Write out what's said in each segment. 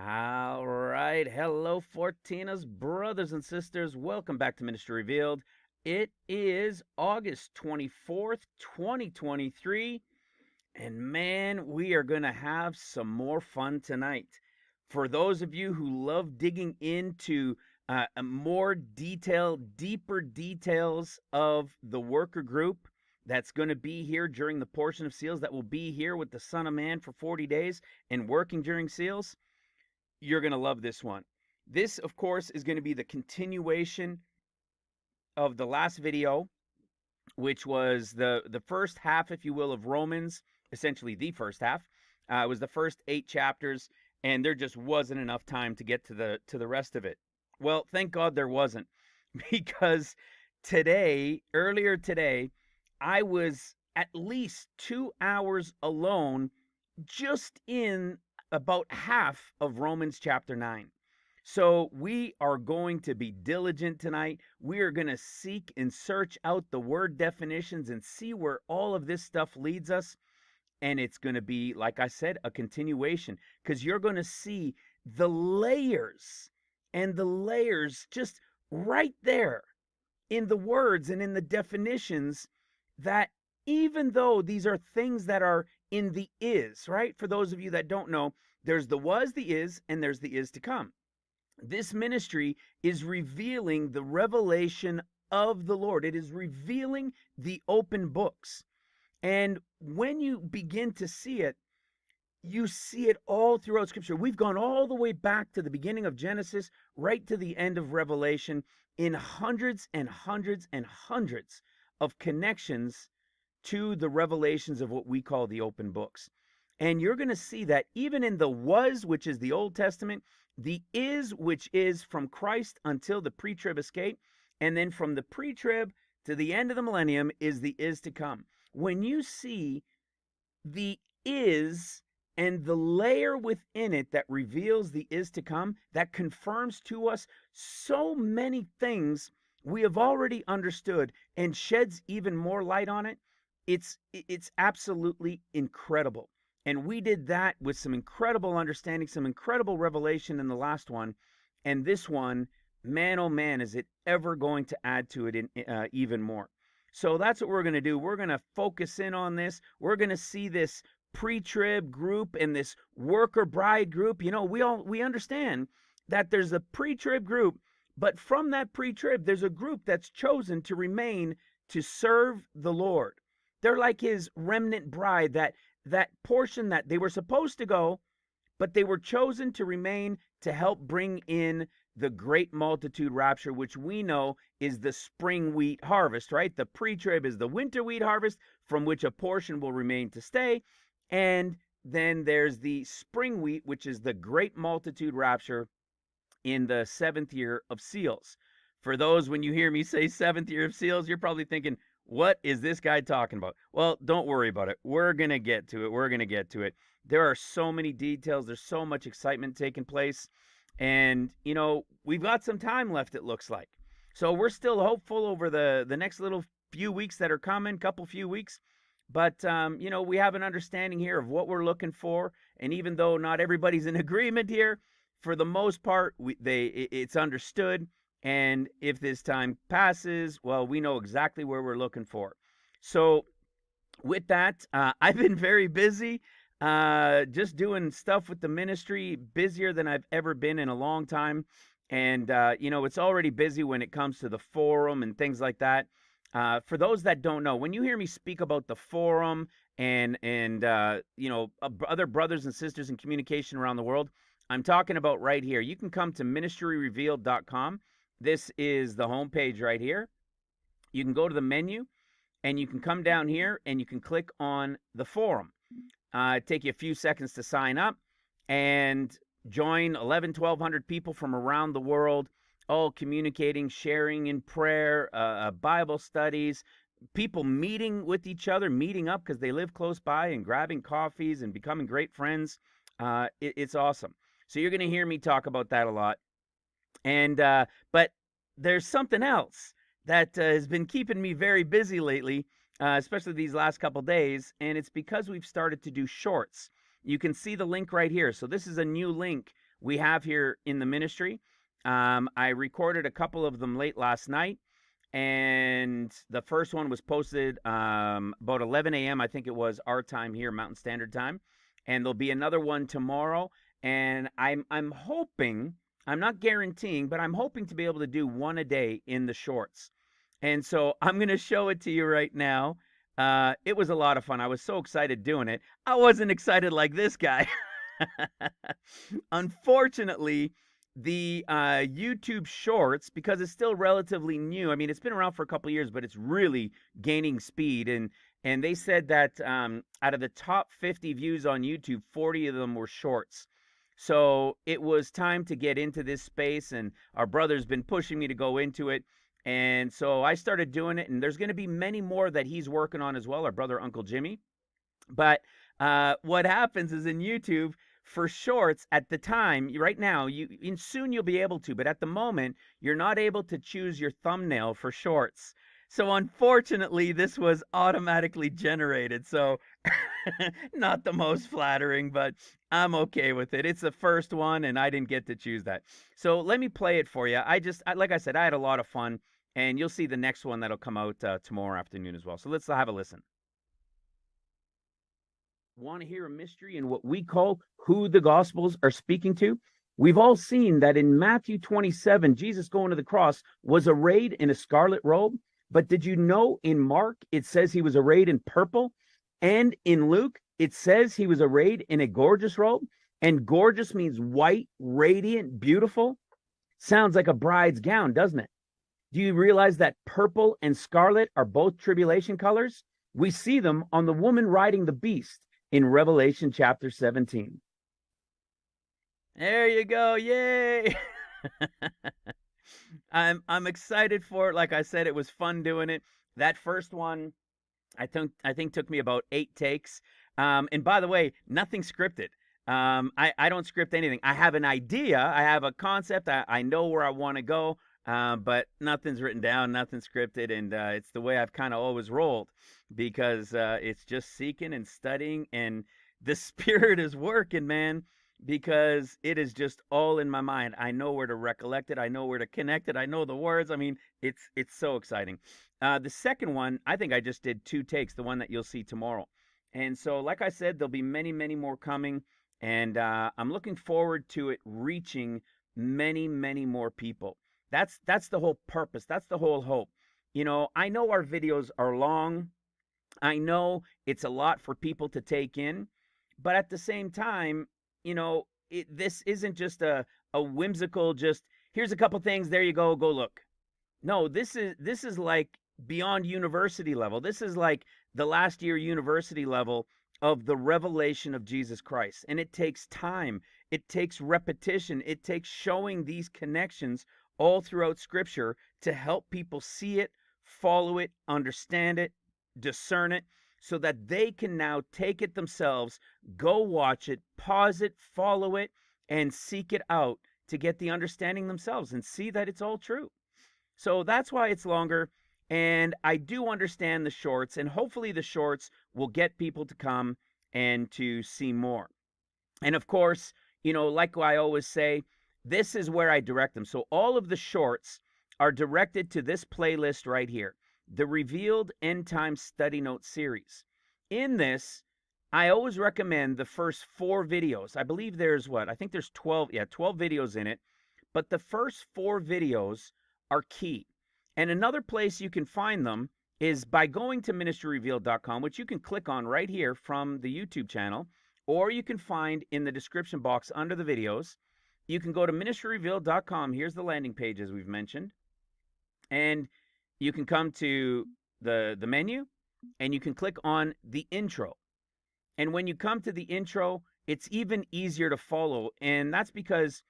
All right. Hello, Fortina's brothers and sisters. Welcome back to Ministry Revealed. It is August 24th, 2023. And man, we are going to have some more fun tonight. For those of you who love digging into more deeper details of the worker group that's going to be here during the portion of SEALs that will be here with the Son of Man for 40 days and working during SEALs, you're going to love this one. This, of course, is going to be the continuation of the last video, which was the first half, if you will, of Romans, essentially the first half. It was the first 8 chapters, and there just wasn't enough time to get to the rest of it. Well, thank God there wasn't, because earlier today, I was at least 2 hours alone just in about half of Romans chapter 9. So we are going to be diligent tonight. We are going to seek and search out the word definitions and see where all of this stuff leads us. And it's going to be, like I said, a continuation, because you're going to see the layers and the layers just right there in the words and in the definitions, that even though these are things that are in the is, right? For those of you that don't know, there's the was, the is, and there's the is to come. This ministry is revealing the revelation of the Lord. It is revealing the open books. And when you begin to see it, you see it all throughout Scripture. We've gone all the way back to the beginning of Genesis, right to the end of Revelation, in hundreds and hundreds and hundreds of connections to the revelations of what we call the open books. And you're going to see that even in the was, which is the Old Testament, the is, which is from Christ until the pre-trib escape, and then from the pre-trib to the end of the millennium is the is to come. When you see the is and the layer within it that reveals the is to come, that confirms to us so many things we have already understood and sheds even more light on it, it's absolutely incredible. And we did that with some incredible understanding, some incredible revelation in the last one. And this one, man, oh man, is it ever going to add to it even more. So that's what we're going to do. We're going to focus in on this. We're going to see this pre-trib group and this worker bride group. You know, we understand that there's a pre-trib group, but from that pre-trib, there's a group that's chosen to remain to serve the Lord. They're like his remnant bride, that portion that they were supposed to go, but they were chosen to remain to help bring in the great multitude rapture, which we know is the spring wheat harvest, right? The pre-trib is the winter wheat harvest, from which a portion will remain to stay. And then there's the spring wheat, which is the great multitude rapture in the 7th year of SEALs. For those, when you hear me say 7th year of SEALs, you're probably thinking, what is this guy talking about? Well, don't worry about it. We're going to get to it. We're going to get to it. There are so many details. There's so much excitement taking place. And, you know, we've got some time left, it looks like. So we're still hopeful over the next little few weeks that are coming, few weeks. But, you know, we have an understanding here of what we're looking for. And even though not everybody's in agreement here, for the most part, it's understood. And if this time passes, well, we know exactly where we're looking for. So with that, I've been very busy, just doing stuff with the ministry, busier than I've ever been in a long time. And, you know, it's already busy when it comes to the forum and things like that. For those that don't know, when you hear me speak about the forum and you know, other brothers and sisters in communication around the world, I'm talking about right here. You can come to ministryrevealed.com. This is the homepage right here. You can go to the menu and you can come down here and you can click on the forum. Take you a few seconds to sign up and join 1,100 people from around the world, all communicating, sharing in prayer, Bible studies, people meeting with each other, meeting up because they live close by, and grabbing coffees and becoming great friends. It's awesome. So you're going to hear me talk about that a lot. And but there's something else that has been keeping me very busy lately, especially these last couple days, and it's because we've started to do shorts. You can see the link right here. So this is a new link we have here in the ministry. I recorded a couple of them late last night, and the first one was posted about 11 a.m. I think it was our time here, Mountain Standard Time, and there'll be another one tomorrow. And I'm hoping, I'm not guaranteeing, but I'm hoping to be able to do one a day in the shorts. And so I'm going to show it to you right now. It was a lot of fun. I was so excited doing it. I wasn't excited like this guy. Unfortunately, the YouTube Shorts, because it's still relatively new. I mean, it's been around for a couple of years, but it's really gaining speed. And they said that out of the top 50 views on YouTube, 40 of them were shorts. So it was time to get into this space, and our brother's been pushing me to go into it. And so I started doing it, and there's going to be many more that he's working on as well, our brother, Uncle Jimmy. But what happens is in YouTube, for shorts at the time, right now, and soon you'll be able to, but at the moment, you're not able to choose your thumbnail for shorts. So unfortunately, this was automatically generated. So not the most flattering, but I'm okay with it. It's the first one, and I didn't get to choose that. So let me play it for you. Like I said, I had a lot of fun, and you'll see the next one that'll come out tomorrow afternoon as well. So let's have a listen. Want to hear a mystery in what we call who the Gospels are speaking to? We've all seen that in Matthew 27, Jesus going to the cross was arrayed in a scarlet robe. But did you know in Mark, it says he was arrayed in purple? And in Luke, it says he was arrayed in a gorgeous robe. And gorgeous means white, radiant, beautiful. Sounds like a bride's gown, doesn't it? Do you realize that purple and scarlet are both tribulation colors? We see them on the woman riding the beast in Revelation chapter 17. There you go. Yay. I'm excited for it. Like I said, it was fun doing it. That first one, I think took me about 8 takes. And by the way, nothing scripted. I don't script anything. I have an idea. I have a concept. I know where I want to go. But nothing's written down, nothing scripted, and it's the way I've kind of always rolled, because it's just seeking and studying, and the Spirit is working, man, because it is just all in my mind. I know where to recollect it, I know where to connect it, I know the words. I mean, it's so exciting. The second one, I think I just did 2 takes, the one that you'll see tomorrow. And so, like I said, there'll be many, many more coming, and I'm looking forward to it reaching many, many more people. That's the whole purpose. That's the whole hope. You know, I know our videos are long. I know it's a lot for people to take in, but at the same time, you know, this isn't just a whimsical, just here's a couple things, there you go look. No, this is like beyond university level. This is like the last year university level of the revelation of Jesus Christ. And it takes time. It takes repetition. It takes showing these connections all throughout Scripture to help people see it, follow it, understand it, discern it, so that they can now take it themselves, go watch it, pause it, follow it, and seek it out to get the understanding themselves and see that it's all true. So that's why it's longer. And I do understand the shorts, and hopefully the shorts will get people to come and to see more. And of course, you know, like I always say, this is where I direct them. So all of the shorts are directed to this playlist right here, the Revealed End Time Study Note series. In this, I always recommend the first 4 videos. I believe there's I think there's 12 videos in it. But the first 4 videos are key. And another place you can find them is by going to ministryrevealed.com, which you can click on right here from the YouTube channel, or you can find in the description box under the videos. You can go to ministryrevealed.com. Here's the landing page, as we've mentioned. And you can come to the menu, and you can click on the intro. And when you come to the intro, it's even easier to follow. And that's because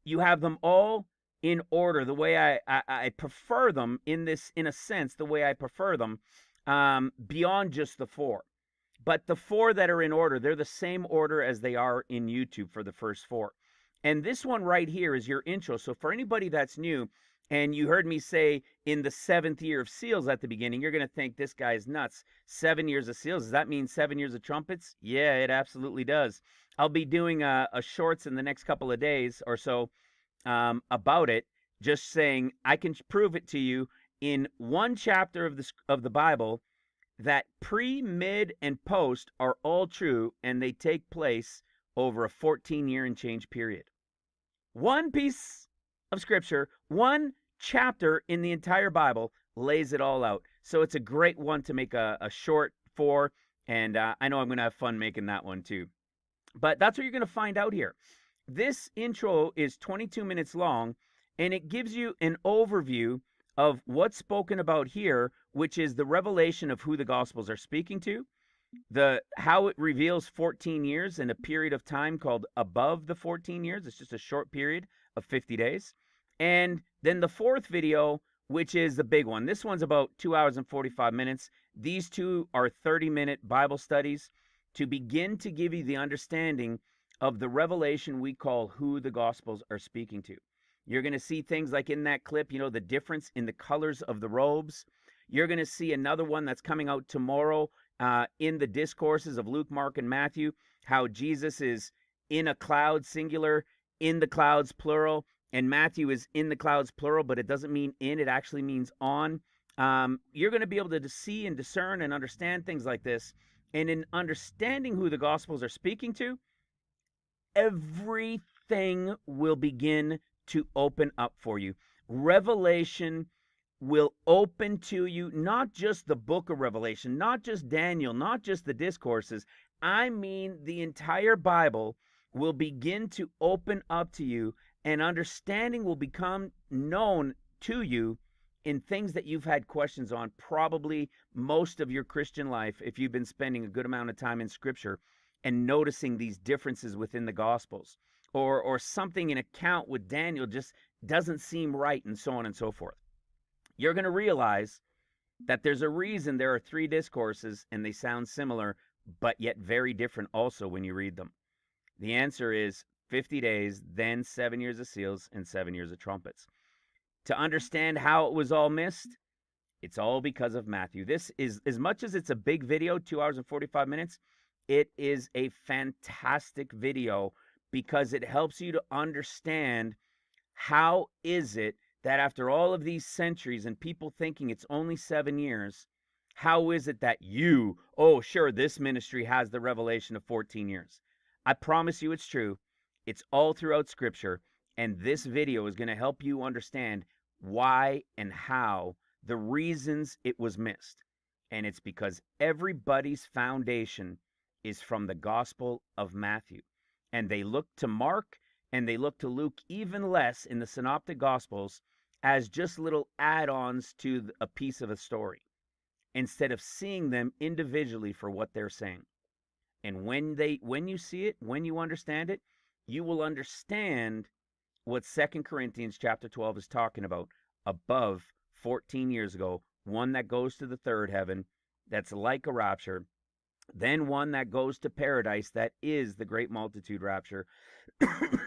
you have them all in order, the way I prefer them, in a sense, the way I prefer them, beyond just the 4. But the 4 that are in order, they're the same order as they are in YouTube for the first 4. And this one right here is your intro. So for anybody that's new, And you heard me say in the 7th year of seals at the beginning, you're going to think this guy is nuts. 7 years of seals, does that mean 7 years of trumpets? Yeah, it absolutely does. I'll be doing a shorts in the next couple of days or so about it, just saying I can prove it to you in one chapter of the Bible that pre, mid, and post are all true, and they take place over a 14-year and change period. One piece of scripture, one chapter in the entire Bible lays it all out. So it's a great one to make a short for, and I know I'm going to have fun making that one too. But that's what you're going to find out here. This intro is 22 minutes long, and it gives you an overview of what's spoken about here, which is the revelation of who the Gospels are speaking to, how it reveals 14 years in a period of time called above the 14 years. It's just a short period of 50 days. And then the fourth video, which is the big one. This one's about 2 hours and 45 minutes. These two are 30-minute Bible studies to begin to give you the understanding of the revelation we call who the Gospels are speaking to. You're going to see things like in that clip, the difference in the colors of the robes. You're going to see another one that's coming out tomorrow in the discourses of Luke, Mark, and Matthew, how Jesus is in a cloud, singular, in the clouds, plural, and Matthew is in the clouds, plural, but it doesn't mean in, it actually means on. You're going to be able to see and discern and understand things like this. And in understanding who the Gospels are speaking to, everything will begin to open up for you. Revelation will open to you, not just the book of Revelation, not just Daniel, not just the discourses. I mean, the entire Bible will begin to open up to you, and understanding will become known to you in things that you've had questions on probably most of your Christian life, if you've been spending a good amount of time in Scripture and noticing these differences within the Gospels, or something in account with Daniel just doesn't seem right, and so on and so forth. You're going to realize that there's a reason there are 3 discourses and they sound similar, but yet very different also when you read them. The answer is 50 days, then 7 years of seals and 7 years of trumpets. To understand how it was all missed, it's all because of Matthew. This is, as much as it's a big video, 2 hours and 45 minutes, it is a fantastic video because it helps you to understand how is it that after all of these centuries and people thinking it's only 7 years, how is it that this ministry has the revelation of 14 years? I promise you it's true. It's all throughout Scripture, and this video is going to help you understand why and how, the reasons it was missed. And it's because everybody's foundation is from the Gospel of Matthew. And they look to Mark and they look to Luke even less in the Synoptic Gospels as just little add-ons to a piece of a story, instead of seeing them individually for what they're saying. And when you see it, when you understand it, you will understand what 2 Corinthians chapter 12 is talking about above 14 years ago, one that goes to the third heaven, that's like a rapture, then one that goes to paradise, that is the great multitude rapture,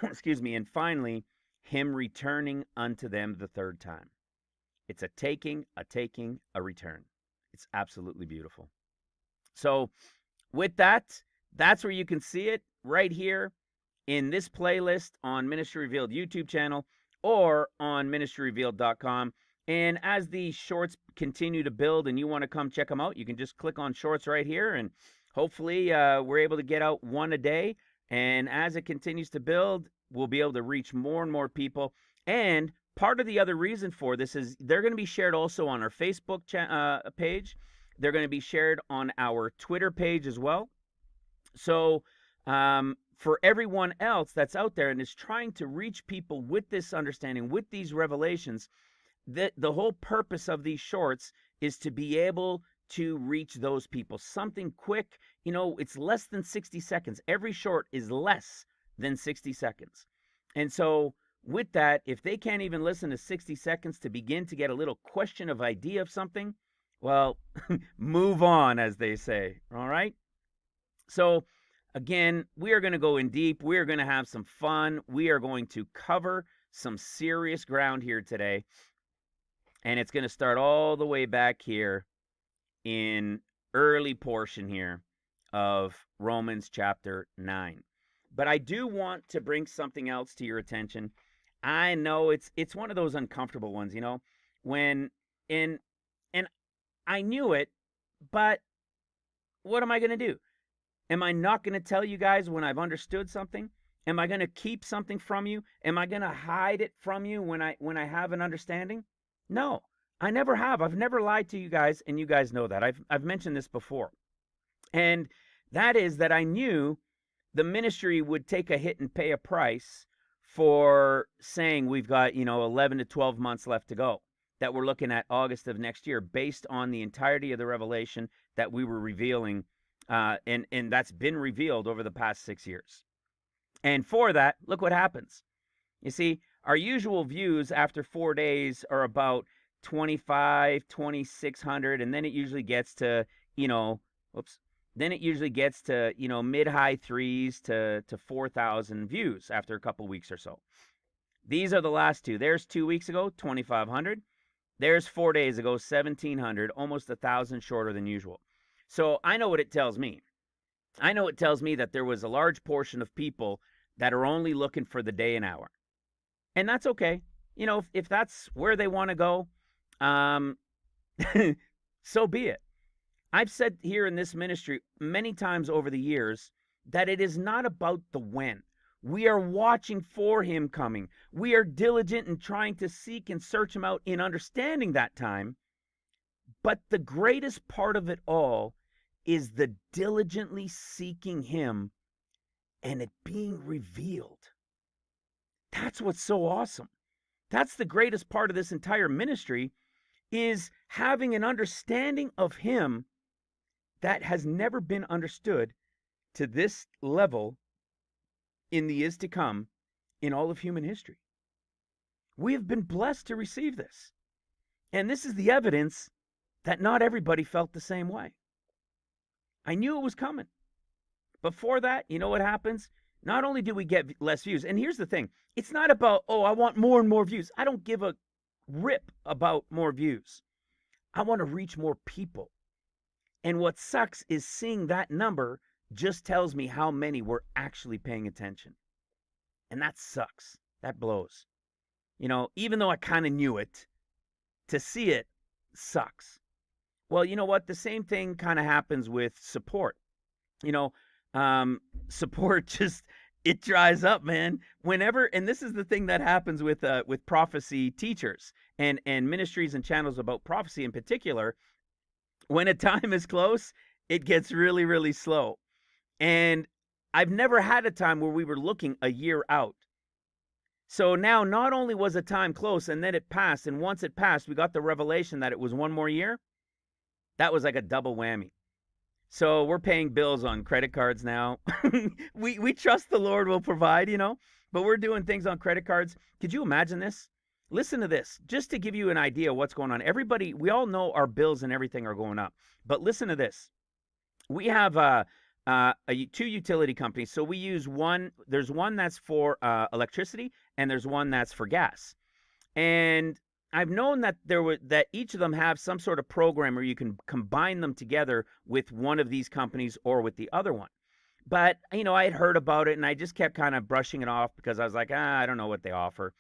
excuse me, and finally, him returning unto them the third time. It's a taking, a return. It's absolutely beautiful. So with that, that's where you can see it, right here in this playlist on Ministry Revealed YouTube channel or on ministryrevealed.com. And as these shorts continue to build and you want to come check them out, you can just click on shorts right here, and hopefully we're able to get out one a day. And as it continues to build, we'll be able to reach more and more people. And part of the other reason for this is they're going to be shared also on our Facebook page. They're going to be shared on our Twitter page as well. So for everyone else that's out there and is trying to reach people with this understanding, with these revelations, the whole purpose of these shorts is to be able to reach those people. Something quick, it's less than 60 seconds. Every short is less than 60 seconds. And so with that, if they can't even listen to 60 seconds to begin to get a little question of idea of something, well, move on, as they say. All right? So again, we are going to go in deep. We are going to have some fun. We are going to cover some serious ground here today. And it's going to start all the way back here in early portion here of Romans chapter 9. But I do want to bring something else to your attention. I know it's one of those uncomfortable ones, when and and I knew it, but what am I going to do? Am I not going to tell you guys when I've understood something? Am I going to keep something from you? Am I going to hide it from you when I have an understanding? No, I never have. I've never lied to you guys, and you guys know that. I've mentioned this before. And that is that I knew the ministry would take a hit and pay a price for saying we've got, 11 to 12 months left to go, that we're looking at August of next year based on the entirety of the revelation that we were revealing, and that's been revealed over the past 6 years. And for that, look what happens. You see, our usual views after 4 days are about 25, 2,600, and then it usually gets to, then it usually gets to, mid-high threes to 4,000 views after a couple weeks or so. These are the last two. There's 2 weeks ago, 2,500. There's 4 days ago, 1,700, almost 1,000 shorter than usual. So I know what it tells me. I know it tells me that there was a large portion of people that are only looking for the day and hour. And that's okay. If that's where they want to go, so be it. I've said here in this ministry many times over the years that it is not about the when. We are watching for him coming. We are diligent in trying to seek and search him out in understanding that time. But the greatest part of it all is the diligently seeking him and it being revealed. That's what's so awesome. That's the greatest part of this entire ministry, is having an understanding of him that has never been understood to this level in the years to come in all of human history. We have been blessed to receive this. And this is the evidence that not everybody felt the same way. I knew it was coming. Before that, you know what happens? Not only do we get less views, and here's the thing, it's not about, I want more and more views. I don't give a rip about more views. I want to reach more people. And what sucks is seeing that number just tells me how many were actually paying attention. And that sucks. That blows. Even though I kind of knew it, to see it sucks. Well, you know what? The same thing kind of happens with support. Support just, it dries up, man. Whenever, and this is the thing that happens with prophecy teachers and ministries and channels about prophecy in particular. When a time is close, it gets really, really slow. And I've never had a time where we were looking a year out. So now not only was a time close and then it passed, and once it passed, we got the revelation that it was one more year. That was like a double whammy. So we're paying bills on credit cards now. we trust the Lord will provide, but we're doing things on credit cards. Could you imagine this? Listen to this, just to give you an idea of what's going on. Everybody, we all know our bills and everything are going up, but listen to this. We have two utility companies. So we use one. There's one that's for electricity, and there's one that's for gas. And I've known that that each of them have some sort of program where you can combine them together with one of these companies or with the other one. But I had heard about it, and I just kept kind of brushing it off because I was like, I don't know what they offer.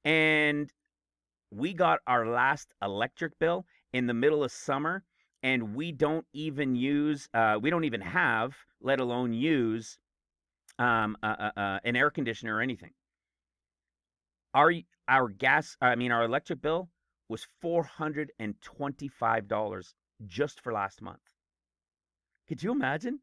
And we got our last electric bill in the middle of summer, and we don't even have, let alone use, an air conditioner or anything. Our electric bill was $425 just for last month. Could you imagine?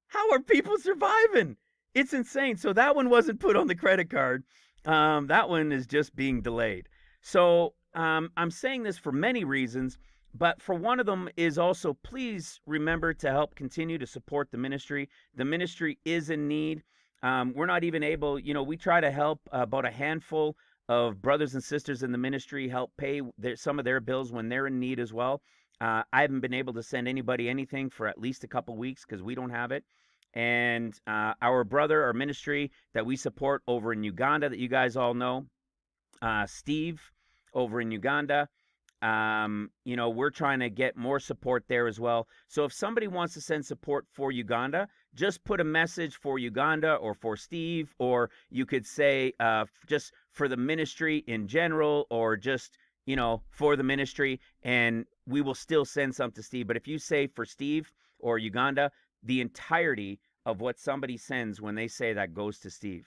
How are people surviving? It's insane. So that one wasn't put on the credit card. That one is just being delayed. So I'm saying this for many reasons, but for one of them is also, please remember to help continue to support the ministry. The ministry is in need. We're not even able, we try to help about a handful of brothers and sisters in the ministry help pay some of their bills when they're in need as well. I haven't been able to send anybody anything for at least a couple weeks because we don't have it. And our ministry that we support over in Uganda that you guys all know, Steve over in Uganda, we're trying to get more support there as well. So if somebody wants to send support for Uganda, just put a message for Uganda or for Steve, or you could say just for the ministry in general, or just, for the ministry, and we will still send some to Steve. But if you say for Steve or Uganda, the entirety of what somebody sends when they say that goes to Steve.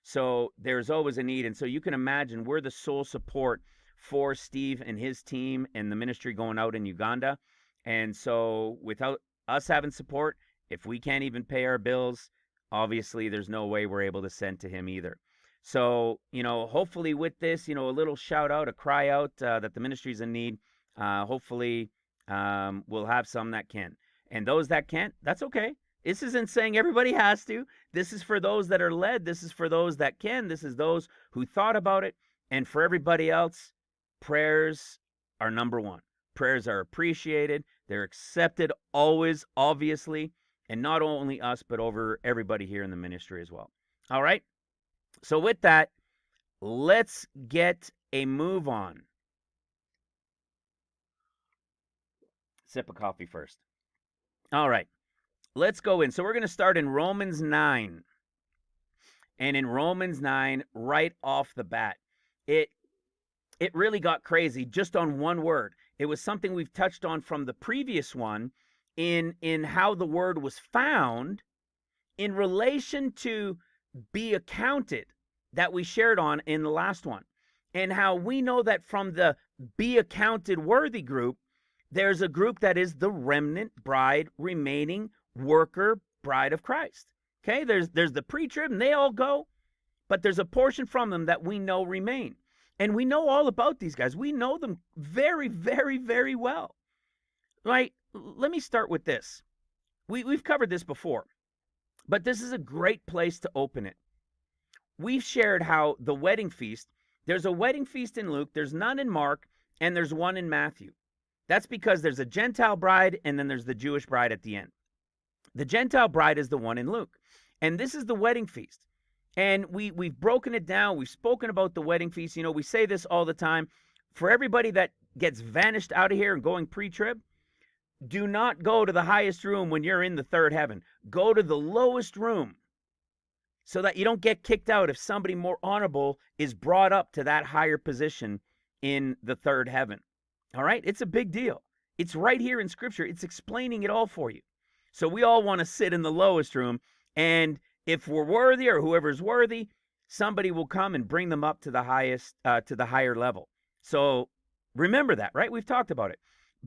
So there's always a need. And so you can imagine we're the sole support for Steve and his team and the ministry going out in Uganda. And so without us having support, if we can't even pay our bills, obviously there's no way we're able to send to him either. So, hopefully with this, a little shout out, a cry out that the ministry's in need. Hopefully we'll have some that can. And those that can't, that's okay. This isn't saying everybody has to. This is for those that are led. This is for those that can. This is those who thought about it. And for everybody else, prayers are number one. Prayers are appreciated. They're accepted always, obviously, and not only us, but over everybody here in the ministry as well. All right. So with that, let's get a move on. Sip of coffee first. All right. Let's go in. So we're going to start in Romans 9. And in Romans 9, right off the bat, it really got crazy just on one word. It was something we've touched on from the previous one in how the word was found in relation to be accounted that we shared on in the last one. And how we know that from the be accounted worthy group, there's a group that is the remnant bride, remaining worker bride of Christ. Okay, there's the pre-trib and they all go, but there's a portion from them that we know remain. And we know all about these guys. We know them very, very, very well. Right? Let me start with this. We've covered this before, but this is a great place to open it. We've shared how the wedding feast, there's a wedding feast in Luke, there's none in Mark, and there's one in Matthew. That's because there's a Gentile bride and then there's the Jewish bride at the end. The Gentile bride is the one in Luke. And this is the wedding feast. And we've broken it down. We've spoken about the wedding feast. We say this all the time. For everybody that gets vanished out of here and going pre-trib, do not go to the highest room when you're in the third heaven. Go to the lowest room so that you don't get kicked out if somebody more honorable is brought up to that higher position in the third heaven. All right? It's a big deal. It's right here in Scripture. It's explaining it all for you. So we all want to sit in the lowest room, and if we're worthy or whoever's worthy, somebody will come and bring them up to the highest, to the higher level. So remember that, right? We've talked about it.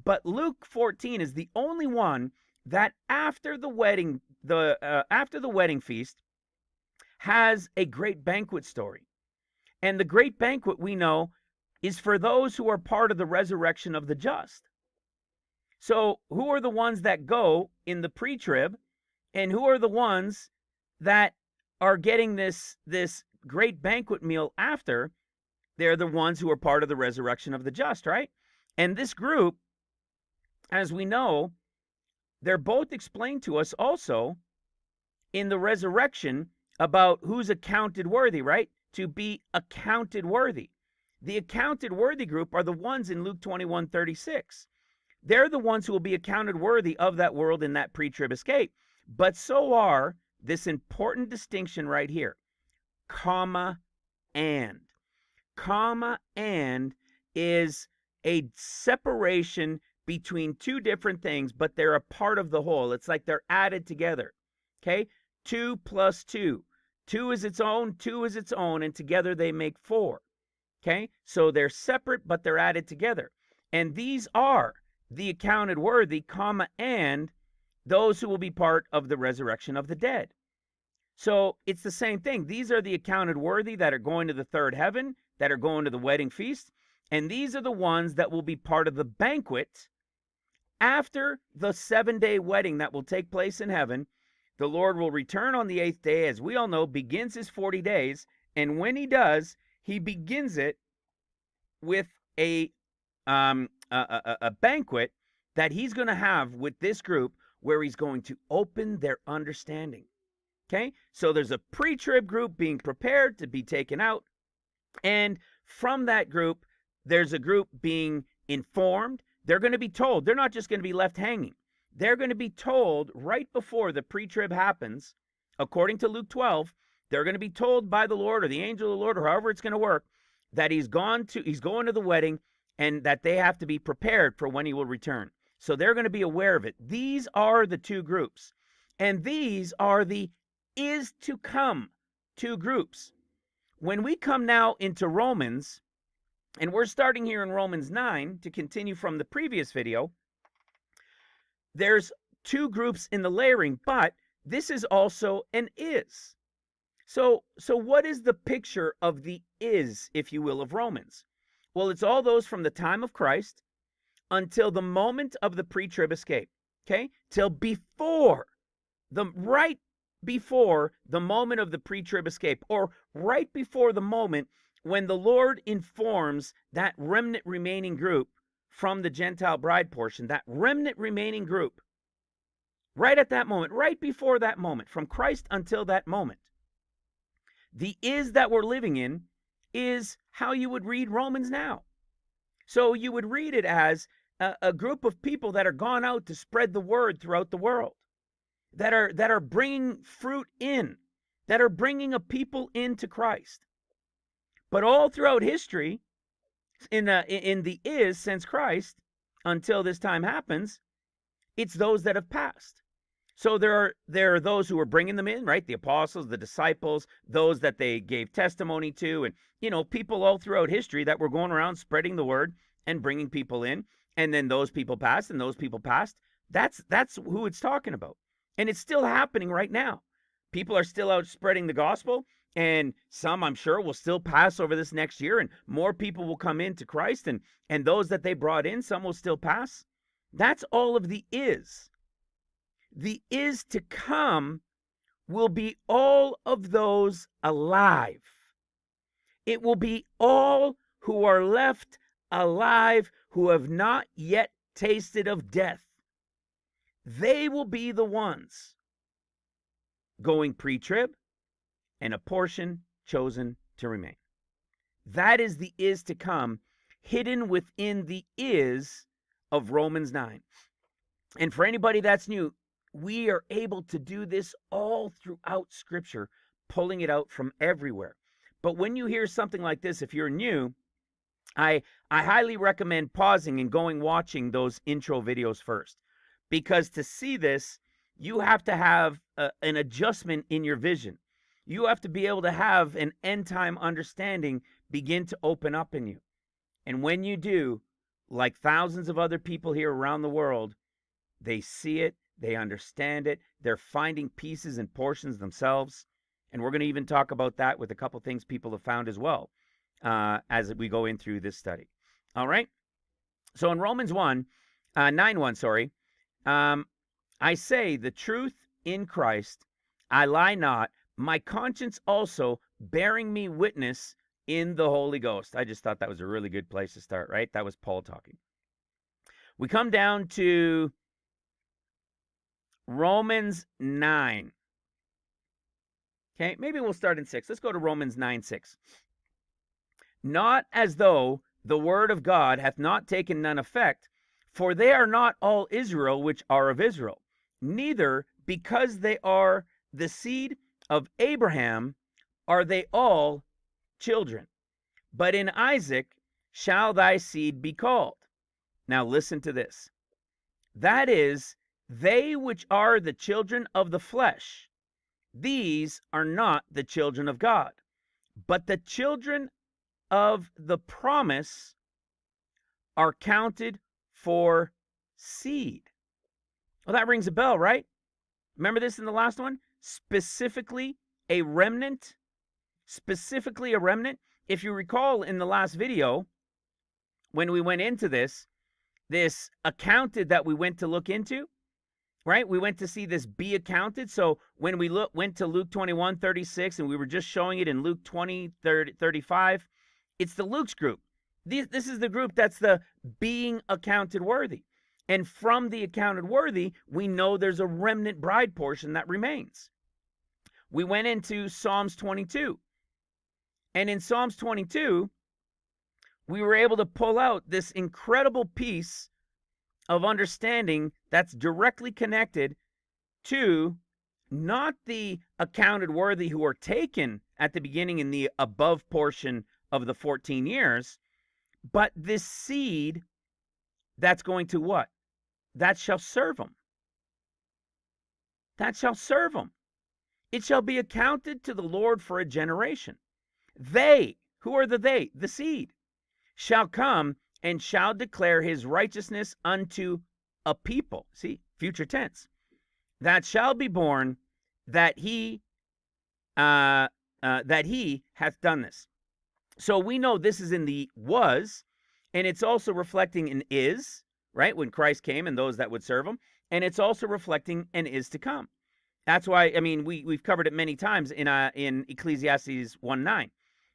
But Luke 14 is the only one that after the wedding feast has a great banquet story. And the great banquet, we know, is for those who are part of the resurrection of the just. So who are the ones that go in the pre-trib, and who are the ones that are getting this great banquet meal after? They're the ones who are part of the resurrection of the just, right? And this group, as we know, they're both explained to us also in the resurrection about who's accounted worthy, right? To be accounted worthy. The accounted worthy group are the ones in Luke 21:36. They're the ones who will be accounted worthy of that world in that pre-trib escape. But so are this important distinction right here, comma, and. Comma, and is a separation between two different things, but they're a part of the whole. It's like they're added together. Okay? 2 plus 2. 2 is its own, 2 is its own, and together they make 4. Okay? So they're separate, but they're added together. And these are the accounted worthy, comma, and those who will be part of the resurrection of the dead. So it's the same thing. These are the accounted worthy that are going to the third heaven, that are going to the wedding feast. And these are the ones that will be part of the banquet after the 7-day wedding that will take place in heaven. The Lord will return on the 8th day, as we all know, begins his 40 days. And when he does, he begins it with a banquet that he's going to have with this group, where he's going to open their understanding. Okay? So there's a pre-trib group being prepared to be taken out. And from that group, there's a group being informed. They're going to be told. They're not just going to be left hanging. They're going to be told right before the pre-trib happens, according to Luke 12, they're going to be told by the Lord or the angel of the Lord or however it's going to work that he's going to the wedding and that they have to be prepared for when he will return. So they're going to be aware of it. These are the two groups. And these are the is to come two groups. When we come now into Romans, and we're starting here in Romans 9 to continue from the previous video, there's two groups in the layering, but this is also an is. So what is the picture of the is, if you will, of Romans? Well, it's all those from the time of Christ until the moment of the pre-trib escape, okay? Till right before the moment of the pre-trib escape, or right before the moment when the Lord informs that remnant remaining group from the Gentile bride portion, that remnant remaining group, right at that moment, right before that moment, from Christ until that moment. The is that we're living in is how you would read Romans now. So you would read it as a group of people that are gone out to spread the word throughout the world, that are bringing fruit in, that are bringing a people into Christ. But all throughout history, in the is since Christ until this time happens, it's those that have passed. So there are those who are bringing them in, right? The apostles, the disciples, those that they gave testimony to, and people all throughout history that were going around spreading the word and bringing people in. And then those people passed, and those people passed. That's who it's talking about, and it's still happening right now. People are still out spreading the gospel, and some, I'm sure, will still pass over this next year, and more people will come into Christ, and those that they brought in, some will still pass. That's all of the is. The is to come will be all of those alive. It will be all who are left alive who have not yet tasted of death. They will be the ones going pre-trib, and a portion chosen to remain. That is the is to come, hidden within the is of Romans 9. And for anybody that's new, we are able to do this all throughout Scripture, pulling it out from everywhere. But when you hear something like this, if you're new, I highly recommend pausing and watching those intro videos first. Because to see this, you have to have an adjustment in your vision. You have to be able to have an end time understanding begin to open up in you. And when you do, like thousands of other people here around the world, they see it, they understand it, they're finding pieces and portions themselves. And we're going to even talk about that with a couple things people have found as well as we go in through this study. All right? So in Romans 9:1, I say the truth in Christ, I lie not, my conscience also bearing me witness in the Holy Ghost. I just thought that was a really good place to start, right? That was Paul talking. We come down to Romans 9. Okay, maybe we'll start in 6. Let's go to Romans 9:6. Not as though the word of God hath not taken none effect, for they are not all Israel which are of Israel, neither because they are the seed of Abraham are they all children. But in Isaac shall thy seed be called. Now listen to this. That is, they which are the children of the flesh, these are not the children of God, but the children of the promise are counted for seed. Well, that rings a bell, right? Remember this in the last one? Specifically a remnant. Specifically a remnant. If you recall in the last video, when we went into this accounted that we went to look into, right? We went to see this be accounted. So when we went to Luke 21:36, and we were just showing it in Luke 20:35, it's the Luke's group. This is the group that's the being accounted worthy. And from the accounted worthy, we know there's a remnant bride portion that remains. We went into Psalms 22. And in Psalms 22, we were able to pull out this incredible piece of understanding that's directly connected to not the accounted worthy who are taken at the beginning in the above portion of the 14 years, but this seed that's going to what? That shall serve them. That shall serve them. It shall be accounted to the Lord for a generation. They, who are the they? The seed, shall come and shall declare his righteousness unto a people. See, future tense. That shall be born, that he hath done this. So we know this is in the was, and it's also reflecting an is, right? When Christ came and those that would serve him, and it's also reflecting an is to come. That's why, I mean, we've covered it many times in Ecclesiastes 1:9.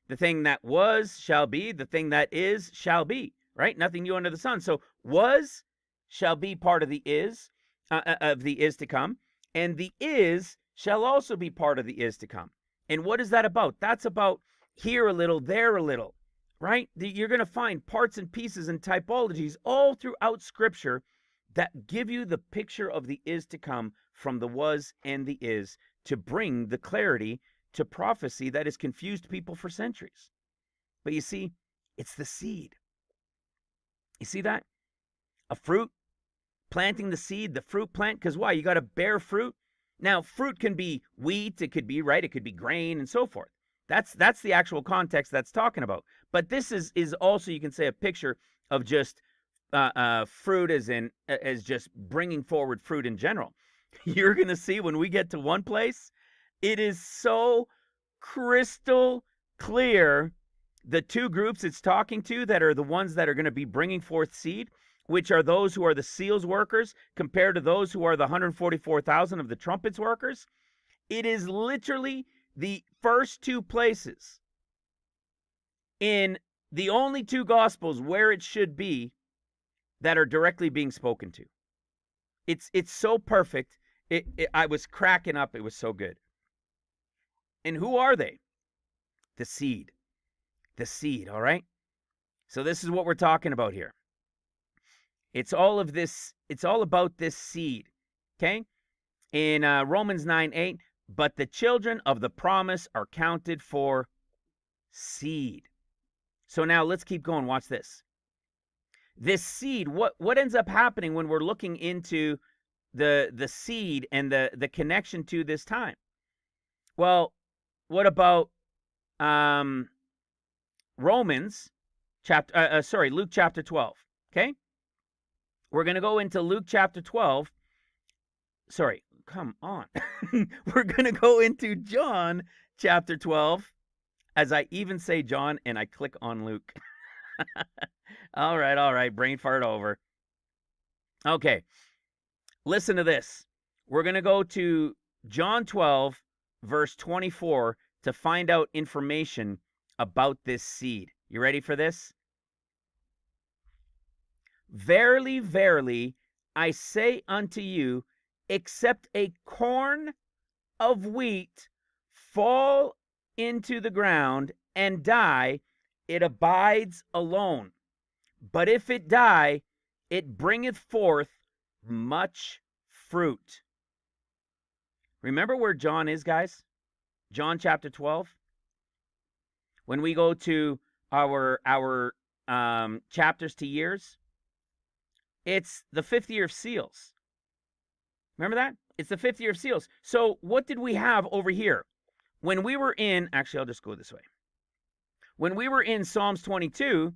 The thing that was shall be, the thing that is shall be, right? Nothing new under the sun. So was shall be part of the is to come, and the is shall also be part of the is to come. And what is that about? That's about here a little, there a little, right? You're going to find parts and pieces and typologies all throughout Scripture that give you the picture of the is to come from the was and the is to bring the clarity to prophecy that has confused people for centuries. But you see, it's the seed. You see that? A fruit, planting the seed, the fruit plant, because why? You got to bear fruit. Now, fruit can be wheat, it could be, right, it could be grain and so forth. That's the actual context that's talking about. But this is also, you can say, a picture of just fruit as just bringing forward fruit in general. You're going to see when we get to one place, it is so crystal clear the two groups it's talking to that are the ones that are going to be bringing forth seed, which are those who are the seals workers compared to those who are the 144,000 of the trumpets workers. It is literally the first two places in the only two gospels where it should be that are directly being spoken to. It's so perfect. I was cracking up. It was so good. And who are they? The seed. The seed, all right? So this is what we're talking about here. It's all of this. It's all about this seed, okay? In Romans 9:8, but the children of the promise are counted for seed. So now let's keep going. Watch this. This seed, what ends up happening when we're looking into the seed and the connection to this time? Well, what about Luke chapter 12, okay? We're going to go into Luke chapter 12. Sorry, come on. We're going to go into John chapter 12, as I even say John and I click on Luke. All right, brain fart over. Okay, listen to this. We're going to go to John 12, verse 24, to find out information about this seed. You ready for this? Verily, verily, I say unto you, except a corn of wheat fall into the ground and die, it abides alone. But if it die, it bringeth forth much fruit. Remember where John is, guys? John chapter 12. When we go to our chapters to years, it's the 5th year of seals. Remember that? It's the 5th year of seals. So what did we have over here? When we were in, actually, I'll just go this way. When we were in Psalms 22,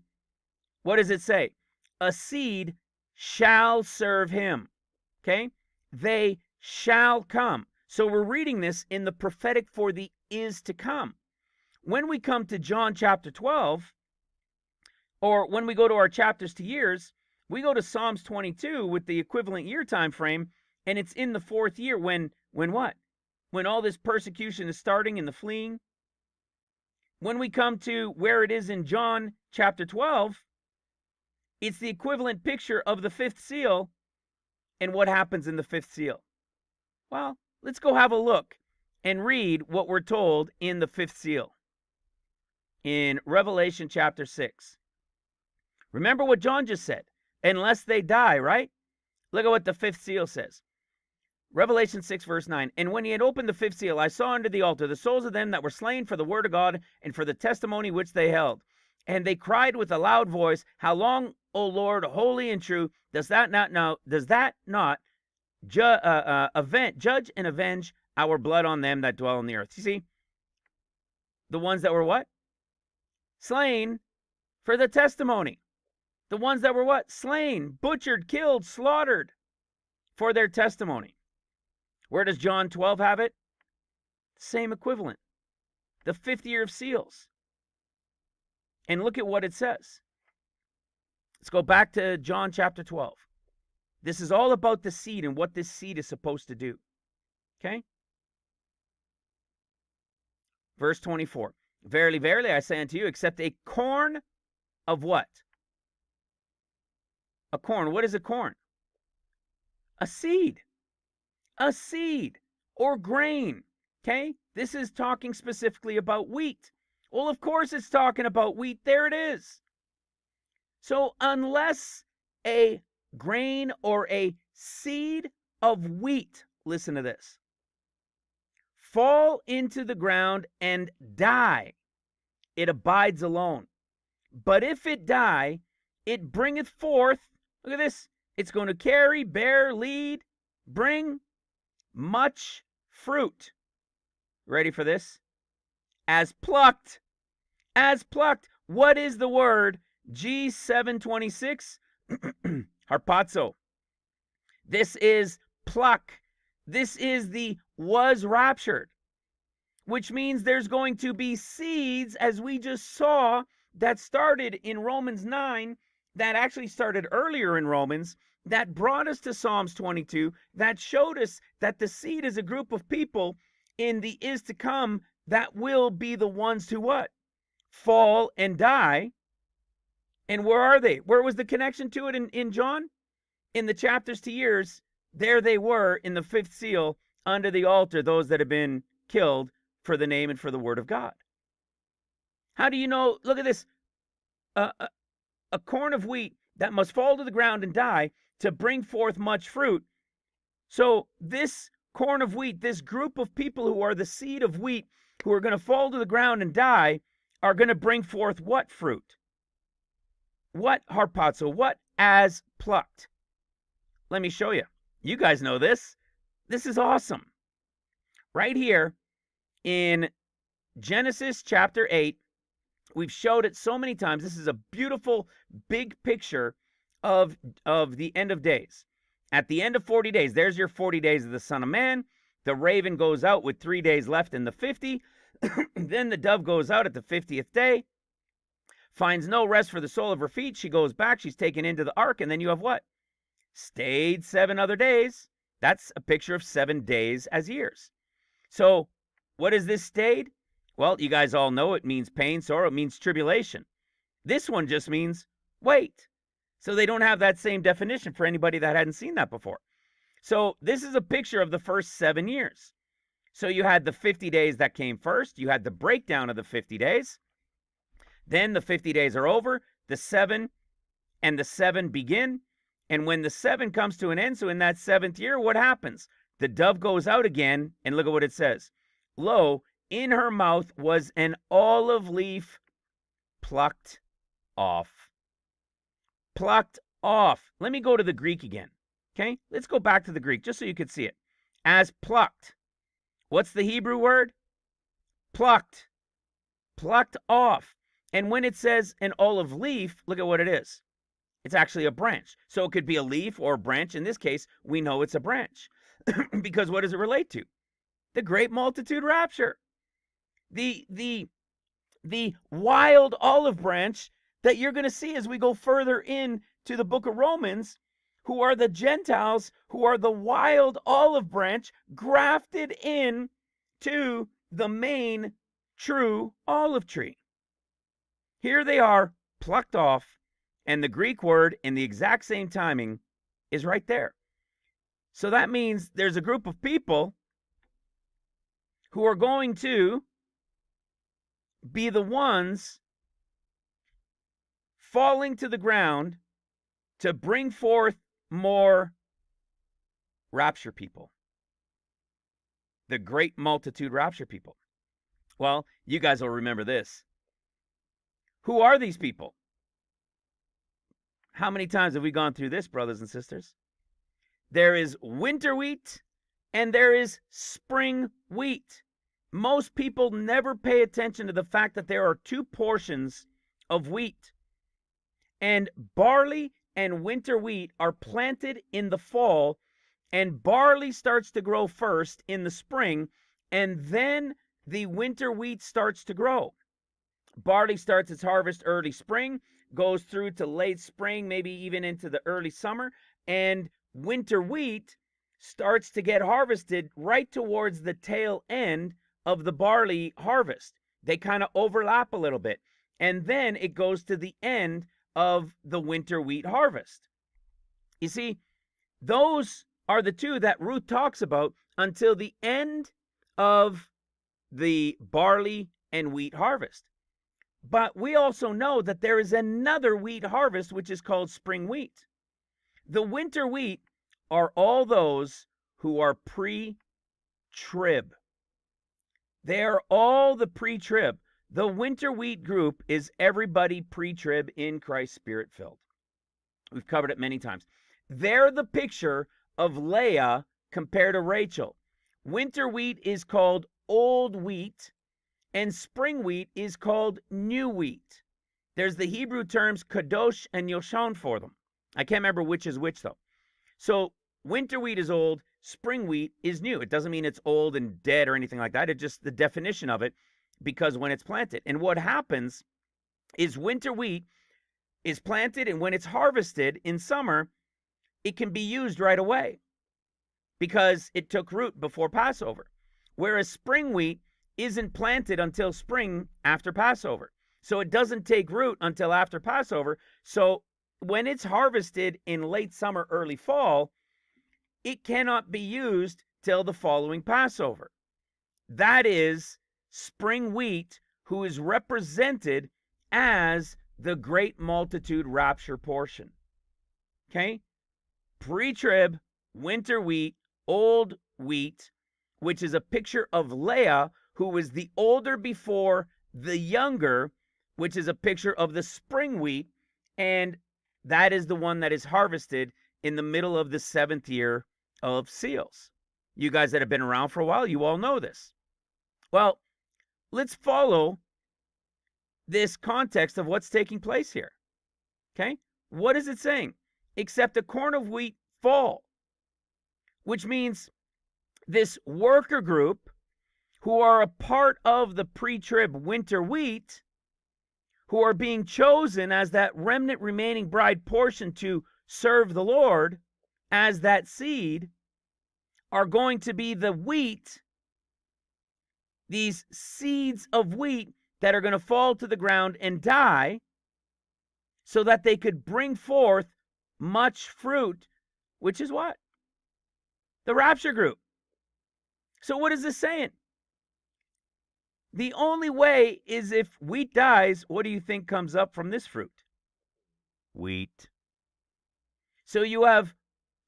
what does it say? A seed shall serve him. Okay? They shall come. So we're reading this in the prophetic for the is to come. When we come to John chapter 12, or when we go to our chapters to years, we go to Psalms 22 with the equivalent year time frame, and it's in the 4th year when what? When all this persecution is starting and the fleeing. When we come to where it is in John chapter 12, it's the equivalent picture of the 5th seal and what happens in the 5th seal. Well, let's go have a look and read what we're told in the 5th seal. In Revelation chapter 6. Remember what John just said. Unless they die, right? Look at what the fifth seal says. Revelation 6, verse 9. And when he had opened the fifth seal, I saw under the altar the souls of them that were slain for the word of God and for the testimony which they held. And they cried with a loud voice, How long, O Lord, holy and true, does that not judge and avenge our blood on them that dwell on the earth? You see, the ones that were what? Slain for the testimony. The ones that were what? Slain, butchered, killed, slaughtered for their testimony. Where does John 12 have it? Same equivalent. The fifth year of seals. And look at what it says. Let's go back to John chapter 12. This is all about the seed and what this seed is supposed to do. Okay? Verse 24. Verily, verily, I say unto you, except a corn of what? A corn. What is a corn? A seed. A seed or grain. Okay? This is talking specifically about wheat. Well, of course it's talking about wheat. There it is. So unless a grain or a seed of wheat, listen to this, fall into the ground and die, it abides alone. But if it die, it bringeth forth, look at this, it's going to carry, bear, lead, bring much fruit. Ready for this? As plucked. As plucked. What is the word? G726. Harpazo. This is pluck. This is the was raptured, which means there's going to be seeds, as we just saw, that started in Romans 9, that actually started earlier in Romans, that brought us to Psalms 22, that showed us that the seed is a group of people in the is to come that will be the ones to what? Fall and die. And where are they? Where was the connection to it in John? In the chapters to years, there they were in the fifth seal under the altar, those that have been killed for the name and for the word of God. How do you know? Look at this. A corn of wheat that must fall to the ground and die to bring forth much fruit. So this corn of wheat, this group of people who are the seed of wheat, who are going to fall to the ground and die, are going to bring forth what fruit? What harpazo? What as plucked? Let me show you. You guys know this. This is awesome. Right here in Genesis chapter 8, we've showed it so many times. This is a beautiful, big picture of the end of days. At the end of 40 days, there's your 40 days of the Son of Man. The raven goes out with 3 days left in the 50. Then the dove goes out at the 50th day, finds no rest for the sole of her feet. She goes back. She's taken into the ark. And then you have what? Stayed 7 other days. That's a picture of 7 days as years. So what is this stayed? Well, you guys all know it means pain, sorrow, it means tribulation. This one just means wait. So they don't have that same definition for anybody that hadn't seen that before. So this is a picture of the first 7 years. So you had the 50 days that came first. You had the breakdown of the 50 days. Then the 50 days are over. The 7 and the 7 begin. And when the 7 comes to an end, so in that 7th year, what happens? The dove goes out again, and look at what it says. Lo, in her mouth was an olive leaf plucked off. Plucked off. Let me go to the Greek again. Okay? Let's go back to the Greek just so you could see it. As plucked. What's the Hebrew word? Plucked. Plucked off. And when it says an olive leaf, look at what it is. It's actually a branch. So it could be a leaf or a branch. In this case, we know it's a branch. Because what does it relate to? The great multitude rapture. The wild olive branch that you're going to see as we go further into the book of Romans, who are the Gentiles, who are the wild olive branch grafted in to the main true olive tree. Here they are plucked off, and the Greek word in the exact same timing is right there. So that means there's a group of people who are going to be the ones falling to the ground to bring forth more rapture people. The great multitude rapture people. Well, you guys will remember this. Who are these people? How many times have we gone through this, brothers and sisters? There is winter wheat and there is spring wheat. Most people never pay attention to the fact that there are two portions of wheat. And barley and winter wheat are planted in the fall, and barley starts to grow first in the spring, and then the winter wheat starts to grow. Barley starts its harvest early spring, goes through to late spring, maybe even into the early summer, and winter wheat starts to get harvested right towards the tail end of the barley harvest. They kind of overlap a little bit, and then it goes to the end of the winter wheat harvest. You see, those are the two that Ruth talks about until the end of the barley and wheat harvest. But we also know that there is another wheat harvest, which is called spring wheat. The winter wheat are all those who are pre-trib. They are all the pre-trib. The winter wheat group is everybody pre-trib in Christ Spirit-filled. We've covered it many times. They're the picture of Leah compared to Rachel. Winter wheat is called old wheat, and spring wheat is called new wheat. There's the Hebrew terms kadosh and yoshon for them. I can't remember which is which, though. So winter wheat is old, spring wheat is new. It doesn't mean it's old and dead or anything like that. It's just the definition of it, because when it's planted. And what happens is winter wheat is planted, and when it's harvested in summer, it can be used right away because it took root before Passover. Whereas spring wheat isn't planted until spring after Passover. So it doesn't take root until after Passover. So when it's harvested in late summer, early fall, it cannot be used till the following Passover. That is spring wheat, who is represented as the great multitude rapture portion. Okay? Pre-trib, winter wheat, old wheat, which is a picture of Leah, who was the older before the younger, which is a picture of the spring wheat, and that is the one that is harvested in the middle of the 7th year of seals. You guys that have been around for a while, you all know this. Well, let's follow this context of what's taking place here. Okay? What is it saying? Except a corn of wheat fall, which means this worker group, who are a part of the pre-trib winter wheat, who are being chosen as that remnant remaining bride portion to serve the Lord as that seed, are going to be the wheat, these seeds of wheat that are going to fall to the ground and die, so that they could bring forth much fruit, which is what? The rapture group. So what is this saying? The only way is if wheat dies, what do you think comes up from this fruit? Wheat. So you have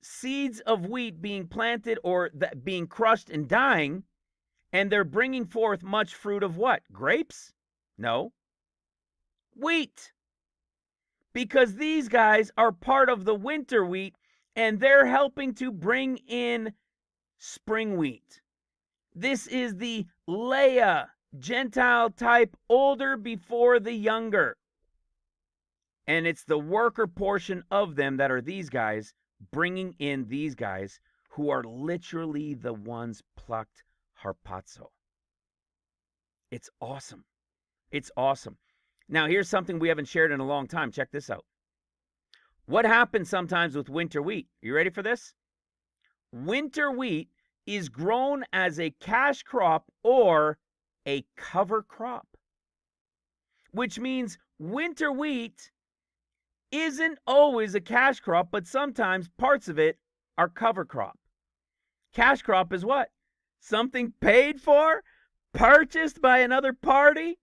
seeds of wheat being planted or being crushed and dying, and they're bringing forth much fruit of what? Grapes? No. Wheat. Because these guys are part of the winter wheat, and they're helping to bring in spring wheat. This is the Leah Gentile type, older before the younger. And it's the worker portion of them that are these guys, bringing in these guys who are literally the ones plucked harpazo. It's awesome. It's awesome. Now, here's something we haven't shared in a long time. Check this out. What happens sometimes with winter wheat? You ready for this? Winter wheat is grown as a cash crop or a cover crop, which means winter wheat isn't always a cash crop, but sometimes parts of it are cover crop. Cash crop is what? Something paid for, purchased by another party.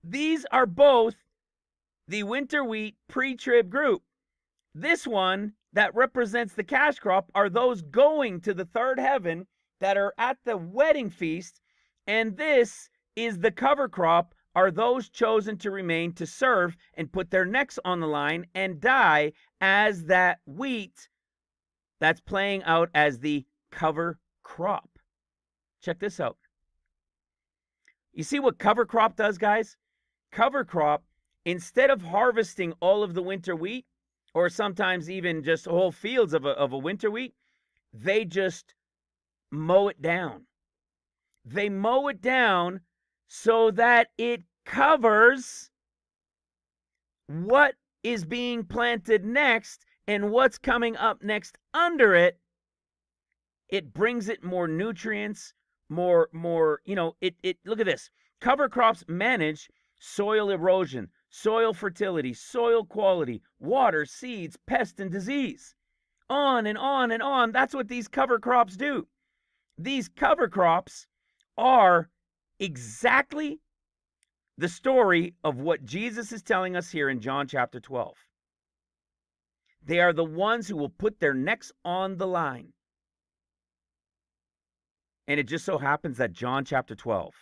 These are both the winter wheat pre-trib group. This one that represents the cash crop are those going to the third heaven that are at the wedding feast. And this is the cover crop, are those chosen to remain to serve and put their necks on the line and die as that wheat that's playing out as the cover crop. Check this out. You see what cover crop does, guys? Cover crop, instead of harvesting all of the winter wheat, or sometimes even just whole fields of a winter wheat, they just mow it down. They mow it down so that it covers what is being planted next and what's coming up next under it. It brings it more nutrients, more, look at this. Cover crops manage soil erosion, soil fertility, soil quality, water, seeds, pest, and disease. On and on and on. That's what these cover crops do. These cover crops are exactly the story of what Jesus is telling us here in John chapter 12. They are the ones who will put their necks on the line. And it just so happens that John chapter 12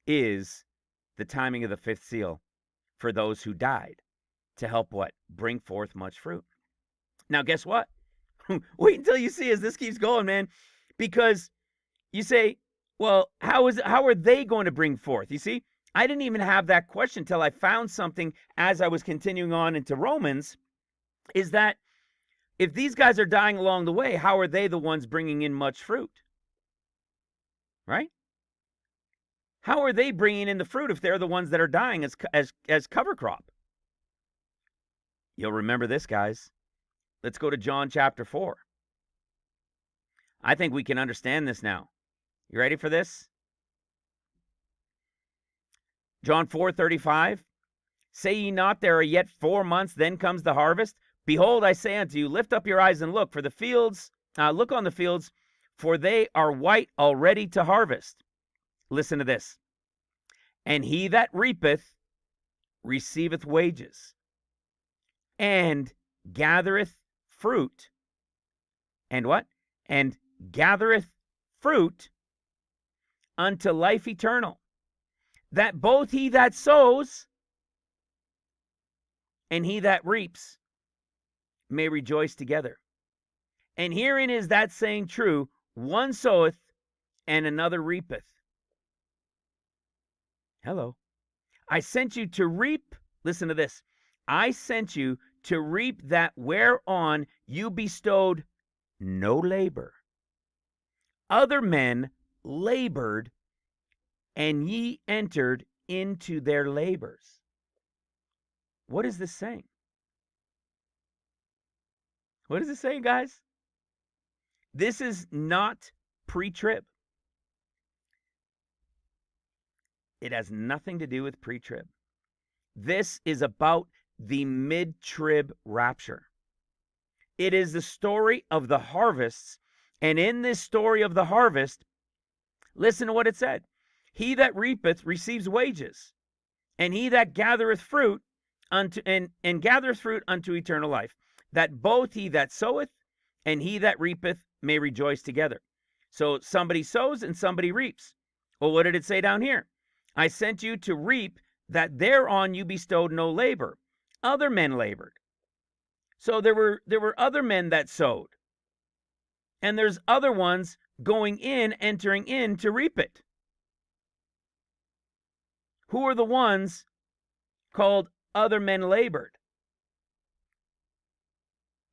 is the timing of the fifth seal for those who died to help what? Bring forth much fruit. Now, guess what? Wait until you see as this keeps going, man. Because you say, well, how are they going to bring forth? You see, I didn't even have that question till I found something as I was continuing on into Romans, is that if these guys are dying along the way, how are they the ones bringing in much fruit? Right? How are they bringing in the fruit if they're the ones that are dying as cover crop? You'll remember this, guys. Let's go to John chapter 4. I think we can understand this now. You ready for this? John 4:35. Say ye not, there are yet 4 months, then comes the harvest? Behold, I say unto you, lift up your eyes and look, for the fields, look on the fields, for they are white already to harvest. Listen to this. And he that reapeth receiveth wages, and gathereth fruit. And what? And gathereth fruit unto life eternal, that both he that sows and he that reaps may rejoice together. And herein is that saying true, one soweth and another reapeth. Hello. I sent you to reap, listen to this, I sent you to reap that whereon you bestowed no labor. Other men labored, and ye entered into their labors. What is this saying? What is it saying, guys? This is not pre-trib. It has nothing to do with pre-trib. This is about the mid-trib rapture. It is the story of the harvests, and in this story of the harvest, listen to what it said. He that reapeth receives wages, and he that gathereth fruit unto and gathereth fruit unto eternal life, that both he that soweth and he that reapeth may rejoice together. So somebody sows and somebody reaps. Well, what did it say down here? I sent you to reap that thereon you bestowed no labor. Other men labored. So there were other men that sowed. And there's other ones going in, entering in to reap it. Who are the ones called other men labored?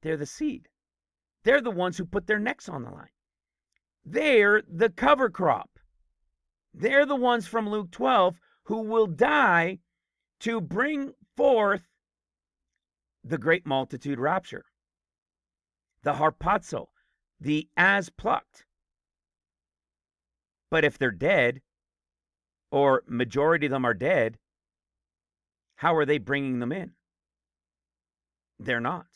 They're the seed. They're the ones who put their necks on the line. They're the cover crop. They're the ones from Luke 12 who will die to bring forth the great multitude rapture, the harpazo, the as plucked. But if they're dead, or majority of them are dead, how are they bringing them in? They're not.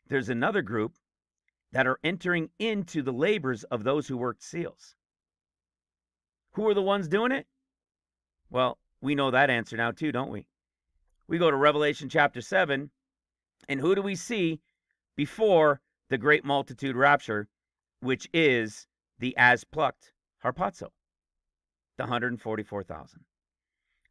There's another group that are entering into the labors of those who worked seals. Who are the ones doing it? Well, We know that answer now too, don't we? We go to Revelation chapter 7, and who do we see before the great multitude rapture, which is the as plucked harpazo, the 144,000.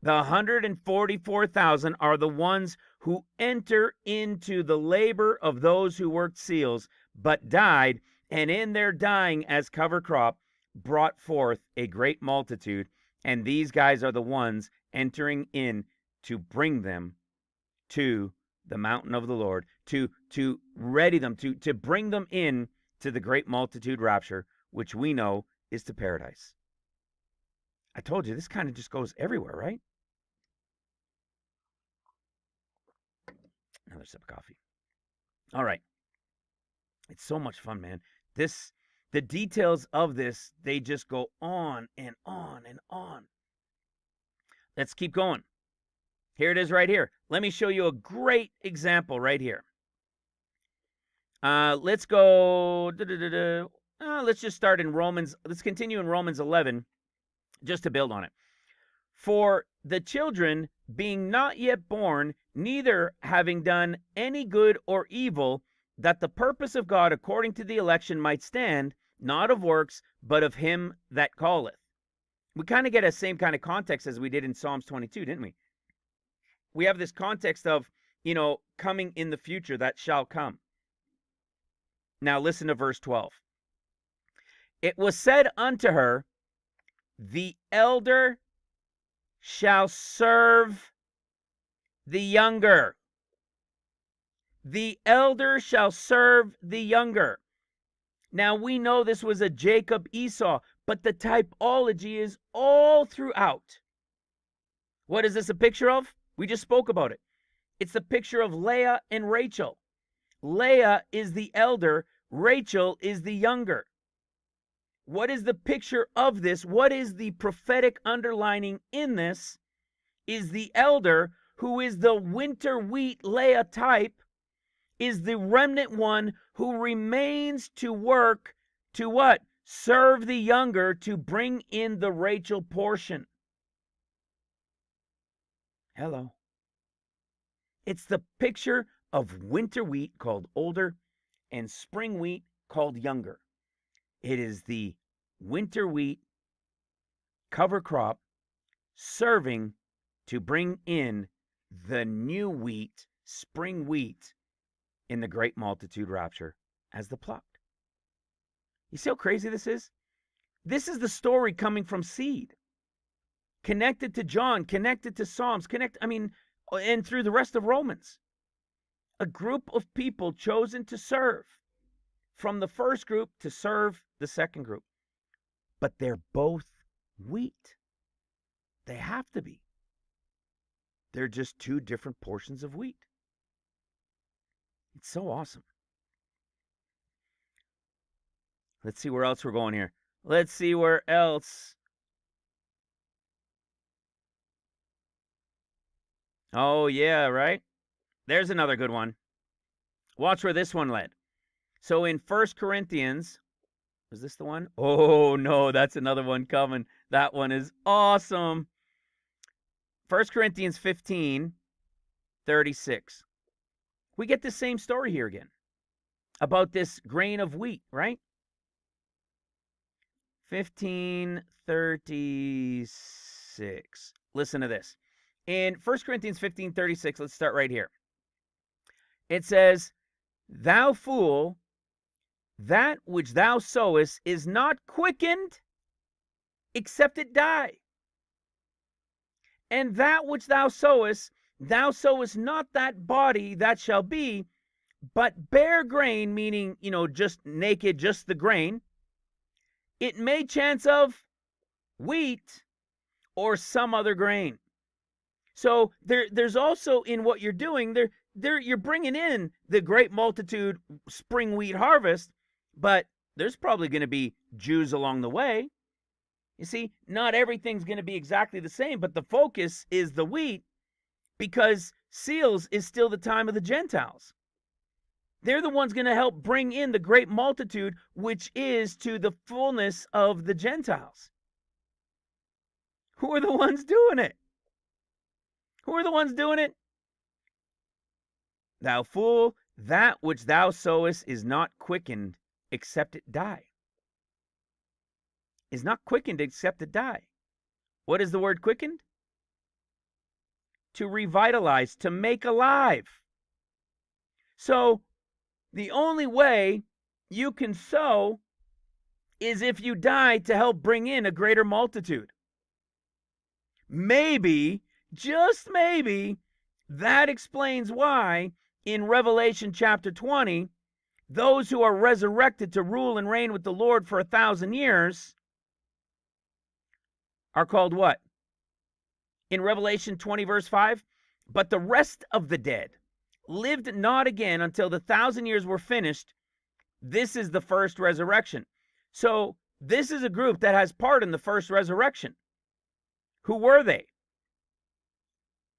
The 144,000 are the ones who enter into the labor of those who worked seals, but died, and in their dying as cover crop, brought forth a great multitude. And these guys are the ones entering in to bring them to the mountain of the Lord, to ready them, to bring them in to the great multitude rapture, which we know is to paradise. I told you, this kind of just goes everywhere, right? Another sip of coffee. All right. It's so much fun, man. The details of this, they just go on and on and on. Let's keep going. Here it is right here. Let me show you a great example right here. Let's go. Let's just start in Romans. Let's continue in Romans 11, just to build on it. For the children being not yet born, neither having done any good or evil, that the purpose of God according to the election might stand, not of works, but of him that calleth. We kind of get a same kind of context as we did in Psalms 22, didn't we? We have this context of, coming in the future, that shall come. Now listen to verse 12. It was said unto her, the elder shall serve the younger. The elder shall serve the younger. Now we know this was a Jacob Esau, but the typology is all throughout. What is this a picture of? We just spoke about it. It's the picture of Leah and Rachel. Leah is the elder, Rachel is the younger. What is the picture of this? What is the prophetic underlining in this? Is the elder, who is the winter wheat Leah type, is the remnant one who remains to work to what? Serve the younger, to bring in the Rachel portion. Hello. It's the picture of winter wheat called older and spring wheat called younger. It is the winter wheat cover crop serving to bring in the new wheat, spring wheat, in the great multitude rapture as the plucked. You see how crazy this is? This is the story coming from seed, connected to John, connected to Psalms, and through the rest of Romans. A group of people chosen to serve, from the first group to serve the second group. But they're both wheat. They have to be. They're just two different portions of wheat. It's so awesome. Let's see where else we're going here. Let's see where else. Oh, yeah, right? There's another good one. Watch where this one led. So in 1 Corinthians, is this the one? Oh, no, that's another one coming. That one is awesome. 1 Corinthians 15:36. We get the same story here again about this grain of wheat, right? 15:36. Listen to this. In 1 Corinthians 15:36, let's start right here. It says, thou fool, that which thou sowest is not quickened, except it die. And that which thou sowest not that body that shall be, but bare grain, meaning, just naked, just the grain. It may chance of wheat or some other grain. So there's also in what you're doing, you're bringing in the great multitude spring wheat harvest, but there's probably going to be Jews along the way. You see, not everything's going to be exactly the same, but the focus is the wheat, because seals is still the time of the Gentiles. They're the ones going to help bring in the great multitude, which is to the fullness of the Gentiles. Who are the ones doing it? Who are the ones doing it? Thou fool, that which thou sowest is not quickened except it die. Is not quickened except it die. What is the word quickened? To revitalize, to make alive. So the only way you can sow is if you die to help bring in a greater multitude. Maybe, just maybe, that explains why in Revelation chapter 20, those who are resurrected to rule and reign with the Lord for 1,000 years are called what? In Revelation 20 verse 5, but the rest of the dead lived not again until the 1,000 years were finished. This is the first resurrection. So this is a group that has part in the first resurrection. Who were they?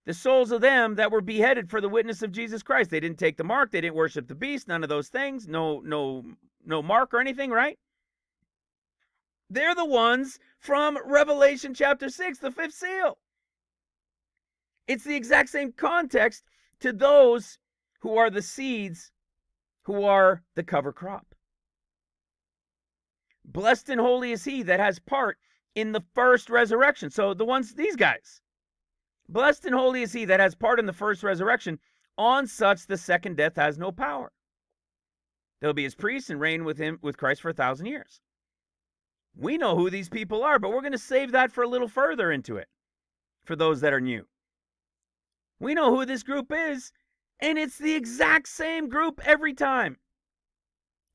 The souls of them that were beheaded for the witness of Jesus Christ. They didn't take the mark. They didn't worship the beast. None of those things. No mark or anything, right? They're the ones from Revelation chapter 6, the fifth seal. It's the exact same context to those who are the seeds, who are the cover crop. Blessed and holy is he that has part in the first resurrection. So the ones, these guys. Blessed and holy is he that has part in the first resurrection. On such the second death has no power. They'll be his priests and reign with him, with Christ, for 1,000 years. We know who these people are, but we're going to save that for a little further into it, for those that are new. We know who this group is, and it's the exact same group every time.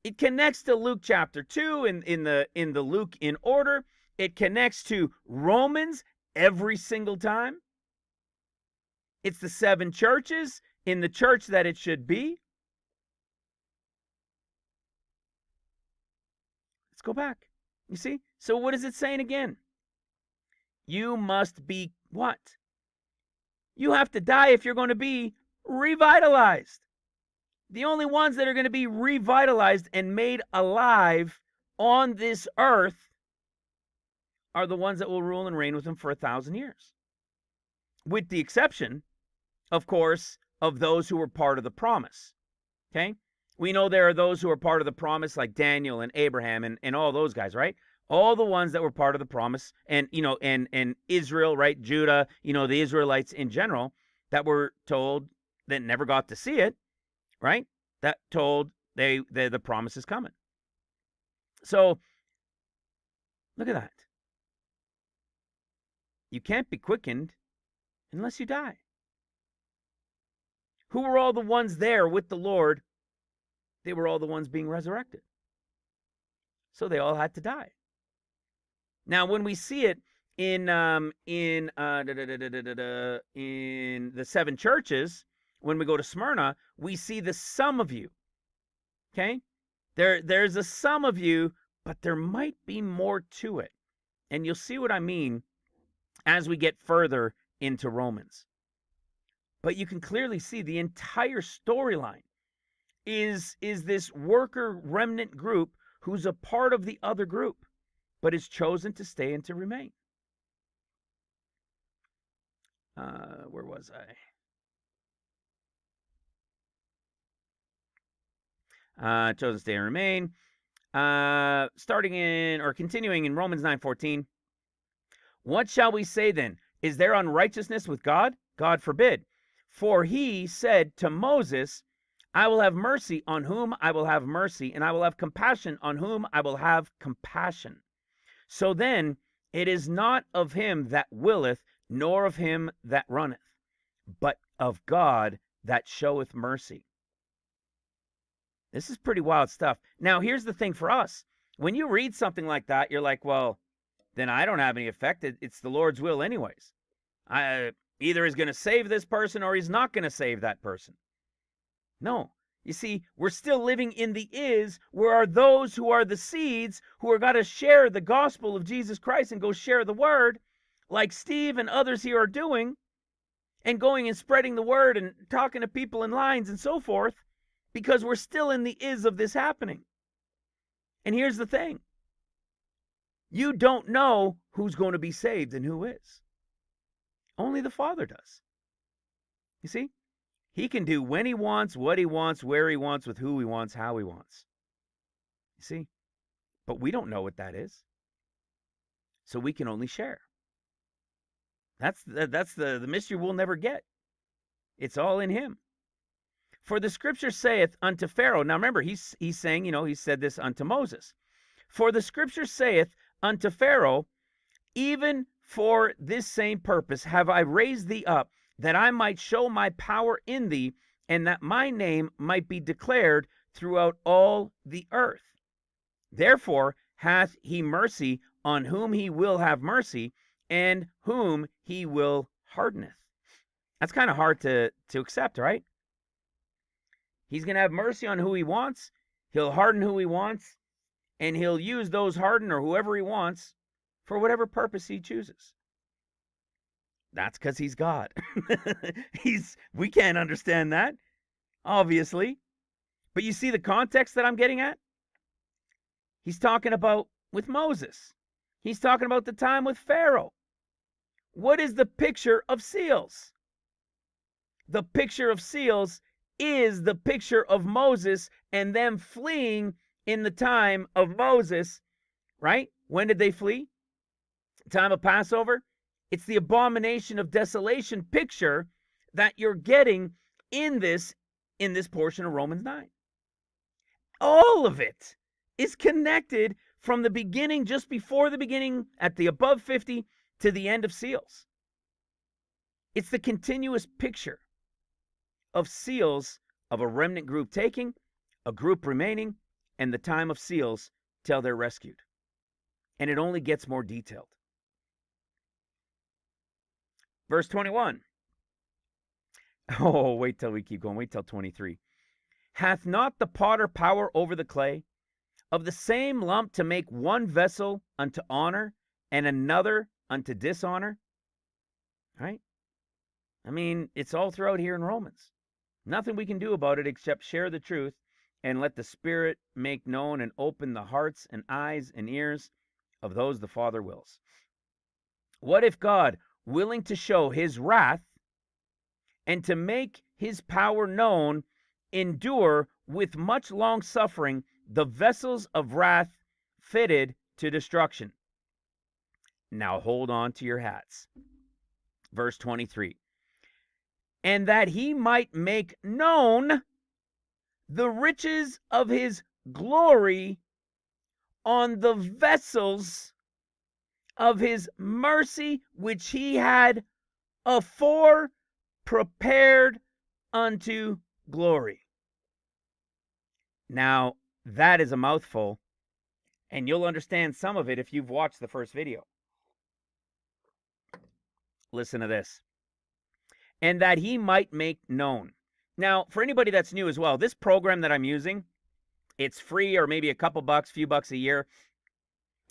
It connects to Luke chapter 2 in the Luke in order. It connects to Romans every single time. It's the 7 churches in the church that it should be. Let's go back. You see? So what is it saying again? You must be what? You have to die if you're going to be revitalized. The only ones that are going to be revitalized and made alive on this earth are the ones that will rule and reign with him for 1,000 years. With the exception, of course, of those who were part of the promise. Okay? We know there are those who are part of the promise, like Daniel and Abraham and all those guys, right? All the ones that were part of the promise, and and Israel, right? Judah, the Israelites in general, that were told, that never got to see it, right? That told the promise is coming. So look at that. You can't be quickened unless you die. Who were all the ones there with the Lord? They were all the ones being resurrected. So they all had to die. Now, when we see it in the 7 churches, when we go to Smyrna, we see the sum of you. Okay? There's a sum of you, but there might be more to it. And you'll see what I mean as we get further into Romans. But you can clearly see the entire storyline is this worker remnant group who's a part of the other group, but is chosen to stay and to remain. Where was I? Chosen to stay and remain. Continuing in Romans 9:14. What shall we say then? Is there unrighteousness with God? God forbid. For he said to Moses, I will have mercy on whom I will have mercy, and I will have compassion on whom I will have compassion. So then, it is not of him that willeth, nor of him that runneth, but of God that showeth mercy. This is pretty wild stuff. Now, here's the thing for us. When you read something like that, you're like, well, then I don't have any effect. It's the Lord's will anyways. Either he's going to save this person or he's not going to save that person. No. You see, we're still living in the is, where are those who are the seeds, who are going to share the gospel of Jesus Christ and go share the word, like Steve and others here are doing, and going and spreading the word and talking to people in lines and so forth, because we're still in the is of this happening. And here's the thing. You don't know who's going to be saved and who is. Only the Father does. You see? He can do when he wants, what he wants, where he wants, with who he wants, how he wants. You see? But we don't know what that is. So we can only share. That's the mystery we'll never get. It's all in him. For the scripture saith unto Pharaoh. Now remember, he's saying, he said this unto Moses. For the scripture saith unto Pharaoh, even for this same purpose have I raised thee up, that I might show my power in thee, and that my name might be declared throughout all the earth. Therefore hath he mercy on whom he will have mercy, and whom he will hardeneth. That's kind of hard to accept, right? He's going to have mercy on who he wants. He'll harden who he wants, and he'll use those hardened or whoever he wants for whatever purpose he chooses. That's because he's God. We can't understand that, obviously. But you see the context that I'm getting at? He's talking about with Moses. He's talking about the time with Pharaoh. What is the picture of seals? The picture of seals is the picture of Moses and them fleeing in the time of Moses, right? When did they flee? Time of Passover. It's the abomination of desolation picture that you're getting in this portion of Romans 9. All of it is connected from the beginning, just before the beginning, at the above 50, to the end of seals. It's the continuous picture of seals, of a remnant group taking, a group remaining, and the time of seals till they're rescued. And it only gets more detailed. Verse 21. Oh, wait till we keep going. Wait till 23. Hath not the potter power over the clay, of the same lump to make one vessel unto honor and another unto dishonor? Right? I mean, it's all throughout here in Romans. Nothing we can do about it except share the truth and let the Spirit make known and open the hearts and eyes and ears of those the Father wills. What if God, willing to show his wrath and to make his power known, endure with much long suffering the vessels of wrath fitted to destruction? Now hold on to your hats. Verse 23. And that he might make known the riches of his glory on the vessels of his mercy, which he had afore prepared unto glory. Now, that is a mouthful, and you'll understand some of it if you've watched the first video. Listen to this. And that he might make known. Now, for anybody that's new as well, this program that I'm using, it's free, or maybe a couple bucks, few bucks a year.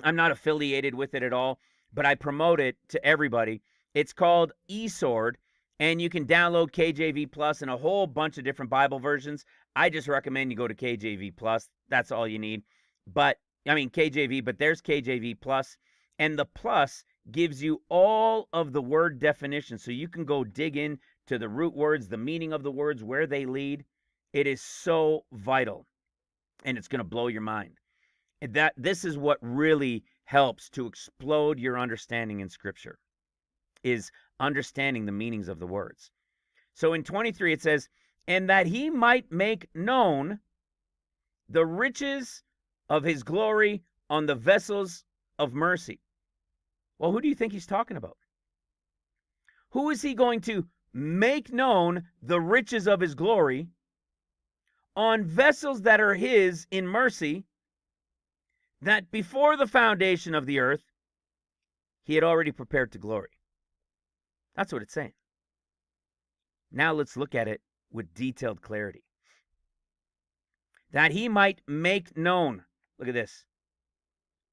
I'm not affiliated with it at all, but I promote it to everybody. It's called eSword, and you can download KJV Plus and a whole bunch of different Bible versions. I just recommend you go to KJV Plus. That's all you need. But, I mean, KJV, but there's KJV Plus, and the Plus gives you all of the word definitions, so you can go dig in to the root words, the meaning of the words, where they lead. It is so vital, and it's going to blow your mind. This is what really helps to explode your understanding in Scripture, is understanding the meanings of the words. So in 23 it says, and that he might make known the riches of his glory on the vessels of mercy. Well, who do you think he's talking about? Who is he going to make known the riches of his glory on vessels that are his in mercy, that before the foundation of the earth he had already prepared to glory? That's what it's saying. Now let's look at it with detailed clarity. That he might make known, look at this,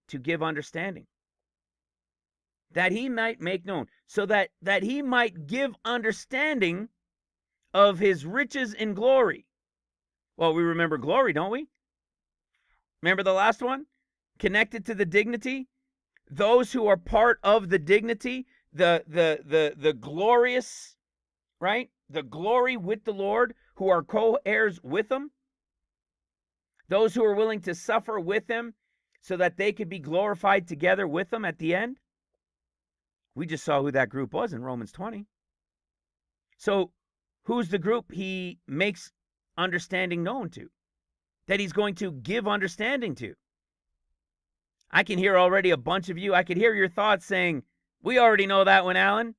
to give understanding. That he might make known, so that he might give understanding of his riches in glory. Well, we remember glory, don't we? Remember the last one? Connected to the dignity. Those who are part of the dignity, the glorious right? The glory with the Lord, who are co-heirs with him. Those who are willing to suffer with him so that they could be glorified together with him at the end. We just saw who that group was in Romans 20. So who's the group he makes understanding known to? That he's going to give understanding to? I can hear already a bunch of you. I could hear your thoughts saying, we already know that one, Alan.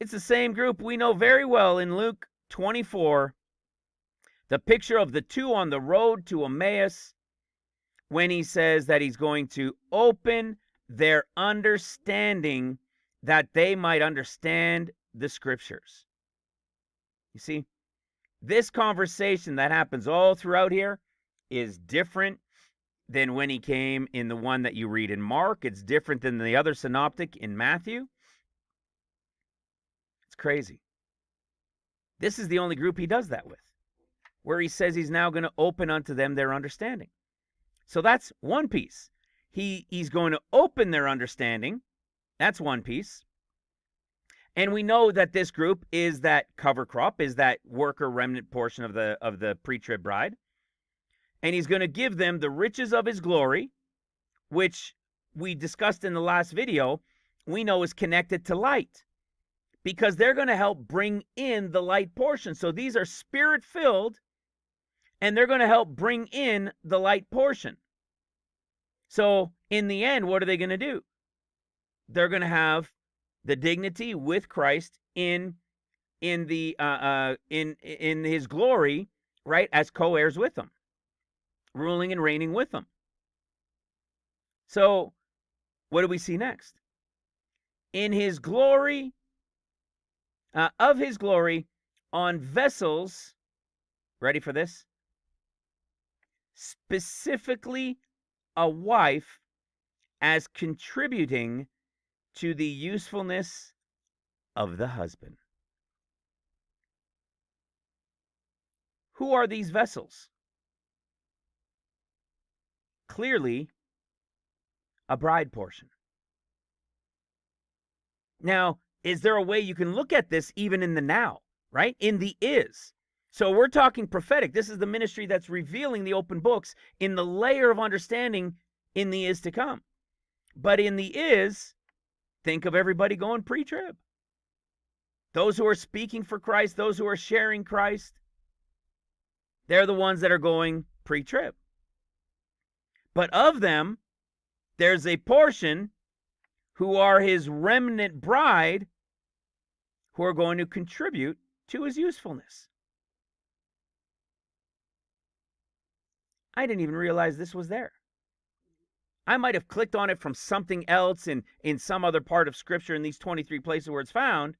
It's the same group we know very well in Luke 24. The picture of the two on the road to Emmaus, when he says that he's going to open their understanding that they might understand the scriptures. You see, this conversation that happens all throughout here is different than when he came in the one that you read in Mark. It's different than the other synoptic in Matthew. It's crazy. This is the only group he does that with, where he says he's now going to open unto them their understanding. So that's one piece. He's going to open their understanding. That's one piece. And we know that this group is that cover crop, is that worker remnant portion of the pre-trib bride. And he's going to give them the riches of his glory, which we discussed in the last video, we know is connected to light, because they're going to help bring in the light portion. So these are spirit-filled, and they're going to help bring in the light portion. So in the end, what are they going to do? They're going to have the dignity with Christ in his glory, right, as co-heirs with him, ruling and reigning with him. So what do we see next? In his glory, of his glory, on vessels, ready for this? Specifically a wife, as contributing to the usefulness of the husband. Who are these vessels? Clearly, a bride portion. Now, is there a way you can look at this even in the now, right? In the is. So we're talking prophetic. This is the ministry that's revealing the open books in the layer of understanding in the is to come. But in the is, think of everybody going pre-trib. Those who are speaking for Christ, those who are sharing Christ, they're the ones that are going pre-trib. But of them, there's a portion who are his remnant bride who are going to contribute to his usefulness. I didn't even realize this was there. I might have clicked on it from something else in some other part of Scripture in these 23 places where it's found,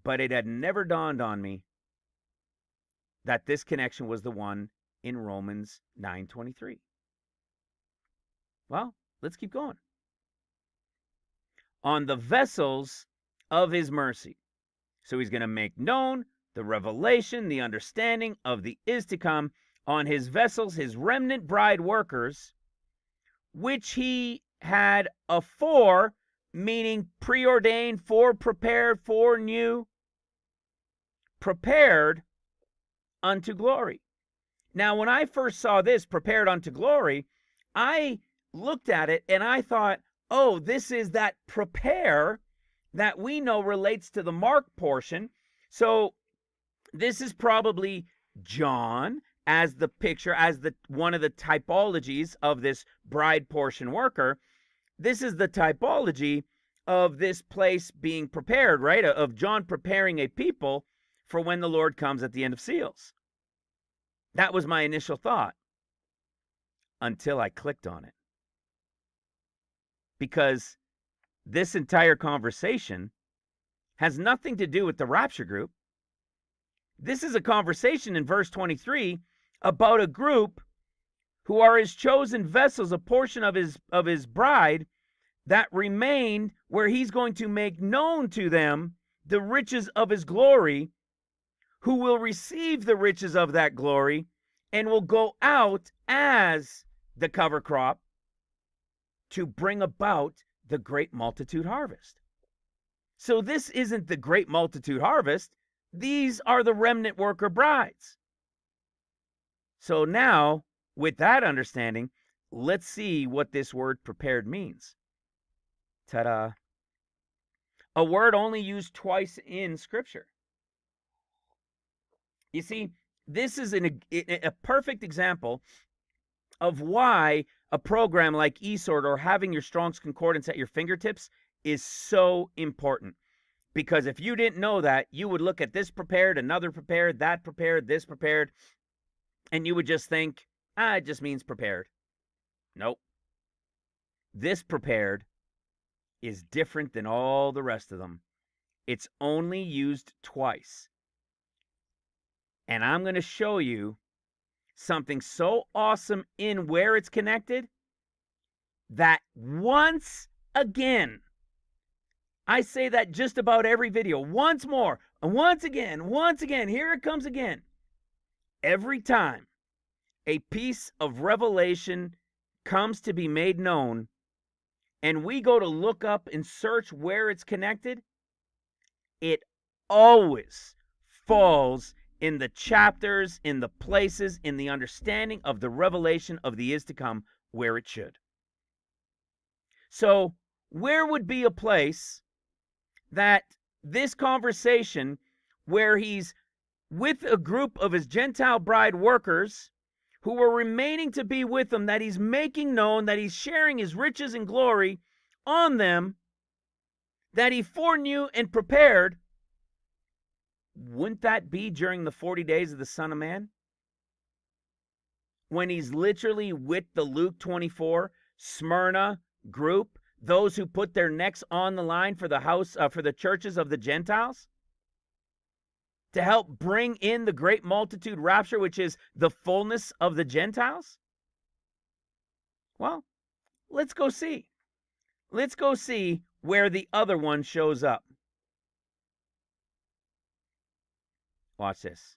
but it had never dawned on me that this connection was the one in Romans 9:23. Well, let's keep going. On the vessels of his mercy. So he's going to make known the revelation, the understanding of the is to come on his vessels, his remnant bride workers, which he had afore, meaning preordained, prepared, foreknew, prepared unto glory. Now, when I first saw this, prepared unto glory, I looked at it and I thought, oh, this is that prepare that we know relates to the Mark portion. So this is probably John as the picture, as the one of the typologies of this bride portion worker. This is the typology of this place being prepared, right? Of John preparing a people for when the Lord comes at the end of seals. That was my initial thought until I clicked on it. Because this entire conversation has nothing to do with the rapture group. This is a conversation in verse 23 about a group who are his chosen vessels, a portion of his bride that remained, where he's going to make known to them the riches of his glory, who will receive the riches of that glory and will go out as the cover crop to bring about the great multitude harvest. So this isn't the great multitude harvest. These are the remnant worker brides. So now, with that understanding, let's see what this word prepared means. Ta-da. A word only used twice in Scripture. You see, this is a perfect example of why a program like eSword or having your Strong's Concordance at your fingertips is so important. Because if you didn't know that, you would look at this prepared, another prepared, that prepared, this prepared, and you would just think, it just means prepared. Nope. This prepared is different than all the rest of them. It's only used twice. And I'm going to show you something so awesome in where it's connected that once again, I say that just about every video, once more, and once again, here it comes again. Every time a piece of revelation comes to be made known, and we go to look up and search where it's connected, it always falls in the chapters, in the places, in the understanding of the revelation of the is to come where it should. So, where would be a place that this conversation where he's with a group of his Gentile bride workers who were remaining to be with him, that he's making known, that he's sharing his riches and glory on them, that he foreknew and prepared, wouldn't that be during the 40 days of the Son of Man? When he's literally with the Luke 24 Smyrna group, those who put their necks on the line for the house, for the churches of the Gentiles, to help bring in the great multitude rapture, which is the fullness of the Gentiles? Well, let's go see. Let's go see where the other one shows up. Watch this.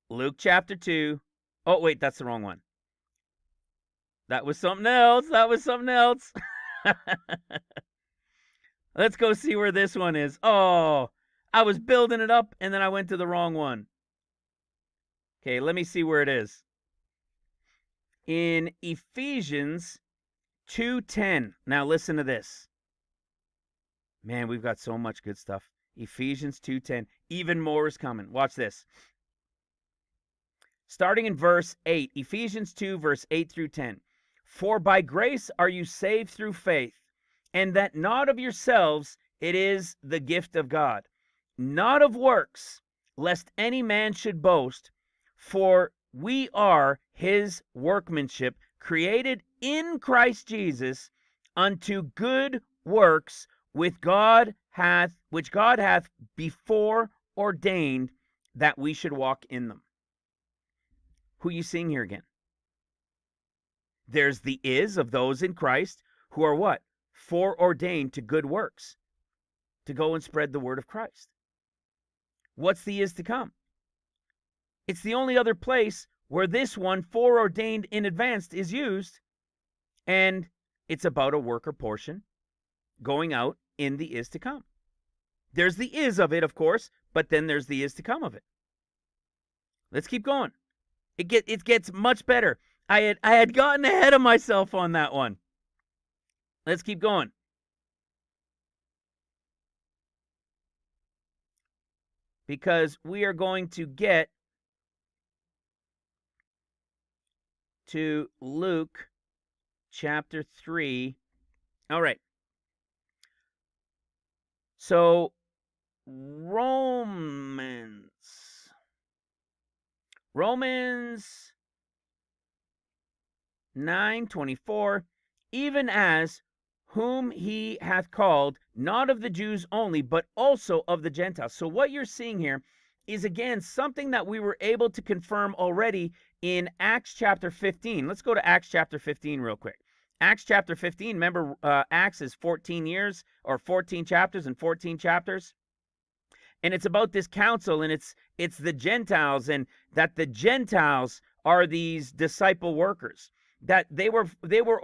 Luke chapter 2. Oh, wait, that's the wrong one. That was something else. Let's go see where this one is. Oh, I was building it up and then I went to the wrong one. Okay, let me see where it is. In Ephesians 2:10. Now listen to this. Man, we've got so much good stuff. Ephesians 2:10. Even more is coming. Watch this. Starting in verse 8. Ephesians 2, verse 8 through 10. For by grace are you saved through faith, and that not of yourselves, it is the gift of God, not of works, lest any man should boast. For we are his workmanship, created in Christ Jesus unto good works, which God hath before ordained that we should walk in them. Who are you seeing here again? There's the is of those in Christ who are what? Foreordained to good works, to go and spread the word of Christ. What's the is to come? It's the only other place where this one, foreordained in advance, is used, and it's about a worker portion going out in the is to come. There's the is of it, of course, but then there's the is to come of it. Let's keep going. It gets much better. I had gotten ahead of myself on that one. Let's keep going. Because we are going to get to Luke chapter 3. All right. So, Romans 9:24, even as whom he hath called, not of the Jews only, but also of the Gentiles. So what you're seeing here is, again, something that we were able to confirm already in Acts chapter 15. Let's go to Acts chapter 15 real quick. Acts chapter 15, remember Acts is 14 years, or 14 chapters and 14 chapters. And it's about this council, and it's the Gentiles, and that the Gentiles are these disciple workers. that they were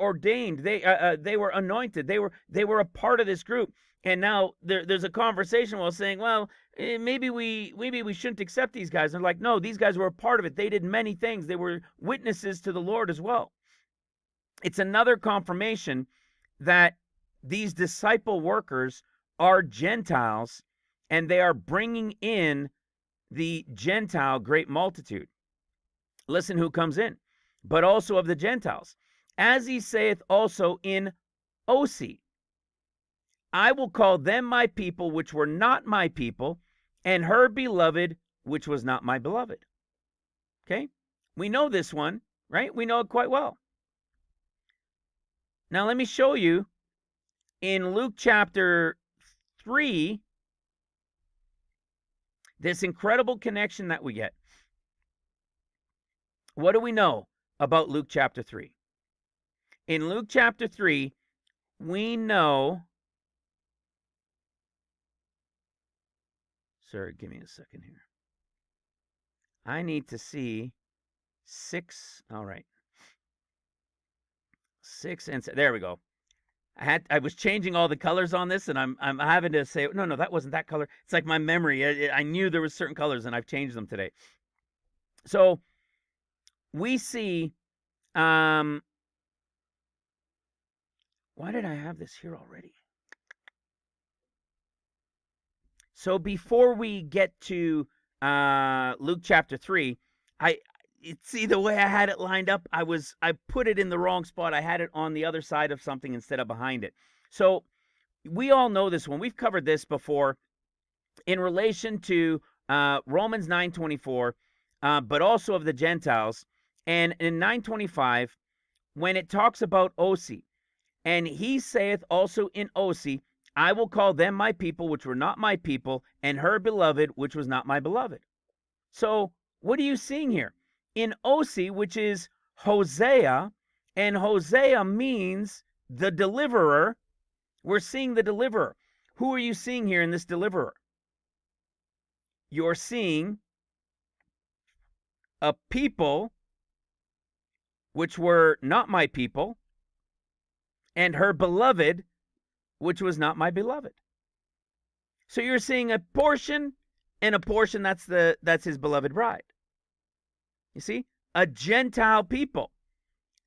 ordained, they were anointed, they were a part of this group. And now there's a conversation while saying, well, maybe we shouldn't accept these guys. And they're like, no, these guys were a part of it. They did many things. They were witnesses to the Lord as well. It's another confirmation that these disciple workers are Gentiles, and they are bringing in the Gentile great multitude. Listen who comes in. But also of the Gentiles. As he saith also in Osee, I will call them my people, which were not my people, and her beloved, which was not my beloved. Okay? We know this one, right? We know it quite well. Now let me show you in Luke chapter 3, this incredible connection that we get. What do we know about Luke chapter 3? In Luke chapter 3, we know... Sorry, give me a second here. I need to see 6. All right. 6 and there we go. I was changing all the colors on this, and I'm having to say, no, that wasn't that color. It's like my memory. I knew there was certain colors, and I've changed them today. So we see, why did I have this here already? So before we get to Luke chapter 3, see the way I had it lined up, I put it in the wrong spot. I had it on the other side of something instead of behind it. So we all know this one. We've covered this before in relation to Romans 9:24, but also of the Gentiles. And in 9:25, when it talks about Osee, and he saith also in Osee, I will call them my people, which were not my people, and her beloved, which was not my beloved. So what are you seeing here? In Osee, which is Hosea, and Hosea means the deliverer. We're seeing the deliverer. Who are you seeing here in this deliverer? You're seeing a people which were not my people, and her beloved, which was not my beloved. So you're seeing a portion, and a portion that's his beloved bride. You see, a Gentile people,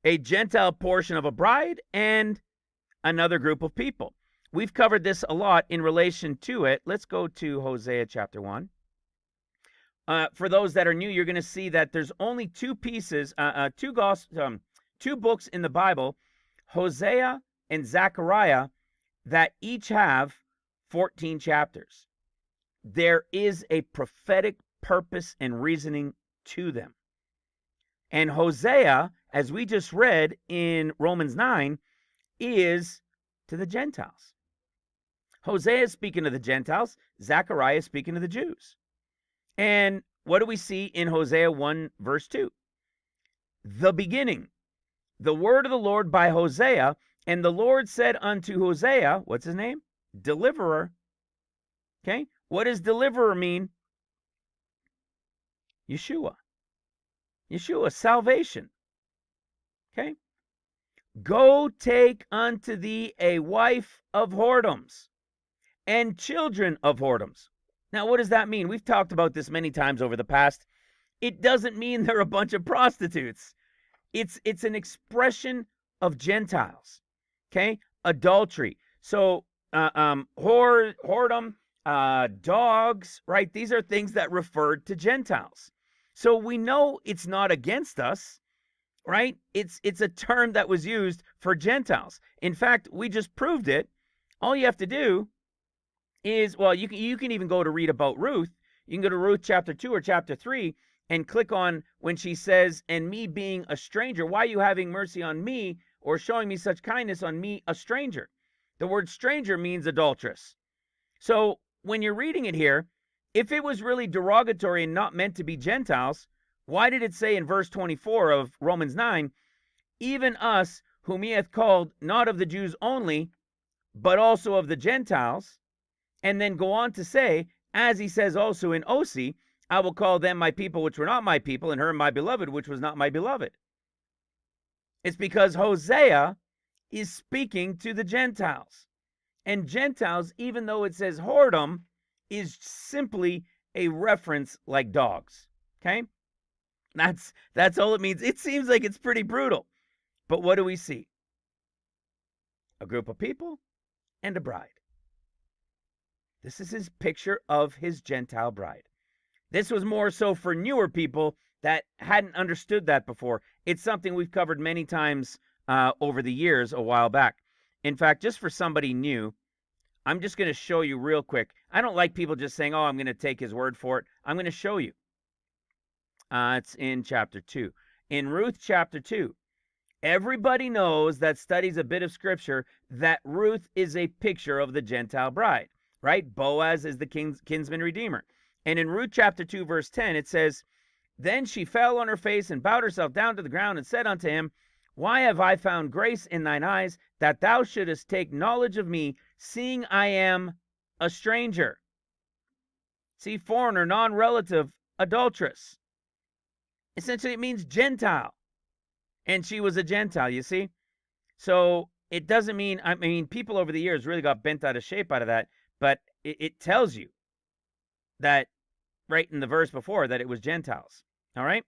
a Gentile portion of a bride, and another group of people. We've covered this a lot in relation to it. Let's go to Hosea chapter 1. For those that are new, you're going to see that there's only two pieces, two books in the Bible, Hosea and Zechariah, that each have 14 chapters. There is a prophetic purpose and reasoning to them. And Hosea, as we just read in Romans 9, is to the Gentiles. Hosea is speaking to the Gentiles. Zechariah is speaking to the Jews. And what do we see in Hosea 1 verse 2? The beginning, the word of the Lord by Hosea, and the Lord said unto Hosea, what's his name? Deliverer. Okay, what does deliverer mean? Yeshua. Yeshua, salvation. Okay, go take unto thee a wife of whoredoms and children of whoredoms. Now, what does that mean? We've talked about this many times over the past. It doesn't mean they're a bunch of prostitutes. It's an expression of Gentiles. Okay, adultery. So, whoredom, dogs, right? These are things that referred to Gentiles. So we know it's not against us, right? It's a term that was used for Gentiles. In fact, we just proved it. All you have to do is, well, you can even go to read about Ruth. You can go to Ruth chapter 2 or chapter 3 and click on when she says, and me being a stranger, why are you having mercy on me or showing me such kindness on me, a stranger? The word stranger means adulteress. So when you're reading it here, if it was really derogatory and not meant to be Gentiles, why did it say in verse 24 of Romans 9, even us whom he hath called not of the Jews only, but also of the Gentiles, and then go on to say, as he says also in Osee, I will call them my people which were not my people, and her my beloved which was not my beloved. It's because Hosea is speaking to the Gentiles. And Gentiles, even though it says whoredom, is simply a reference like dogs. Okay? That's all it means. It seems like it's pretty brutal. But what do we see? A group of people and a bride. This is his picture of his Gentile bride. This was more so for newer people that hadn't understood that before. It's something we've covered many times over the years a while back. In fact, just for somebody new, I'm just going to show you real quick. I don't like people just saying, oh, I'm going to take his word for it. I'm going to show you. It's in chapter 2. In Ruth chapter 2, everybody knows that studies a bit of scripture that Ruth is a picture of the Gentile bride, right? Boaz is the kinsman redeemer. And in Ruth chapter 2, verse 10, it says, then she fell on her face and bowed herself down to the ground and said unto him, why have I found grace in thine eyes, that thou shouldest take knowledge of me, seeing I am a stranger? See, foreigner, non-relative, adulteress. Essentially, it means Gentile. And she was a Gentile, you see? So it doesn't mean, people over the years really got bent out of shape out of that, but it tells you that right in the verse before that it was Gentiles. All right?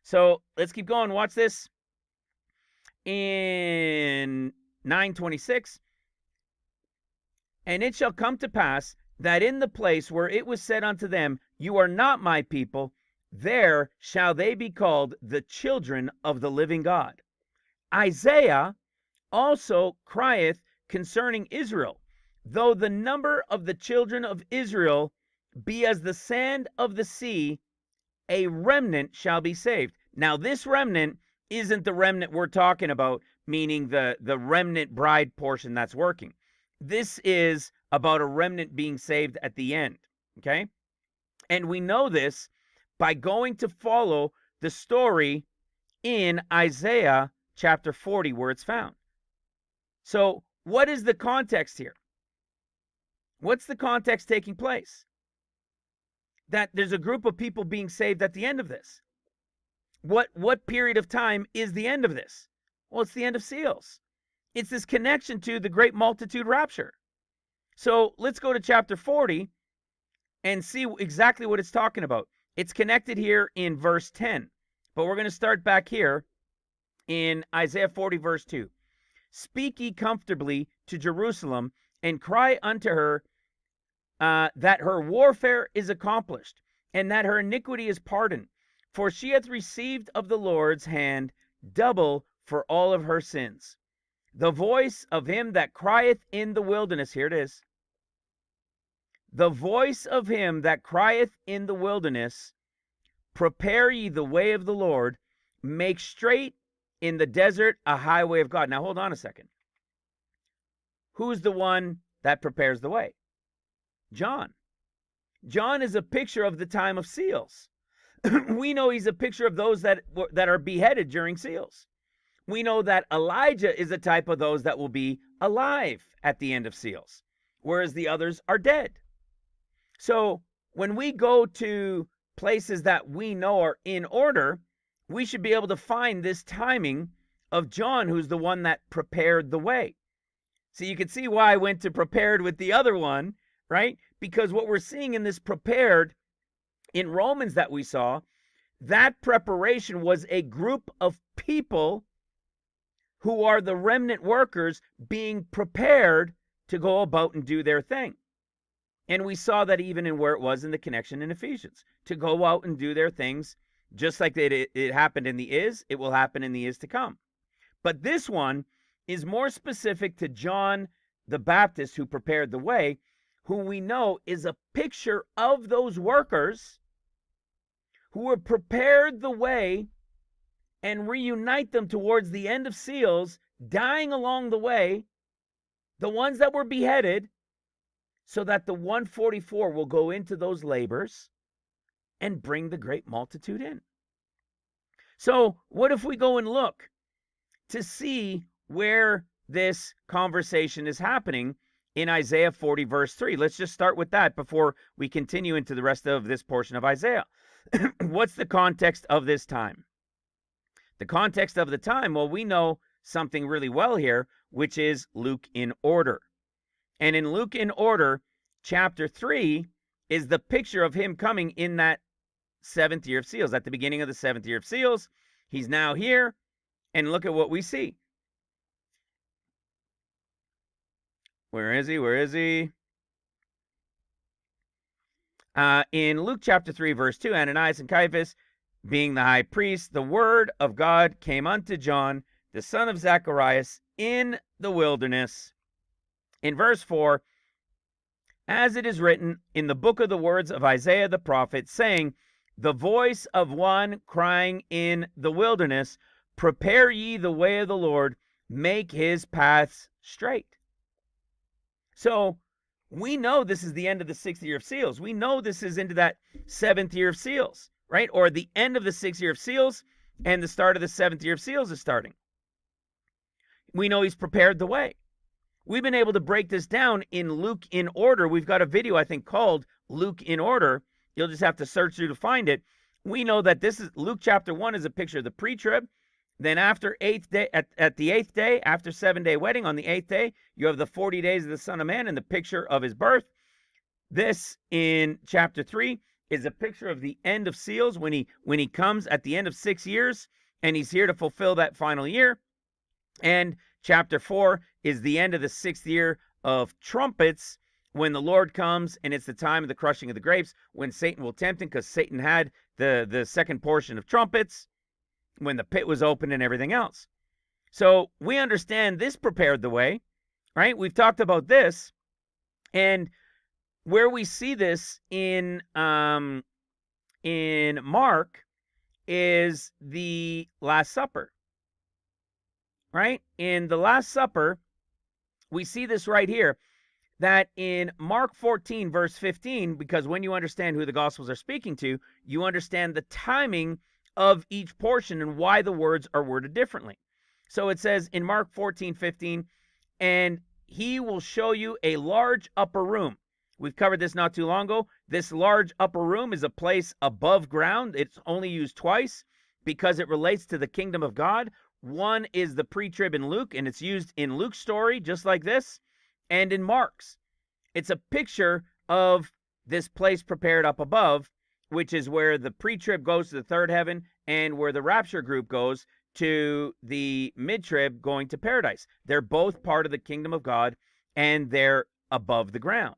So let's keep going. Watch this. In 9:26, and it shall come to pass that in the place where it was said unto them, you are not my people, there shall they be called the children of the living God. Isaiah also crieth concerning Israel, though the number of the children of Israel be as the sand of the sea, a remnant shall be saved. Now this remnant isn't the remnant we're talking about, meaning the remnant bride portion that's working. This is about a remnant being saved at the end, okay? And we know this by going to follow the story in Isaiah chapter 40 where it's found. So what is the context here? What's the context taking place? That there's a group of people being saved at the end of this. What period of time is the end of this? Well, it's the end of seals. It's this connection to the great multitude rapture. So let's go to chapter 40 and see exactly what it's talking about. It's connected here in verse 10, but we're going to start back here in Isaiah 40 verse 2. Speak ye comfortably to Jerusalem, and cry unto her that her warfare is accomplished, and that her iniquity is pardoned. For she hath received of the Lord's hand double for all of her sins. The voice of him that crieth in the wilderness, here it is. The voice of him that crieth in the wilderness, prepare ye the way of the Lord, make straight in the desert a highway of God. Now hold on a second. Who's the one that prepares the way? John. John is a picture of the time of seals. We know he's a picture of those that are beheaded during seals. We know that Elijah is a type of those that will be alive at the end of seals, whereas the others are dead. So when we go to places that we know are in order, we should be able to find this timing of John, who's the one that prepared the way. So you can see why I went to prepared with the other one, right? Because what we're seeing in this prepared in Romans that we saw, that preparation was a group of people who are the remnant workers being prepared to go about and do their thing. And we saw that even in where it was in the connection in Ephesians, to go out and do their things, just like it happened in the is, it will happen in the is to come. But this one is more specific to John the Baptist, who prepared the way, who we know is a picture of those workers who were prepared the way and reunite them towards the end of seals, dying along the way, the ones that were beheaded, so that the 144 will go into those labors and bring the great multitude in. So what if we go and look to see where this conversation is happening in Isaiah 40 verse 3? Let's just start with that before we continue into the rest of this portion of Isaiah. What's the context of this time? The context of the time, well, we know something really well here, which is Luke in order. And in Luke in order, chapter 3 is the picture of him coming in that 7th year of seals. At the beginning of the 7th year of seals, he's now here, and look at what we see. Where is he? Where is he? In Luke chapter 3, verse 2, Ananias and Caiaphas, being the high priest, the word of God came unto John, the son of Zacharias, in the wilderness. In verse 4, as it is written in the book of the words of Isaiah the prophet, saying, the voice of one crying in the wilderness, prepare ye the way of the Lord, make his paths straight. So we know this is the end of the 6th year of seals. We know this is into that 7th year of seals, right? Or the end of the 6th year of seals and the start of the 7th year of seals is starting. We know he's prepared the way. We've been able to break this down in Luke in order. We've got a video, I think, called Luke in order. You'll just have to search through to find it. We know that this is Luke chapter 1 is a picture of the pre-trib. Then after 8th day, at the 8th day, after 7-day wedding, on the 8th day, you have the 40 days of the Son of Man and the picture of his birth. This in chapter 3 is a picture of the end of seals when he comes at the end of 6 years, and he's here to fulfill that final year. And chapter 4 is the end of the 6th year of trumpets, when the Lord comes, and it's the time of the crushing of the grapes, when Satan will tempt him, because Satan had the second portion of trumpets, when the pit was open and everything else. So we understand this prepared the way, right? We've talked about this, and where we see this in Mark is the Last Supper, right? In the Last Supper, we see this right here, that in Mark 14, verse 15, because when you understand who the Gospels are speaking to, you understand the timing of each portion and why the words are worded differently. So it says in Mark 14:15, and he will show you a large upper room. We've covered this not too long ago. This large upper room is a place above ground. It's only used twice because it relates to the kingdom of God. One is the pre-trib in Luke, and it's used in Luke's story just like this, and in Mark's. It's a picture of this place prepared up above, which is where the pre-trib goes to the third heaven and where the rapture group goes to the mid-trib going to paradise. They're both part of the kingdom of God, and they're above the ground.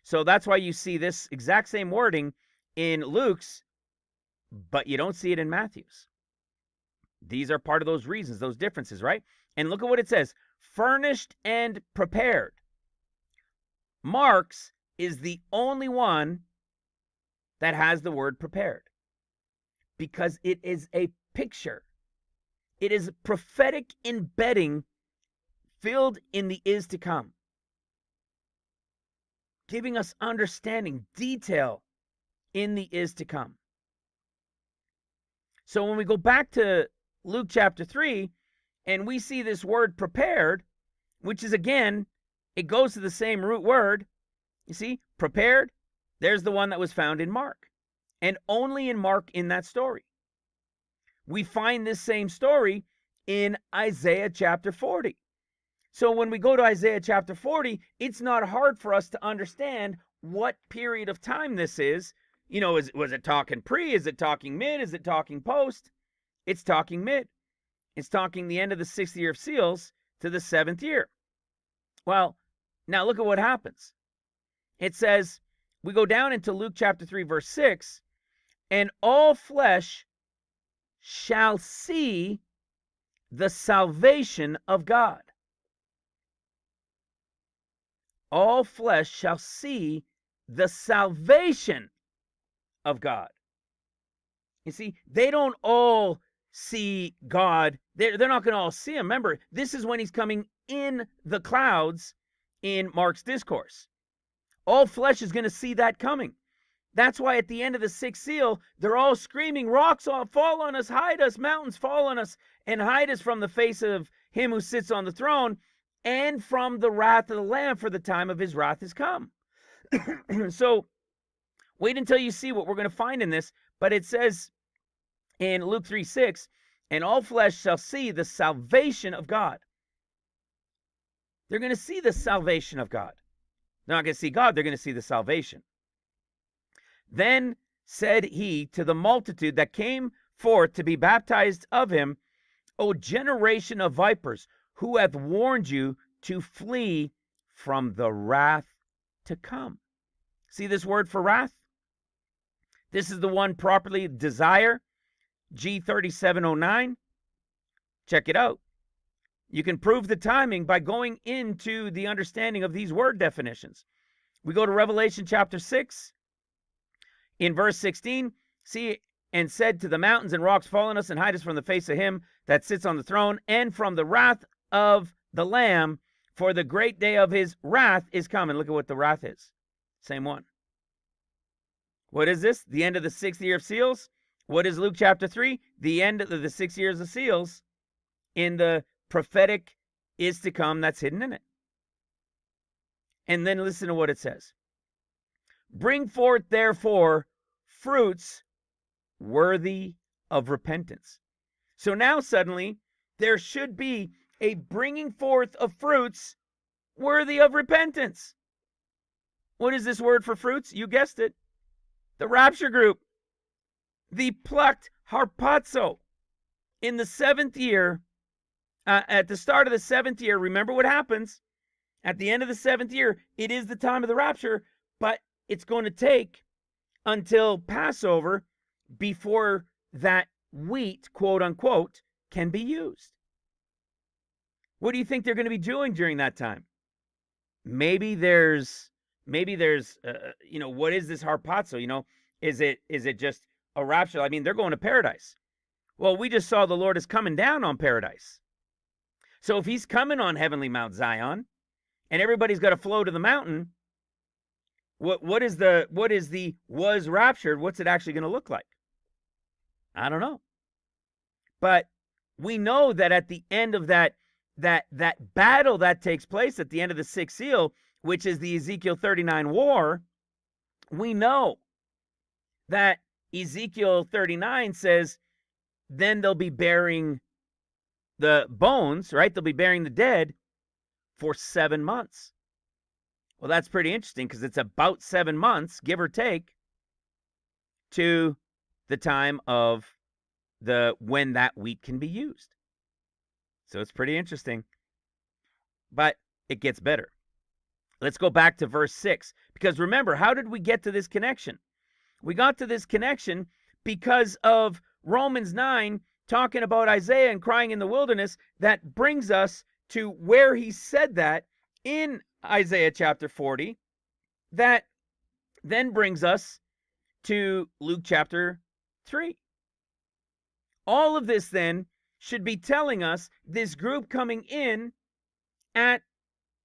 So that's why you see this exact same wording in Luke's, but you don't see it in Matthew's. These are part of those reasons, those differences, right? And look at what it says, furnished and prepared. Mark's is the only one that has the word prepared, because it is a picture. It is a prophetic embedding filled in the is to come, giving us understanding, detail in the is to come. So when we go back to Luke chapter 3 and we see this word prepared, which is, again, it goes to the same root word. You see, prepared, there's the one that was found in Mark, and only in Mark in that story. We find this same story in Isaiah chapter 40. So when we go to Isaiah chapter 40, it's not hard for us to understand what period of time this is. You know, was it talking pre? Is it talking mid? Is it talking post? It's talking mid. It's talking the end of the 6th year of seals to the 7th year. Well, now look at what happens. It says, we go down into Luke chapter 3, verse 6, and all flesh shall see the salvation of God. All flesh shall see the salvation of God. You see, they don't all see God. They're not going to all see him. Remember, this is when he's coming in the clouds in Mark's discourse. All flesh is going to see that coming. That's why at the end of the 6th seal, they're all screaming, rocks all fall on us, hide us, mountains fall on us, and hide us from the face of him who sits on the throne and from the wrath of the Lamb, for the time of his wrath is come. So wait until you see what we're going to find in this. But it says in Luke 3:6, and all flesh shall see the salvation of God. They're going to see the salvation of God. They're not going to see God, they're going to see the salvation. Then said he to the multitude that came forth to be baptized of him, O generation of vipers, who hath warned you to flee from the wrath to come? See this word for wrath? This is the one properly desire, G3709. Check it out. You can prove the timing by going into the understanding of these word definitions. We go to Revelation chapter 6. In verse 16, see, and said to the mountains and rocks, fall on us and hide us from the face of him that sits on the throne and from the wrath of the Lamb, for the great day of his wrath is coming. Look at what the wrath is. Same one. What is this? The end of the 6th year of seals. What is Luke chapter 3? The end of the 6 years of seals in the prophetic is to come that's hidden in it. And then listen to what it says. Bring forth, therefore, fruits worthy of repentance. So now suddenly there should be a bringing forth of fruits worthy of repentance. What is this word for fruits? You guessed it. The rapture group. The plucked harpazo. In the 7th year, at the start of the 7th year, remember what happens? At the end of the 7th year, it is the time of the rapture, but it's going to take until Passover before that wheat, quote unquote, can be used. What do you think they're going to be doing during that time? Maybe there's what is this harpazo? Is it just a rapture? I mean, they're going to paradise. Well, we just saw the Lord is coming down on paradise. So if he's coming on heavenly Mount Zion and everybody's got to flow to the mountain, what is the was raptured? What's it actually going to look like? I don't know. But we know that at the end of that battle that takes place at the end of the 6th seal, which is the Ezekiel 39 war, we know that Ezekiel 39 says, then they'll be burying the bones, right? They'll be burying the dead for 7 months. Well, that's pretty interesting because it's about 7 months, give or take, to the time of when that wheat can be used. So it's pretty interesting. But it gets better. Let's go back to verse 6. Because remember, how did we get to this connection? We got to this connection because of Romans 9 talking about Isaiah and crying in the wilderness. That brings us to where he said that in Isaiah chapter 40. That then brings us to Luke chapter 3. All of this then should be telling us this group coming in at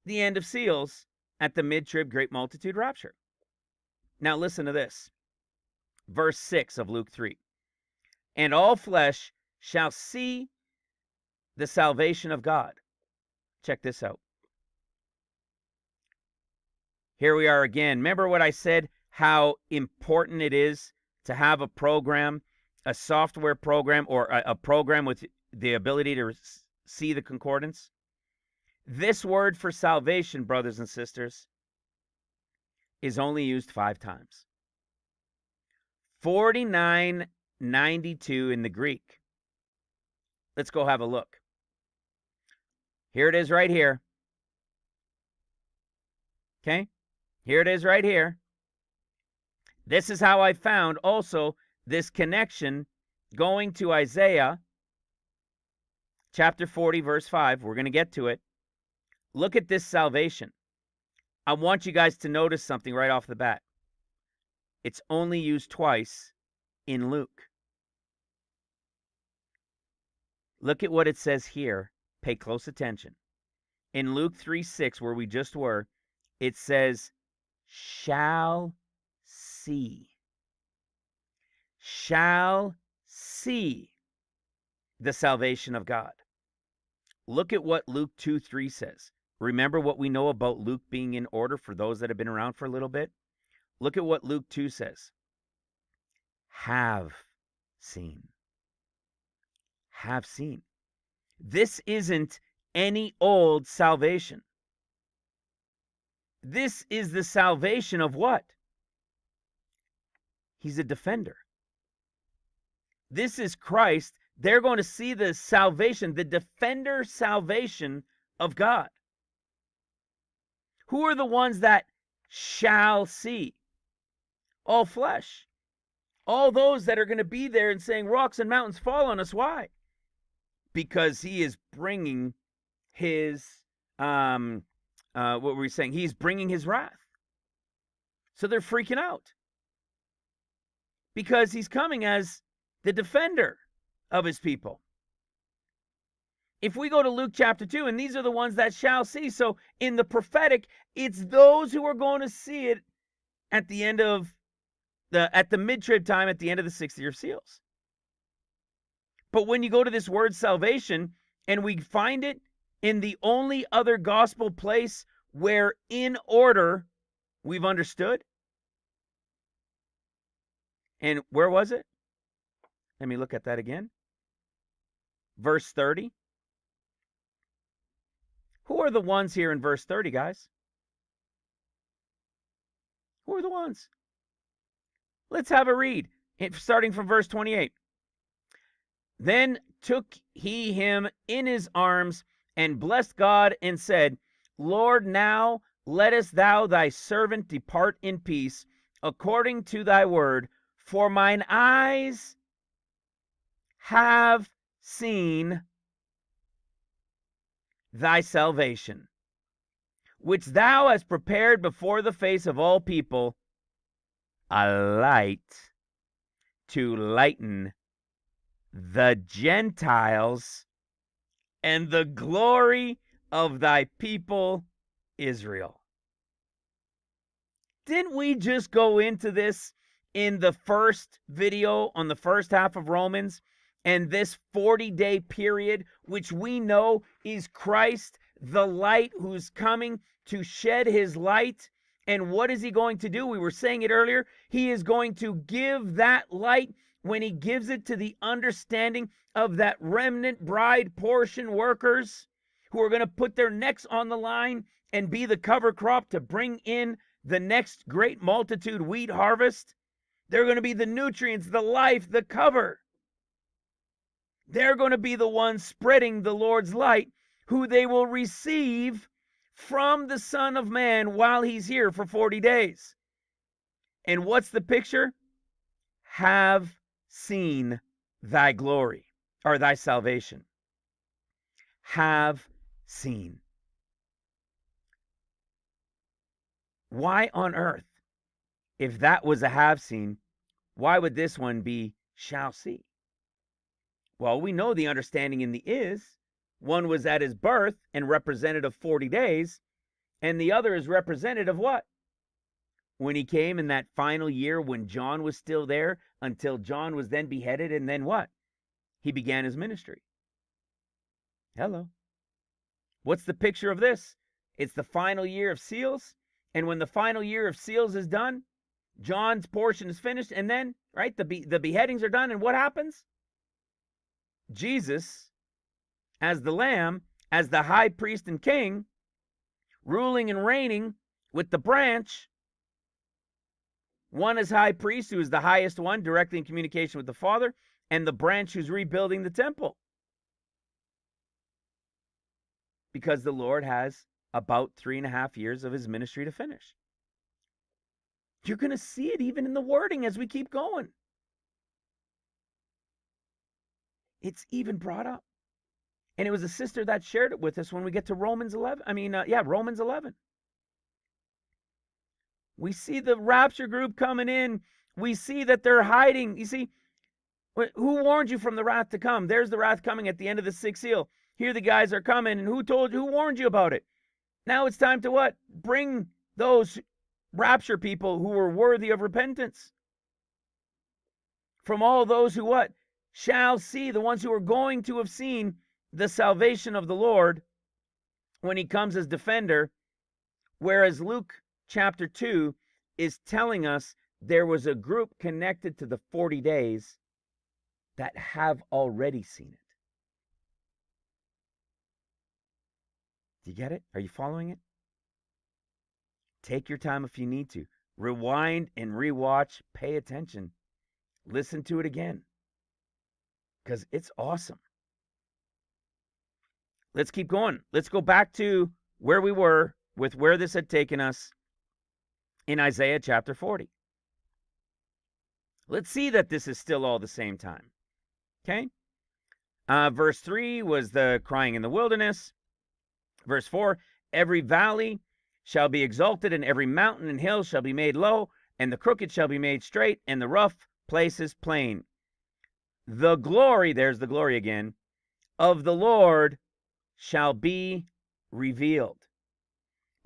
the end of seals at the mid-trib great multitude rapture. Now listen to this. Verse 6 of Luke 3. And all flesh shall see the salvation of God. Check this out. Here we are again. Remember what I said, how important it is to have a program, a software program, or a program with the ability to see the concordance? This word for salvation, brothers and sisters, is only used 5 times. 4992 in the Greek. Let's go have a look. Here it is right here. Okay? Here it is right here. This is how I found also this connection going to Isaiah chapter 40, verse 5. We're going to get to it. Look at this salvation. I want you guys to notice something right off the bat. It's only used twice in Luke. Look at what it says here. Pay close attention. In Luke 3:6, where we just were, it says, shall see. Shall see the salvation of God. Look at what Luke 2:3 says. Remember what we know about Luke being in order for those that have been around for a little bit? Look at what Luke 2 says. Have seen. have seen. This isn't any old salvation. This is the salvation of what? He's a defender. This is Christ. They're going to see the salvation, the defender salvation of God. Who are the ones that shall see? All flesh. All those that are going to be there and saying, rocks and mountains fall on us. Why? Because he is bringing his, what were we saying? He's bringing his wrath. So they're freaking out. Because he's coming as the defender of his people. If we go to Luke chapter 2, and these are the ones that shall see. So in the prophetic, it's those who are going to see it at the end of at the mid-trib time, at the end of the 6th year of seals. But when you go to this word salvation, and we find it in the only other gospel place where in order we've understood. And where was it? Let me look at that again. Verse 30. Who are the ones here in verse 30, guys? Who are the ones? Let's have a read, starting from verse 28. Then took he him in his arms, and blessed God, and said, Lord, now lettest thou thy servant depart in peace, according to thy word, for mine eyes have seen thy salvation, which thou hast prepared before the face of all people, a light to lighten the Gentiles and the glory of thy people Israel. Didn't we just go into this in the first video on the first half of Romans? And this 40-day period, which we know is Christ, the light, who's coming to shed his light. And what is he going to do? We were saying it earlier. He is going to give that light when he gives it to the understanding of that remnant bride portion workers who are going to put their necks on the line and be the cover crop to bring in the next great multitude wheat harvest. They're going to be the nutrients, the life, the cover. They're going to be the ones spreading the Lord's light, who they will receive from the Son of Man while he's here for 40 days. And what's the picture? Have seen thy glory, or thy salvation. Have seen. Why on earth, if that was a have seen, why would this one be shall see? Well, we know the understanding in the is. One was at his birth and represented of 40 days, and the other is represented of what? When he came in that final year when John was still there, until John was then beheaded, and then what? He began his ministry. Hello. What's the picture of this? It's the final year of seals, and when the final year of seals is done, John's portion is finished, and then, right, the beheadings are done, and what happens? Jesus, as the Lamb, as the high priest and king, ruling and reigning with the branch, one is high priest, who is the highest one, directly in communication with the Father, and the branch who's rebuilding the temple. Because the Lord has about 3.5 years of his ministry to finish. You're going to see it even in the wording as we keep going. It's even brought up. And it was a sister that shared it with us when we get to Romans 11. Romans 11. We see the rapture group coming in. We see that they're hiding. You see, who warned you from the wrath to come? There's the wrath coming at the end of the 6th seal. Here the guys are coming. And who warned you about it? Now it's time to what? Bring those rapture people who were worthy of repentance. From all those who what? Shall see, the ones who are going to have seen the salvation of the Lord when he comes as defender. Whereas Luke chapter 2 is telling us there was a group connected to the 40 days that have already seen it. Do you get it? Are you following it? Take your time if you need to. Rewind and rewatch. Pay attention. Listen to it again. Because it's awesome. Let's keep going. Let's go back to where we were with where this had taken us in Isaiah chapter 40. Let's see that this is still all the same time. Okay? Verse 3 was the crying in the wilderness. Verse 4, every valley shall be exalted, and every mountain and hill shall be made low, and the crooked shall be made straight, and the rough places plain. The glory, there's the glory again, of the Lord shall be revealed.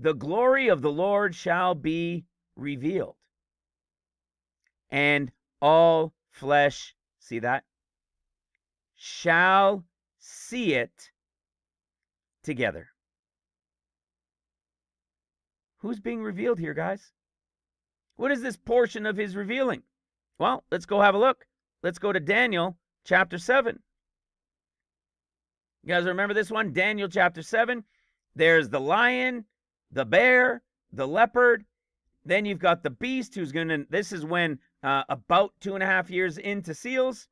The glory of the Lord shall be revealed. And all flesh, see that? Shall see it together. Who's being revealed here, guys? What is this portion of his revealing? Well, let's go have a look. Let's go to Daniel chapter 7. You guys remember this one? Daniel chapter 7. There's the lion, the bear, the leopard. Then you've got the beast who's going to, this is when about 2.5 years into seals,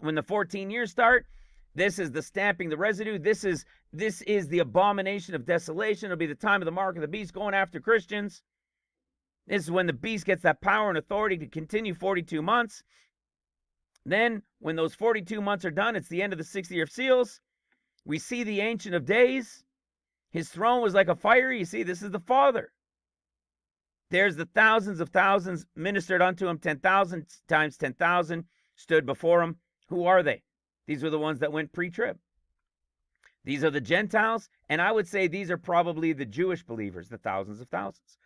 when the 14 years start. This is the stamping, the residue. This is the abomination of desolation. It'll be the time of the mark of the beast going after Christians. This is when the beast gets that power and authority to continue 42 months. Then, when those 42 months are done, it's the end of the 6th year of seals. We see the Ancient of Days. His throne was like a fire. You see, this is the Father. There's the thousands of thousands ministered unto him. 10,000 times 10,000 stood before him. Who are they? These were the ones that went pre-trib. These are the Gentiles, and I would say these are probably the Jewish believers, the thousands of thousands.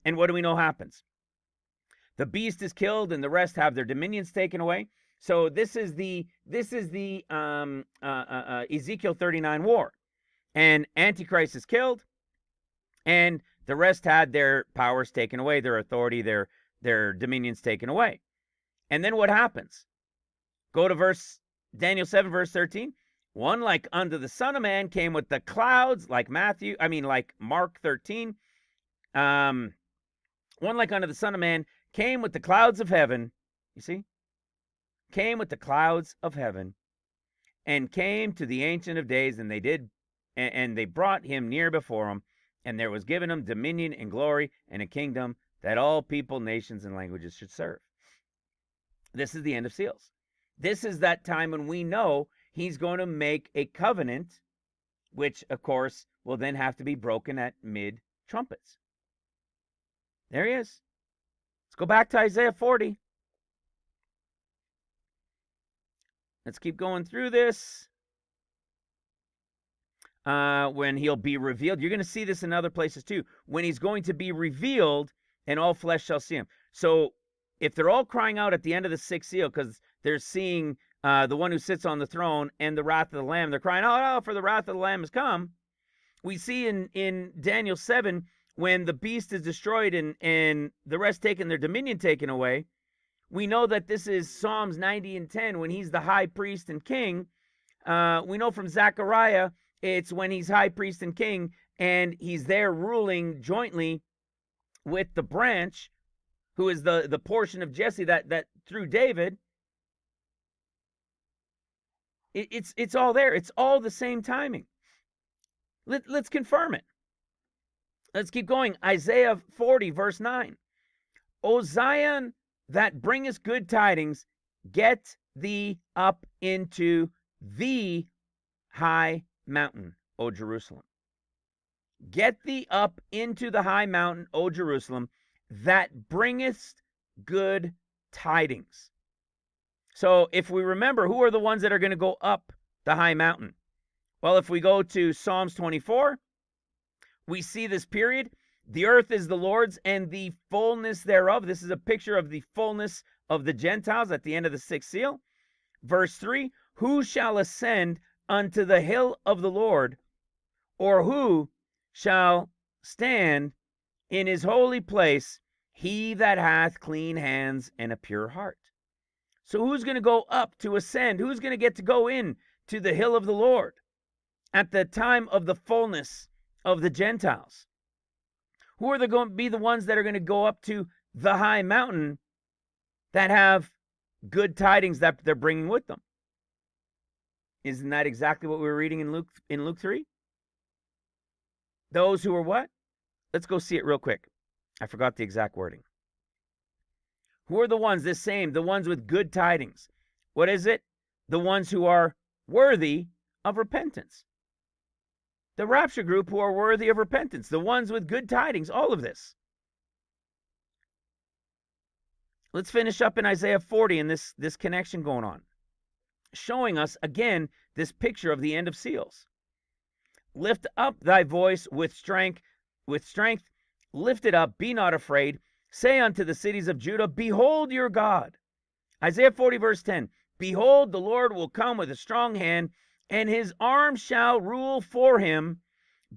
And what do we know happens? The beast is killed, and the rest have their dominions taken away. So this is the Ezekiel 39 war, and Antichrist is killed, and the rest had their powers taken away, their authority, their dominions taken away. And then what happens? Go to Daniel 7, verse 13. One like unto the Son of Man came with the clouds, like Mark 13. One like unto the Son of Man came with the clouds of heaven. You see? Came with the clouds of heaven, and came to the Ancient of Days, and they brought him near before him, and there was given him dominion and glory and a kingdom that all people, nations, and languages should serve. This is the end of seals. This is that time when we know he's going to make a covenant, which, of course, will then have to be broken at mid-trumpets. There he is. Let's go back to Isaiah 40. Let's keep going through this. When he'll be revealed. You're going to see this in other places too. When he's going to be revealed, and all flesh shall see him. So if they're all crying out at the end of the 6th seal, because they're seeing the one who sits on the throne and the wrath of the Lamb, they're crying, oh, no, for the wrath of the Lamb has come. We see in Daniel 7, when the beast is destroyed and the rest taken, their dominion taken away, we know that this is Psalms 90 and 10, when he's the high priest and king. We know from Zechariah, it's when he's high priest and king, and he's there ruling jointly with the branch, who is the portion of Jesse that through David. It's all there. It's all the same timing. Let's confirm it. Let's keep going. Isaiah 40, verse 9. O Zion, that bringest good tidings, get thee up into the high mountain, O Jerusalem. Get thee up into the high mountain, O Jerusalem, that bringest good tidings. So if we remember, who are the ones that are going to go up the high mountain? Well, if we go to Psalms 24, we see this period. The earth is the Lord's and the fullness thereof. This is a picture of the fullness of the Gentiles at the end of the 6th seal. Verse 3, who shall ascend unto the hill of the Lord, or who shall stand in his holy place? He that hath clean hands and a pure heart. So who's going to go up to ascend? Who's going to get to go in to the hill of the Lord? at the time of the fullness of the Gentiles? Who are going to be the ones that are going to go up to the high mountain that have good tidings that they're bringing with them? Isn't that exactly what we were reading in Luke 3? Those who are what? Let's go see it real quick. I forgot the exact wording. Who are the ones, the ones with good tidings? What is it? The ones who are worthy of repentance. The rapture group who are worthy of repentance. The ones with good tidings. All of this. Let's finish up in Isaiah 40 and this connection going on. Showing us, again, this picture of the end of seals. Lift up thy voice with strength. Lift it up, be not afraid. Say unto the cities of Judah, behold your God. Isaiah 40 verse 10. Behold, the Lord will come with a strong hand, and his arm shall rule for him.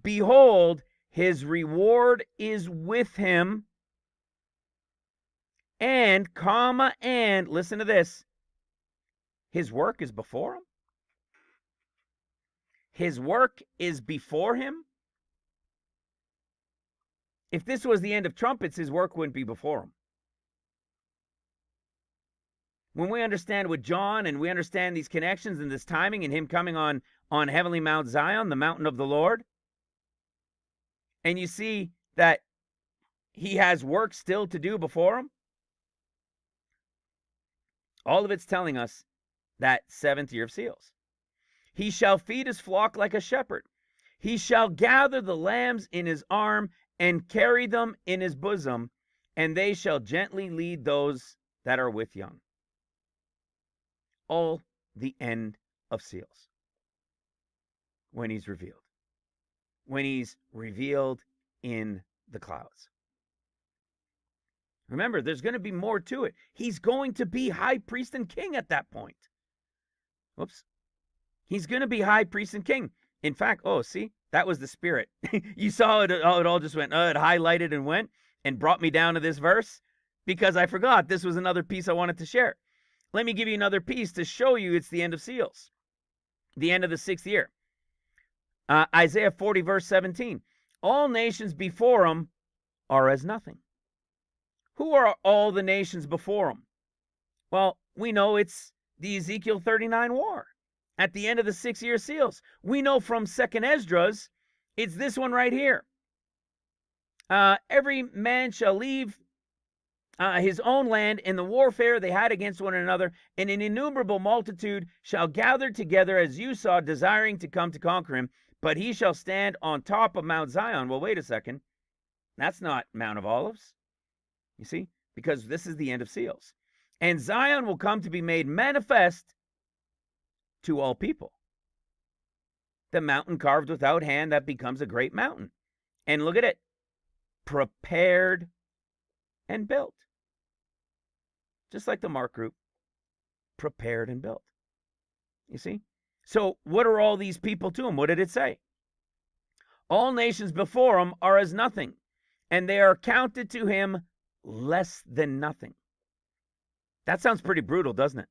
Behold, his reward is with him. And, listen to this, his work is before him. His work is before him. If this was the end of trumpets, his work wouldn't be before him. When we understand with John and we understand these connections and this timing and him coming on heavenly Mount Zion, the mountain of the Lord, and you see that he has work still to do before him, all of it's telling us that seventh year of seals. He shall feed his flock like a shepherd. He shall gather the lambs in his arm and carry them in his bosom, and they shall gently lead those that are with young. All the end of seals. When he's revealed. When he's revealed in the clouds. Remember, there's going to be more to it. He's going to be high priest and king at that point. Whoops. He's going to be high priest and king. In fact, see, that was the spirit. You saw it, it all just went, it highlighted and went and brought me down to this verse because I forgot this was another piece I wanted to share. Let me give you another piece to show you it's the end of seals. The end of the 6th year. Isaiah 40 verse 17. All nations before him are as nothing. Who are all the nations before him? Well, we know it's the Ezekiel 39 war at the end of the 6 year seals. We know from 2nd Esdras, it's this one right here. Every man shall leave his own land in the warfare they had against one another, and an innumerable multitude shall gather together as you saw, desiring to come to conquer him, but he shall stand on top of Mount Zion. Well, wait a second. That's not Mount of Olives. You see? Because this is the end of seals. And Zion will come to be made manifest to all people. The mountain carved without hand that becomes a great mountain. And look at it. Prepared and built. Just like the Mark group. Prepared and built. You see? So what are all these people to him? What did it say? All nations before him are as nothing, and they are counted to him less than nothing. That sounds pretty brutal, doesn't it?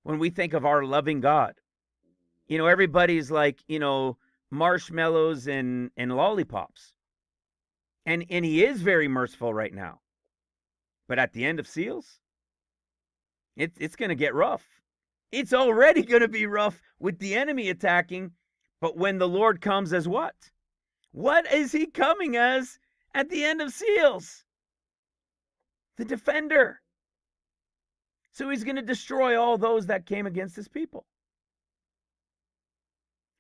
When we think of our loving God. You know, everybody's like, marshmallows and lollipops. And he is very merciful right now. But at the end of seals, it's going to get rough. It's already going to be rough with the enemy attacking. But when the Lord comes as what? What is he coming as at the end of seals? The defender. So he's going to destroy all those that came against his people.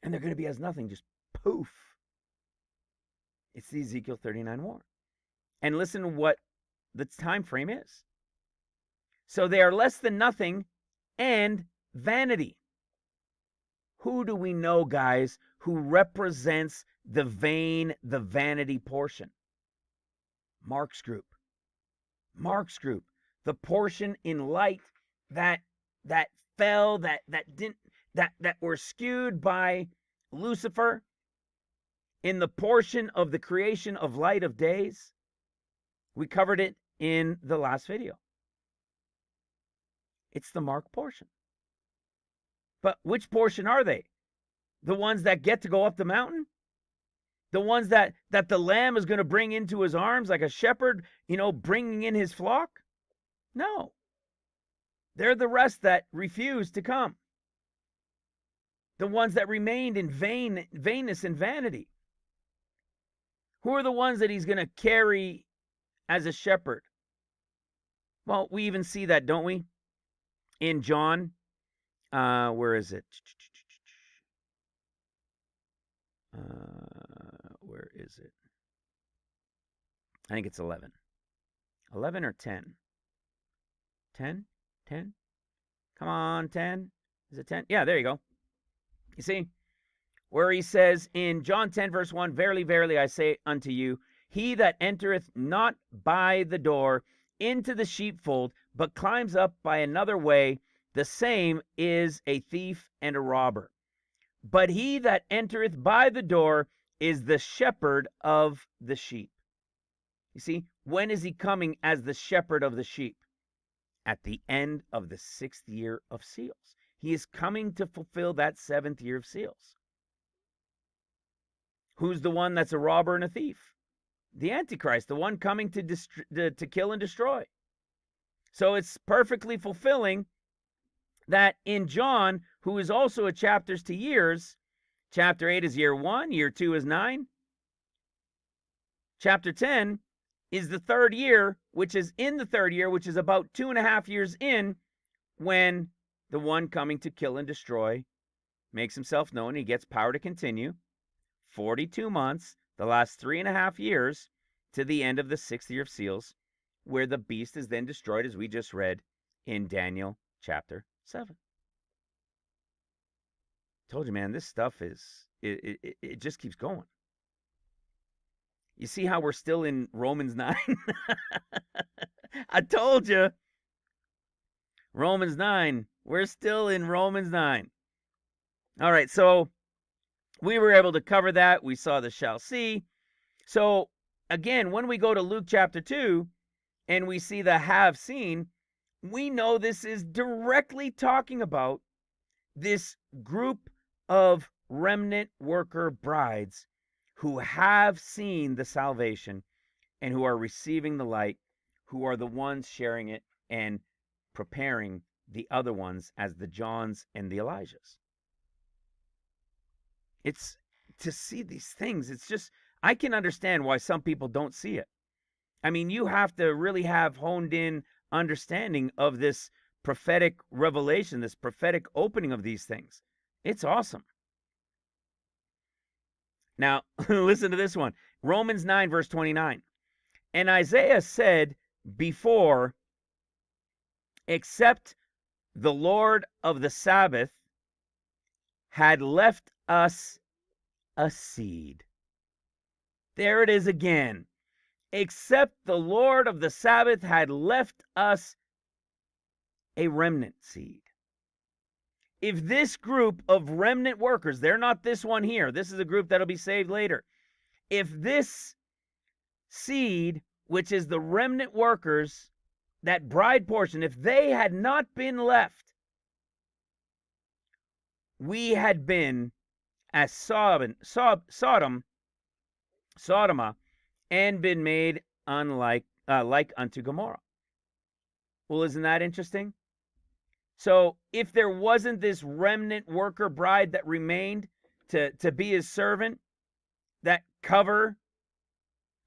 And they're going to be as nothing, just poof. It's the Ezekiel 39 war. And listen to what the time frame is. So they are less than nothing and vanity. Who do we know, guys, who represents the vanity portion? Mark's group. Mark's group. The portion in light that fell, that were skewed by Lucifer in the portion of the creation of light of days. We covered it in the last video. It's the Mark portion. But which portion are they? The ones that get to go up the mountain? The ones that the lamb is going to bring into his arms like a shepherd, bringing in his flock? No. They're the rest that refused to come. The ones that remained in vainness and vanity. Who are the ones that he's going to carry as a shepherd? Well, we even see that, don't we? In John, where is it? Where is it? I think it's 11. 11 or 10? 10? 10? Come on, 10. Is it 10? Yeah, there you go. You see? Where he says in John 10, verse 1, Verily, verily, I say unto you, he that entereth not by the door into the sheepfold, but climbs up by another way, the same is a thief and a robber. But he that entereth by the door is the shepherd of the sheep. You see, when is he coming as the shepherd of the sheep? At the end of the 6th year of seals. He is coming to fulfill that 7th year of seals. Who's the one that's a robber and a thief? The Antichrist, the one coming to kill and destroy. So it's perfectly fulfilling that in John, who is also a chapters to years, chapter 8 is year 1, year 2 is 9. Chapter 10 is the 3rd year, which is in the 3rd year, which is about 2.5 years in, when the one coming to kill and destroy makes himself known. He gets power to continue. 42 months, the last 3.5 years, to the end of the 6th year of seals, where the beast is then destroyed, as we just read in Daniel chapter 7. Told you, man, this stuff it just keeps going. You see how we're still in Romans 9? I told you. Romans 9. We're still in Romans 9. All right, so we were able to cover that. We saw the shall see. So, again, when we go to Luke chapter 2 and we see the have seen, we know this is directly talking about this group of remnant worker brides who have seen the salvation and who are receiving the light, who are the ones sharing it and preparing the other ones as the Johns and the Elijahs. It's to see these things. It's just, I can understand why some people don't see it. I mean, you have to really have honed in understanding of this prophetic revelation, this prophetic opening of these things. It's awesome. Now, listen to this one. Romans 9, verse 29. And Isaiah said before, except the Lord of the Sabbath had left us a seed. There it is again. Except the Lord of the Sabbath had left us a remnant seed. If this group of remnant workers, they're not this one here, this is a group that'll be saved later. If this seed, which is the remnant workers, that bride portion, if they had not been left, we had been as Sodoma, and been made like unto Gomorrah. Well, isn't that interesting? So if there wasn't this remnant worker bride that remained to be his servant, that cover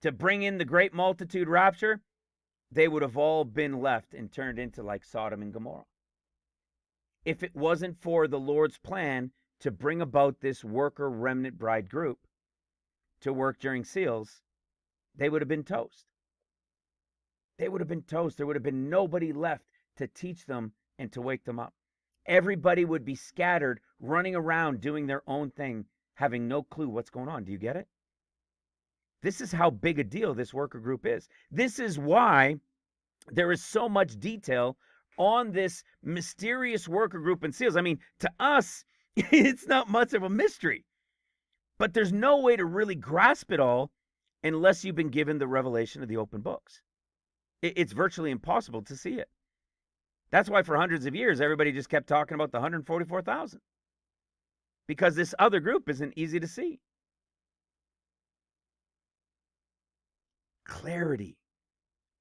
to bring in the great multitude rapture, they would have all been left and turned into like Sodom and Gomorrah. If it wasn't for the Lord's plan to bring about this worker remnant bride group to work during seals, they would have been toast. They would have been toast. There would have been nobody left to teach them and to wake them up. Everybody would be scattered, running around, doing their own thing, having no clue what's going on. Do you get it? This is how big a deal this worker group is. This is why there is so much detail on this mysterious worker group in seals. I mean, to us, it's not much of a mystery. But there's no way to really grasp it all unless you've been given the revelation of the open books. It's virtually impossible to see it. That's why for hundreds of years, everybody just kept talking about the 144,000. because this other group isn't easy to see. Clarity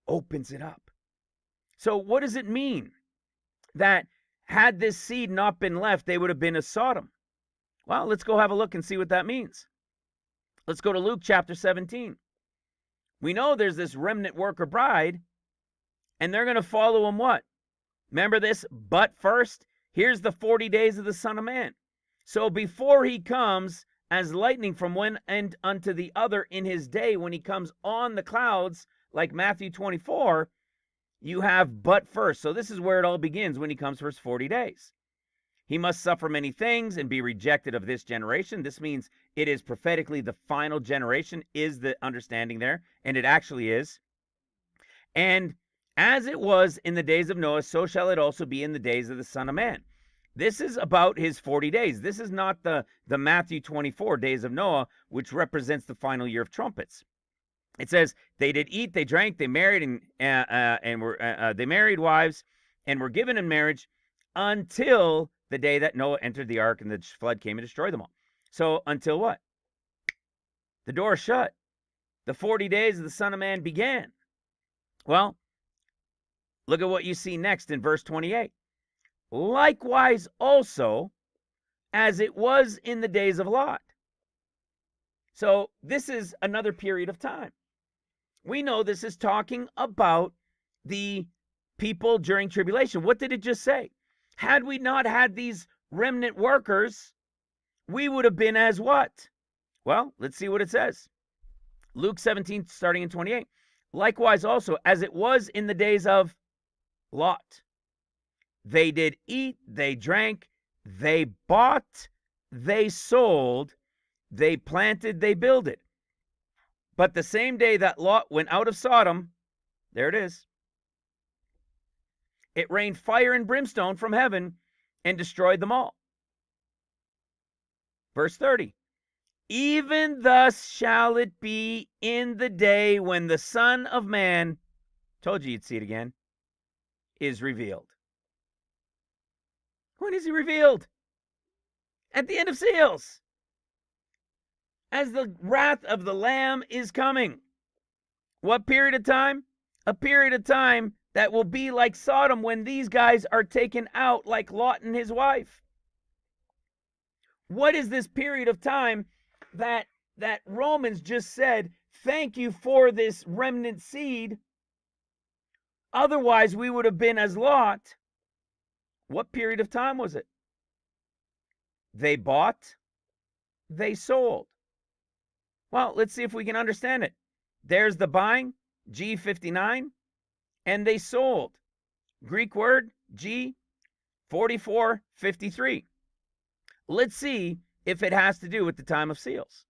opens it up. So what does it mean that had this seed not been left, they would have been as Sodom? Well, let's go have a look and see what that means. Let's go to Luke chapter 17. We know there's this remnant worker bride, and they're going to follow him what? Remember this? But first, here's the 40 days of the Son of Man. So before he comes as lightning from one end unto the other in his day, when he comes on the clouds, like Matthew 24, you have but first. So this is where it all begins when he comes for his 40 days. He must suffer many things and be rejected of this generation. This means it is prophetically the final generation, is the understanding there, and it actually is. And as it was in the days of Noah, so shall it also be in the days of the Son of Man. This is about his 40 days. This is not the Matthew 24 days of Noah, which represents the final year of trumpets. It says they did eat, they drank, they married, and were they married wives and were given in marriage until the day that Noah entered the ark and the flood came and destroyed them all. So until what? The door shut. The 40 days of the Son of Man began. Well, look at what you see next in verse 28. Likewise also, as it was in the days of Lot. So this is another period of time. We know this is talking about the people during tribulation. What did it just say? Had we not had these remnant workers, we would have been as what? Well, let's see what it says. Luke 17, starting in 28. Likewise also, as it was in the days of Lot. They did eat, they drank, they bought, they sold, they planted, they builded. But the same day that Lot went out of Sodom, there it is, it rained fire and brimstone from heaven and destroyed them all. Verse 30. Even thus shall it be in the day when the Son of Man, told you you'd see it again, is revealed. When is he revealed? At the end of seals. As the wrath of the Lamb is coming. What period of time? A period of time that will be like Sodom when these guys are taken out like Lot and his wife. What is this period of time that Romans just said, thank you for this remnant seed? Otherwise, we would have been as Lot. What period of time was it? They bought, they sold. Well, let's see if we can understand it. There's the buying, G59, and they sold. Greek word, G4453. Let's see if it has to do with the time of seals.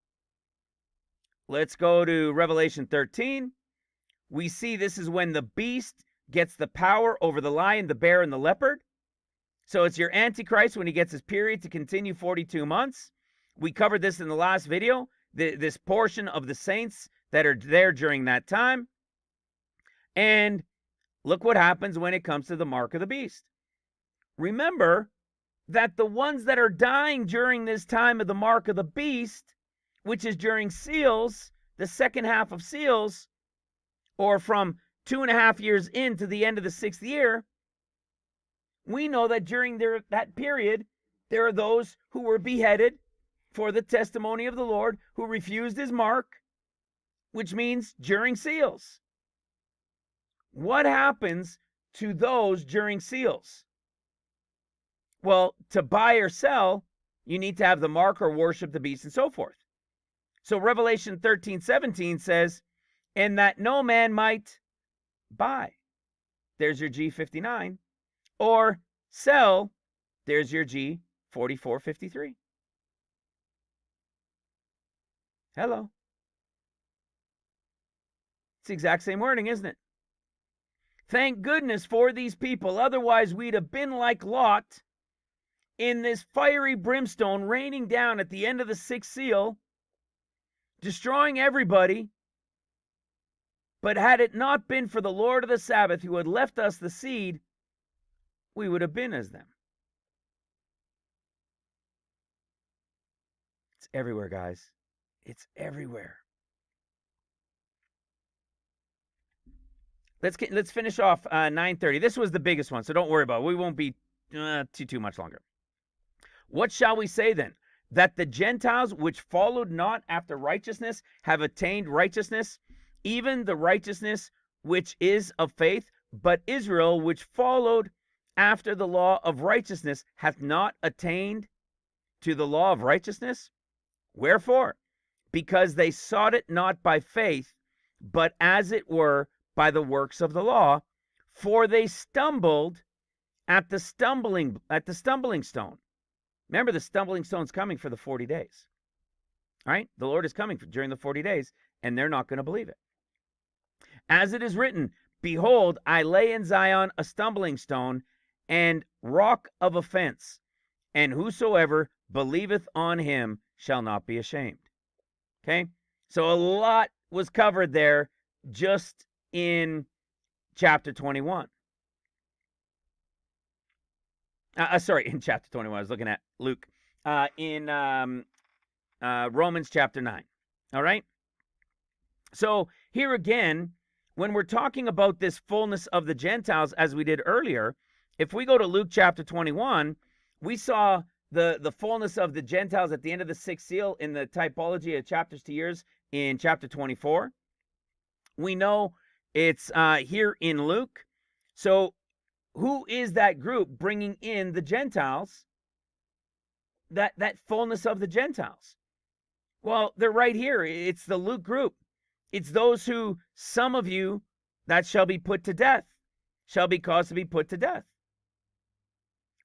Let's go to Revelation 13. We see this is when the beast gets the power over the lion, the bear, and the leopard. So it's your Antichrist when he gets his period to continue 42 months. We covered this in the last video, this portion of the saints that are there during that time. And look what happens when it comes to the mark of the beast. Remember that the ones that are dying during this time of the mark of the beast, which is during seals, the second half of seals, or from 2.5 years into the end of the 6th year, we know that during that period, there are those who were beheaded for the testimony of the Lord, who refused his mark, which means during seals. What happens to those during seals? Well, to buy or sell, you need to have the mark or worship the beast and so forth. So Revelation 13:17 says, and that no man might buy. There's your G59. Or sell, there's your G4453. Hello. It's the exact same wording, isn't it? Thank goodness for these people. Otherwise, we'd have been like Lot in this fiery brimstone raining down at the end of the 6th seal, destroying everybody. But had it not been for the Lord of the Sabbath who had left us the seed, we would have been as them. It's everywhere, guys. It's everywhere. Let's finish off 9:30. This was the biggest one, so don't worry about it. We won't be too much longer. What shall we say then? That the Gentiles which followed not after righteousness have attained righteousness, even the righteousness which is of faith, but Israel which followed after the law of righteousness hath not attained to the law of righteousness? Wherefore? Because they sought it not by faith, but as it were by the works of the law, for they stumbled at the stumbling stone. Remember, the stumbling stone's coming for the 40 days. All right? The Lord is coming during the 40 days, and they're not going to believe it. As it is written, behold, I lay in Zion a stumbling stone and rock of offense, and whosoever believeth on him shall not be ashamed. Okay? So a lot was covered there just in chapter 21. In chapter 21. I was looking at Luke. In Romans chapter 9. All right? So here again, when we're talking about this fullness of the Gentiles, as we did earlier, if we go to Luke chapter 21, we saw the fullness of the Gentiles at the end of the sixth seal in the typology of chapters to years in chapter 24. We know it's here in Luke. So who is that group bringing in the Gentiles? That fullness of the Gentiles. Well, they're right here. It's the Luke group. It's those who, some of you, that shall be put to death, shall be caused to be put to death.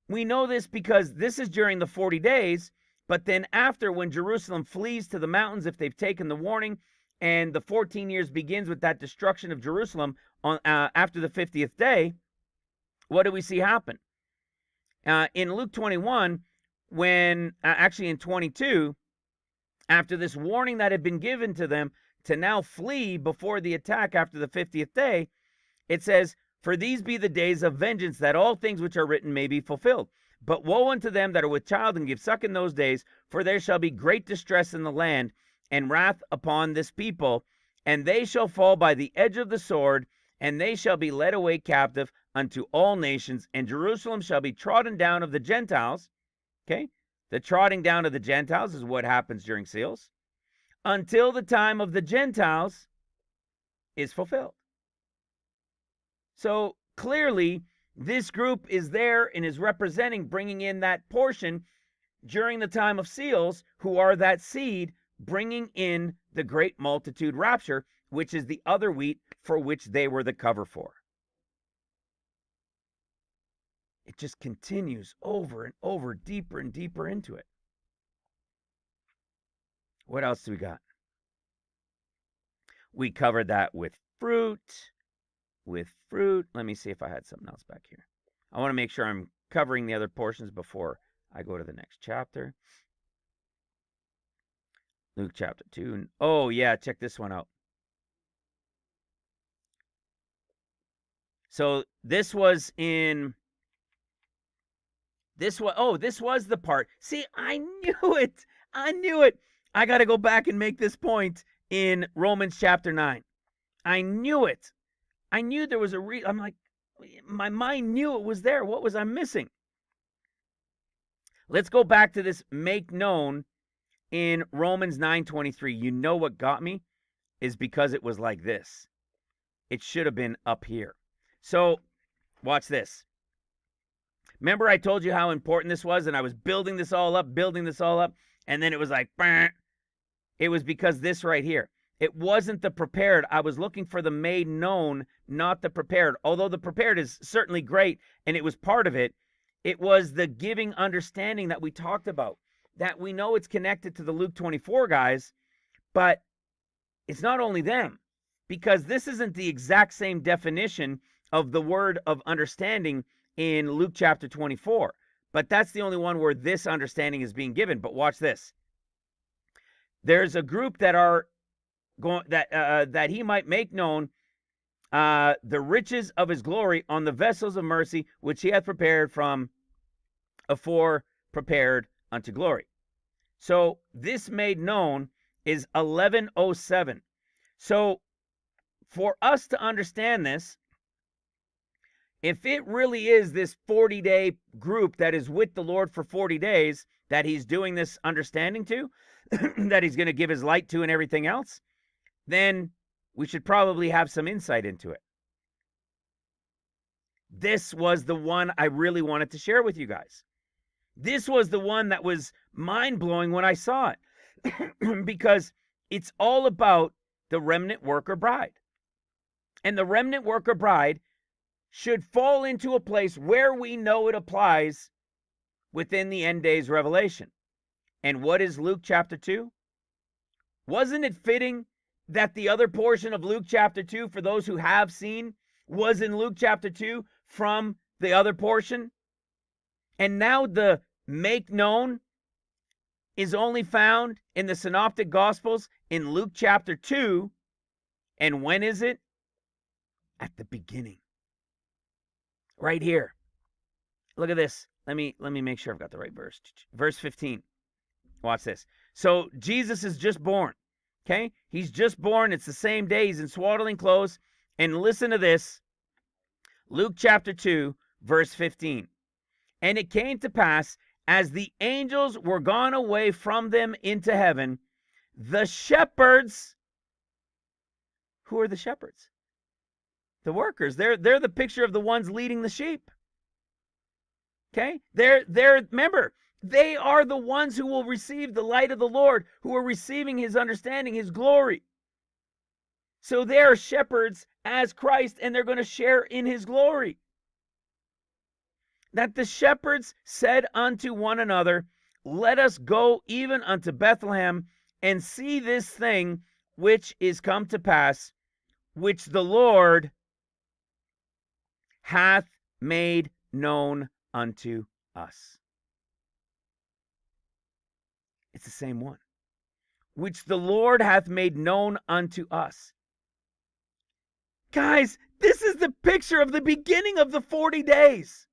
We know this because this is during the 40 days, but then after, when Jerusalem flees to the mountains, if they've taken the warning, and the 14 years begins with that destruction of Jerusalem on after the 50th day, what do we see happen? In Luke 21, when, actually in 22, after this warning that had been given to them to now flee before the attack after the 50th day, it says, for these be the days of vengeance, that all things which are written may be fulfilled. But woe unto them that are with child and give suck in those days, for there shall be great distress in the land, and wrath upon this people, and they shall fall by the edge of the sword, and they shall be led away captive unto all nations, and Jerusalem shall be trodden down of the Gentiles. Okay? The trotting down of the Gentiles is what happens during seals, until the time of the Gentiles is fulfilled. So clearly, this group is there and is representing, bringing in that portion during the time of seals, who are that seed, bringing in the great multitude rapture, which is the other wheat for which they were the cover for. It just continues over and over, deeper and deeper into it. What else do we got? We covered that with fruit. Let me see if I had something else back here. I want to make sure I'm covering the other portions before I go to the next chapter. Luke chapter 2. Oh, yeah, check this one out. So this was the part. See, I knew it. I got to go back and make this point in Romans chapter 9. I knew it. I knew there was I'm like, my mind knew it was there. What was I missing? Let's go back to this make known in Romans 9:23. You know what got me is because it was like this. It should have been up here. So watch this. Remember I told you how important this was, and I was building this all up, and then it was like, bah. It was because this right here. It wasn't the prepared. I was looking for the made known, not the prepared. Although the prepared is certainly great, and it was part of it, it was the giving understanding that we talked about. That we know it's connected to the Luke 24 guys, but it's not only them. Because this isn't the exact same definition of the word of understanding in Luke chapter 24. But that's the only one where this understanding is being given. But watch this. There's a group that are going that he might make known the riches of his glory on the vessels of mercy which he hath prepared from afore prepared unto glory. So this made known is 1107. So for us to understand this, if it really is this 40-day group that is with the Lord for 40 days that he's doing this understanding to, that he's going to give his light to and everything else, then we should probably have some insight into it. This was the one I really wanted to share with you guys. This was the one that was mind-blowing when I saw it, because it's all about the remnant worker bride. And the remnant worker bride should fall into a place where we know it applies within the end days revelation. And what is Luke chapter 2? Wasn't it fitting that the other portion of Luke chapter 2, for those who have seen, was in Luke chapter 2 from the other portion? And now the make known is only found in the Synoptic Gospels in Luke chapter 2. And when is it? At the beginning. Right here. Look at this. Let me make sure I've got the right verse. Verse 15. Watch this. So Jesus is just born. Okay? He's just born. It's the same day. He's in swaddling clothes. And listen to this. Luke chapter 2, verse 15. And it came to pass, as the angels were gone away from them into heaven, the shepherds. Who are the shepherds? The workers. They're the picture of the ones leading the sheep. Okay? They're remember, they are the ones who will receive the light of the Lord, who are receiving his understanding, his glory. So they are shepherds as Christ, and they're going to share in his glory. That the shepherds said unto one another, let us go even unto Bethlehem, and see this thing which is come to pass, which the Lord hath made known unto us. It's the same one. Which the Lord hath made known unto us. Guys, this is the picture of the beginning of the 40 days.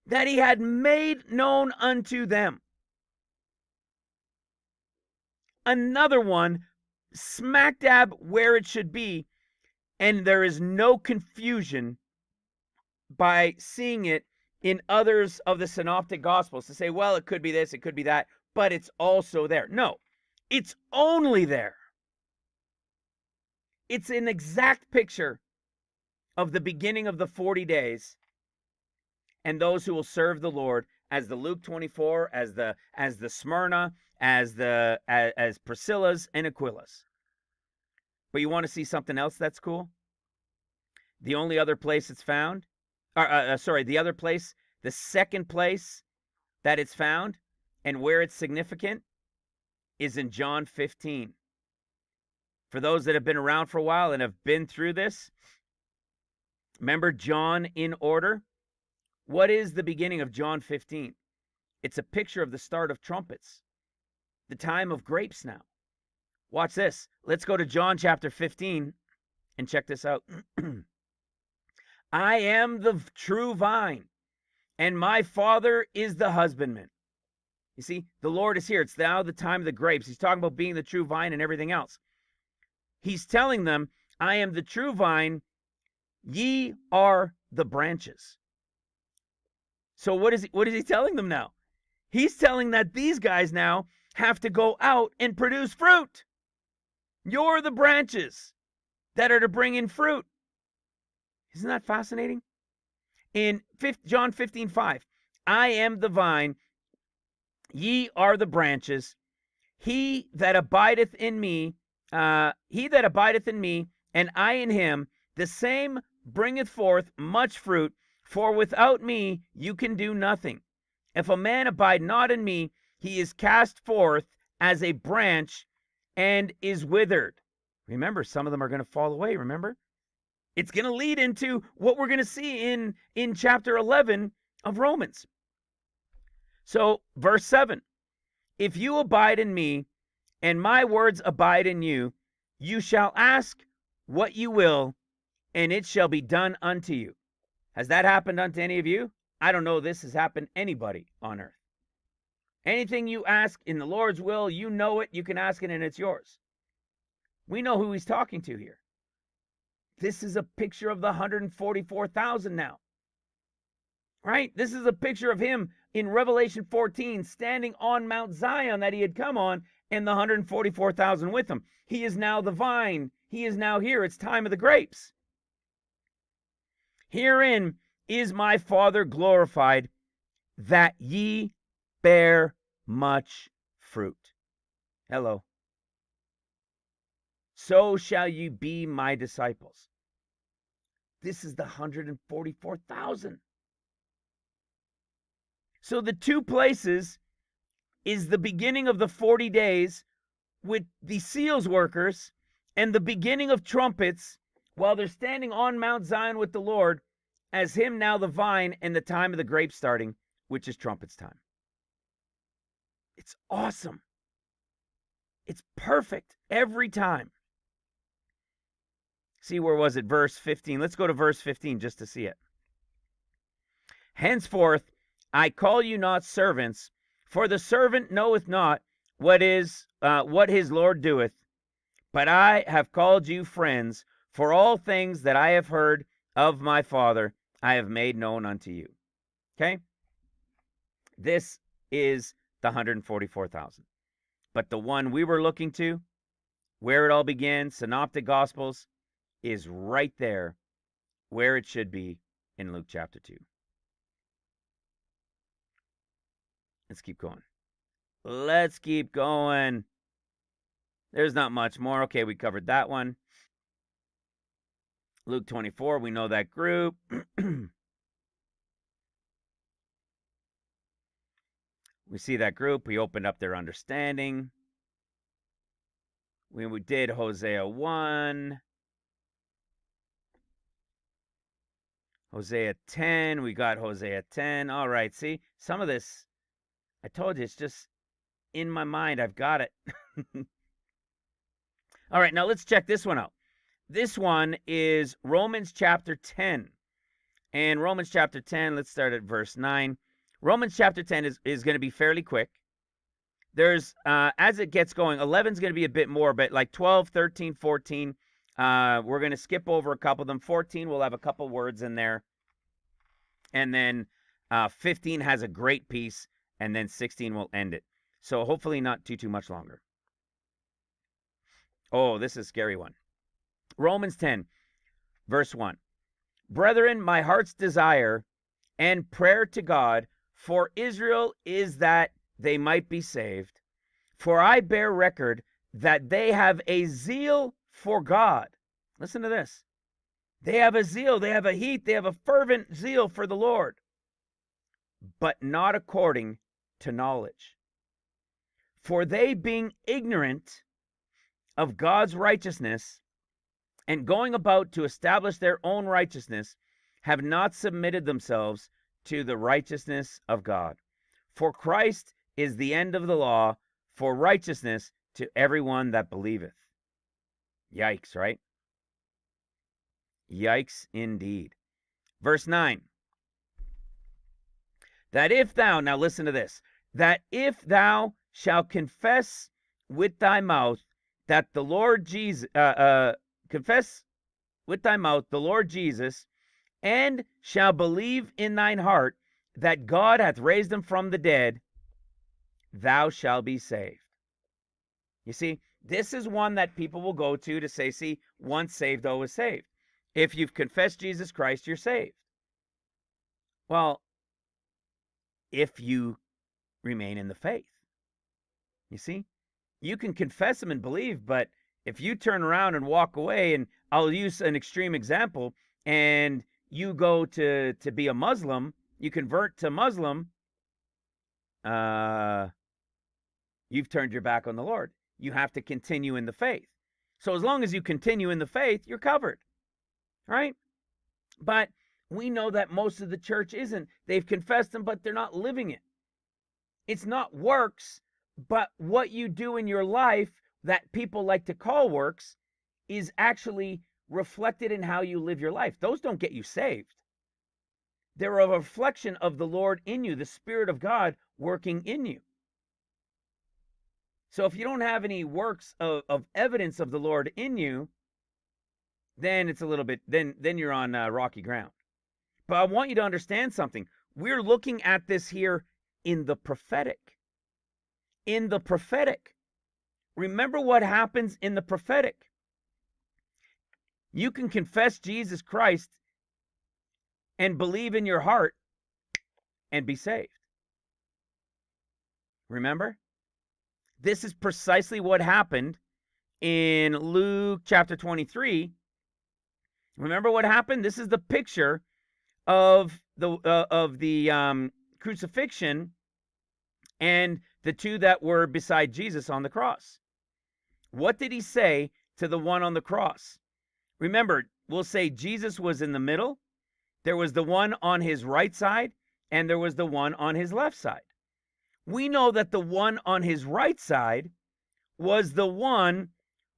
That he had made known unto them. Another one, smack dab where it should be, and there is no confusion by seeing it in others of the Synoptic Gospels to say, well, it could be this, it could be that, but it's also there. No, it's only there. It's an exact picture of the beginning of the 40 days and those who will serve the Lord, as the Luke 24, as the Smyrna, as Priscilla's and Aquila's. But you want to see something else that's cool? The only other place it's found, the other place, the second place that it's found and where it's significant is in John 15. For those that have been around for a while and have been through this, remember John in order? What is the beginning of John 15? It's a picture of the start of trumpets, the time of grapes now. Watch this. Let's go to John chapter 15 and check this out. I am the true vine, and my Father is the husbandman. You see, the Lord is here. It's now the time of the grapes. He's talking about being the true vine and everything else. He's telling them, I am the true vine, ye are the branches. So what is he telling them now? He's telling that these guys now have to go out and produce fruit. You're the branches that are to bring in fruit. Isn't that fascinating? In John 15:5, I am the vine, ye are the branches. He that abideth in me, and I in him, the same bringeth forth much fruit. For without me you can do nothing. If a man abide not in me, he is cast forth as a branch and is withered. Remember, some of them are going to fall away, remember? It's going to lead into what we're going to see in chapter 11 of Romans. So, verse 7, if you abide in me, and my words abide in you, you shall ask what you will, and it shall be done unto you. Has that happened unto any of you? I don't know this has happened to anybody on earth. Anything you ask in the Lord's will, you know it, you can ask it, and it's yours. We know who he's talking to here. This is a picture of the 144,000 now. Right? This is a picture of him in Revelation 14 standing on Mount Zion that he had come on, and the 144,000 with him. He is now the vine. He is now here. It's time of the grapes. Herein is my Father glorified, that ye bear much fruit. Hello. So shall you be my disciples. This is the 144,000. So the two places is the beginning of the 40 days with the seals workers and the beginning of trumpets while they're standing on Mount Zion with the Lord as him now the vine, and the time of the grapes starting, which is trumpets time. It's awesome. It's perfect every time. See, where was it? Verse 15. Let's go to verse 15 just to see it. Henceforth, I call you not servants, for the servant knoweth not what his Lord doeth. But I have called you friends, for all things that I have heard of my Father, I have made known unto you. Okay? This is the 144,000. But the one we were looking to, where it all began, Synoptic Gospels, is right there where it should be in Luke chapter 2. Let's keep going. Let's keep going. There's not much more. Okay, we covered that one. Luke 24, we know that group. We see that group. We opened up their understanding. We did Hosea 1. Hosea 10. We got Hosea 10. All right, see? Some of this, I told you, it's just in my mind. I've got it. All right, now let's check this one out. This one is Romans chapter 10. And Romans chapter 10, let's start at verse 9. Romans chapter 10 is going to be fairly quick. There's, as it gets going, 11 is going to be a bit more, but like 12, 13, 14, we're going to skip over a couple of them. 14, we'll have a couple words in there. And then 15 has a great piece, and then 16 will end it. So hopefully not too much longer. Oh, this is a scary one. Romans 10, verse 1. Brethren, my heart's desire and prayer to God for Israel is that they might be saved. For I bear record that they have a zeal for God. Listen to this. They have a zeal, they have a heat, they have a fervent zeal for the Lord, but not according to knowledge. For they, being ignorant of God's righteousness, and going about to establish their own righteousness, have not submitted themselves to the righteousness of God. For Christ is the end of the law for righteousness to everyone that believeth. Yikes, right? Yikes indeed. Verse 9. That if thou, now listen to this, that if thou shalt confess with thy mouth that the Lord Jesus, confess with thy mouth the Lord Jesus, and shall believe in thine heart that God hath raised him from the dead, thou shalt be saved. You see, this is one that people will go to say, see, once saved, always saved. If you've confessed Jesus Christ, you're saved. Well, if you remain in the faith. You see, you can confess him and believe, but if you turn around and walk away, and I'll use an extreme example, and you go to be a Muslim, you convert to Muslim, you've turned your back on the Lord. You have to continue in the faith. So as long as you continue in the faith, you're covered. Right? But we know that most of the church isn't. They've confessed him, but they're not living it. It's not works, but what you do in your life that people like to call works is actually reflected in how you live your life. Those don't get you saved. They're a reflection of the Lord in you, the Spirit of God working in you. So if you don't have any works of evidence of the Lord in you, then it's a little bit, then you're on rocky ground. But I want you to understand something. We're looking at this here in the prophetic. In the prophetic. Remember what happens in the prophetic. You can confess Jesus Christ and believe in your heart and be saved. Remember? This is precisely what happened in Luke chapter 23. Remember what happened? This is the picture of the crucifixion and the two that were beside Jesus on the cross. What did he say to the one on the cross? Remember, we'll say Jesus was in the middle. There was the one on his right side, and there was the one on his left side. We know that the one on his right side was the one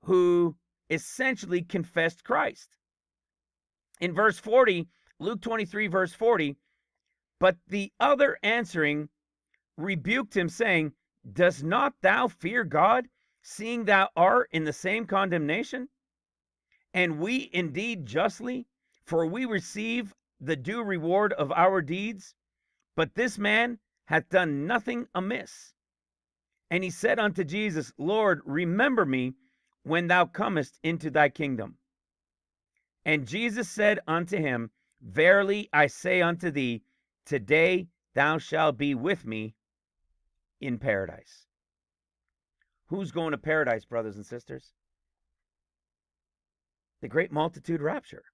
who essentially confessed Christ. In verse 40, Luke 23, verse 40, but the other answering rebuked him, saying, does not thou fear God, seeing thou art in the same condemnation? And we indeed justly, for we receive the due reward of our deeds, but this man hath done nothing amiss. And he said unto Jesus, Lord, remember me when thou comest into thy kingdom. And Jesus said unto him, verily I say unto thee, today thou shalt be with me in paradise. Who's going to paradise, brothers and sisters? The great multitude rapture.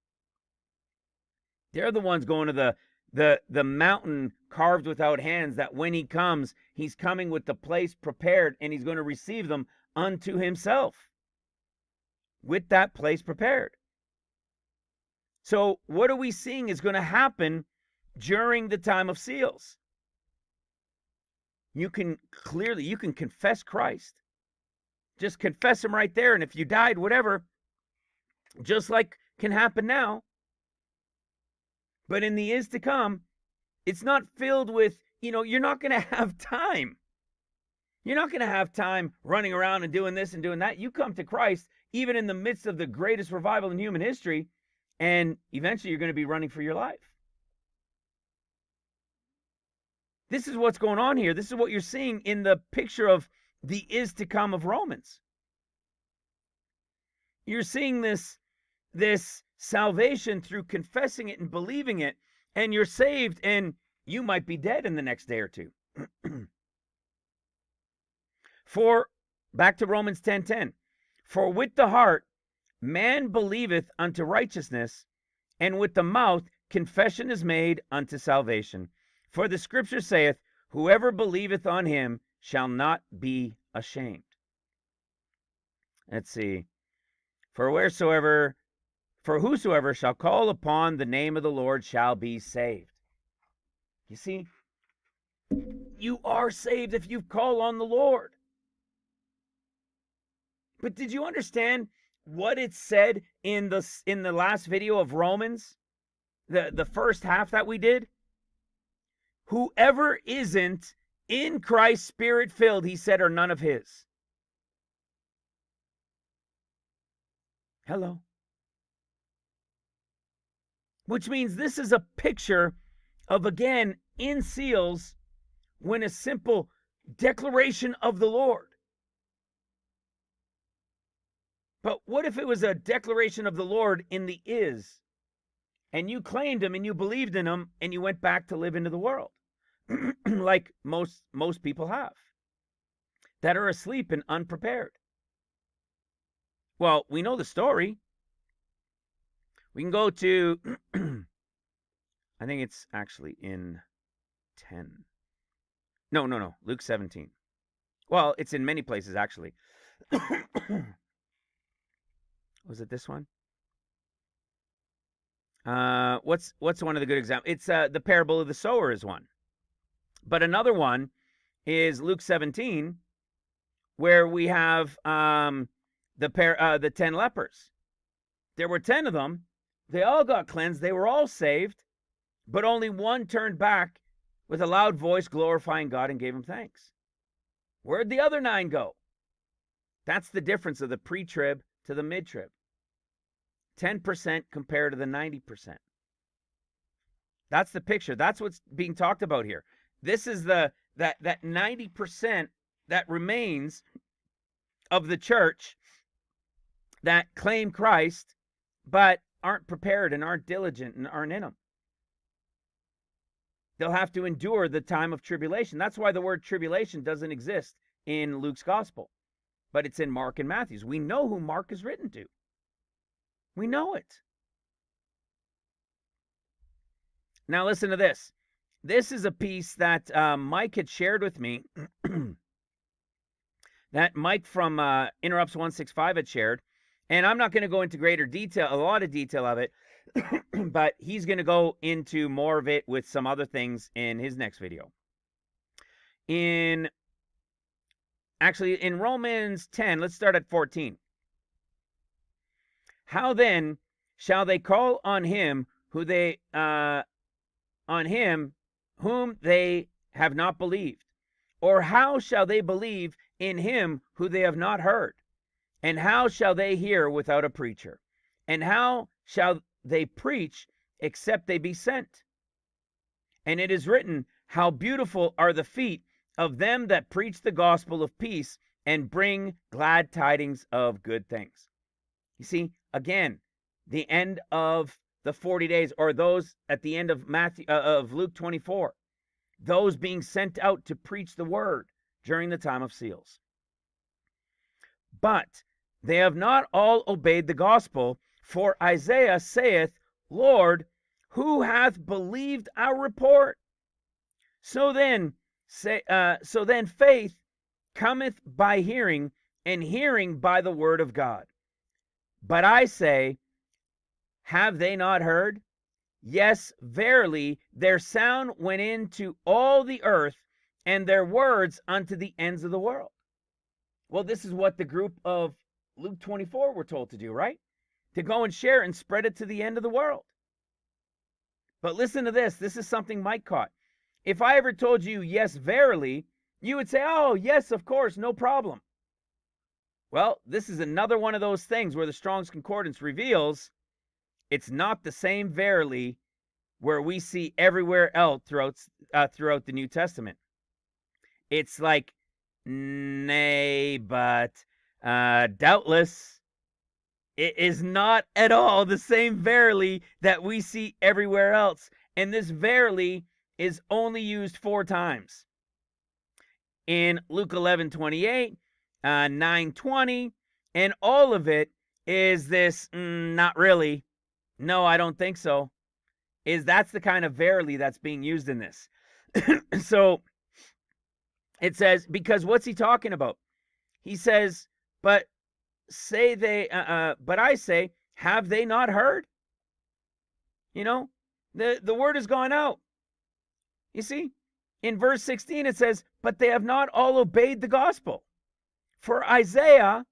They're the ones going to the mountain carved without hands, that when he comes, he's coming with the place prepared, and he's going to receive them unto himself with that place prepared. So what are we seeing is going to happen during the time of seals? You can confess Christ. Just confess him right there. And if you died, whatever, just like can happen now. But in the is to come, it's not filled with, you're not going to have time. You're not going to have time running around and doing this and doing that. You come to Christ, even in the midst of the greatest revival in human history, and eventually you're going to be running for your life. This is what's going on here. This is what you're seeing in the picture of the is to come of Romans. You're seeing this salvation through confessing it and believing it, and you're saved, and you might be dead in the next day or two. For, back to Romans 10:10, for with the heart man believeth unto righteousness, and with the mouth confession is made unto salvation. For the scripture saith, whoever believeth on him shall not be ashamed. Let's see. For whosoever shall call upon the name of the Lord shall be saved. You see, you are saved if you call on the Lord. But did you understand what it said in the last video of Romans? The first half that we did? Whoever isn't in Christ Spirit-filled, he said, are none of his. Hello. Which means this is a picture of, again, in seals, when a simple declaration of the Lord. But what if it was a declaration of the Lord in the is, and you claimed him and you believed in him and you went back to live into the world, like most people have, that are asleep and unprepared? Well, we know the story. We can go to, I think it's actually in 10. No, Luke 17. Well, it's in many places, actually. Was it this one? What's one of the good examples? It's the parable of the sower is one. But another one is Luke 17, where we have the 10 lepers. There were 10 of them. They all got cleansed. They were all saved, but only one turned back with a loud voice glorifying God and gave him thanks. Where'd the other 9 go? That's the difference of the pre-trib to the mid-trib. 10% compared to the 90%. That's the picture. That's what's being talked about here. This is that 90% that remains of the church that claim Christ but aren't prepared and aren't diligent and aren't in them. They'll have to endure the time of tribulation. That's why the word tribulation doesn't exist in Luke's gospel, but it's in Mark and Matthew's. We know who Mark is written to. We know it. Now listen to this. This is a piece that Mike had shared with me, that Mike from Interrupts 165 had shared, and I'm not going to go into greater detail, a lot of detail of it, but he's going to go into more of it with some other things in his next video. In Romans 10, let's start at 14. How then shall they call on him whom they have not believed? Or how shall they believe in him who they have not heard? And how shall they hear without a preacher? And how shall they preach except they be sent? And it is written, how beautiful are the feet of them that preach the gospel of peace and bring glad tidings of good things. You see, again, the end of the 40 days, or those at the end of Luke 24, those being sent out to preach the word during the time of seals. But they have not all obeyed the gospel, for Isaiah saith, Lord, who hath believed our report? So then faith cometh by hearing, and hearing by the word of God. But I say, have they not heard? Yes, verily, their sound went into all the earth, and their words unto the ends of the world. Well, this is what the group of Luke 24 were told to do, right? To go and share and spread it to the end of the world. But listen to this. This is something Mike caught. If I ever told you, yes, verily, you would say, oh, yes, of course, no problem. Well, this is another one of those things where the Strong's Concordance reveals it's not the same verily where we see everywhere else throughout the New Testament. It's like, nay, but doubtless. It is not at all the same verily that we see everywhere else. And this verily is only used 4 times. In Luke 11:28, 9:20, and all of it is this, not really. No, I don't think so. That's the kind of verily that's being used in this. So it says, because what's he talking about? He says, but I say, have they not heard? You know, the word has gone out. You see, in verse 16 it says, but they have not all obeyed the gospel. For Isaiah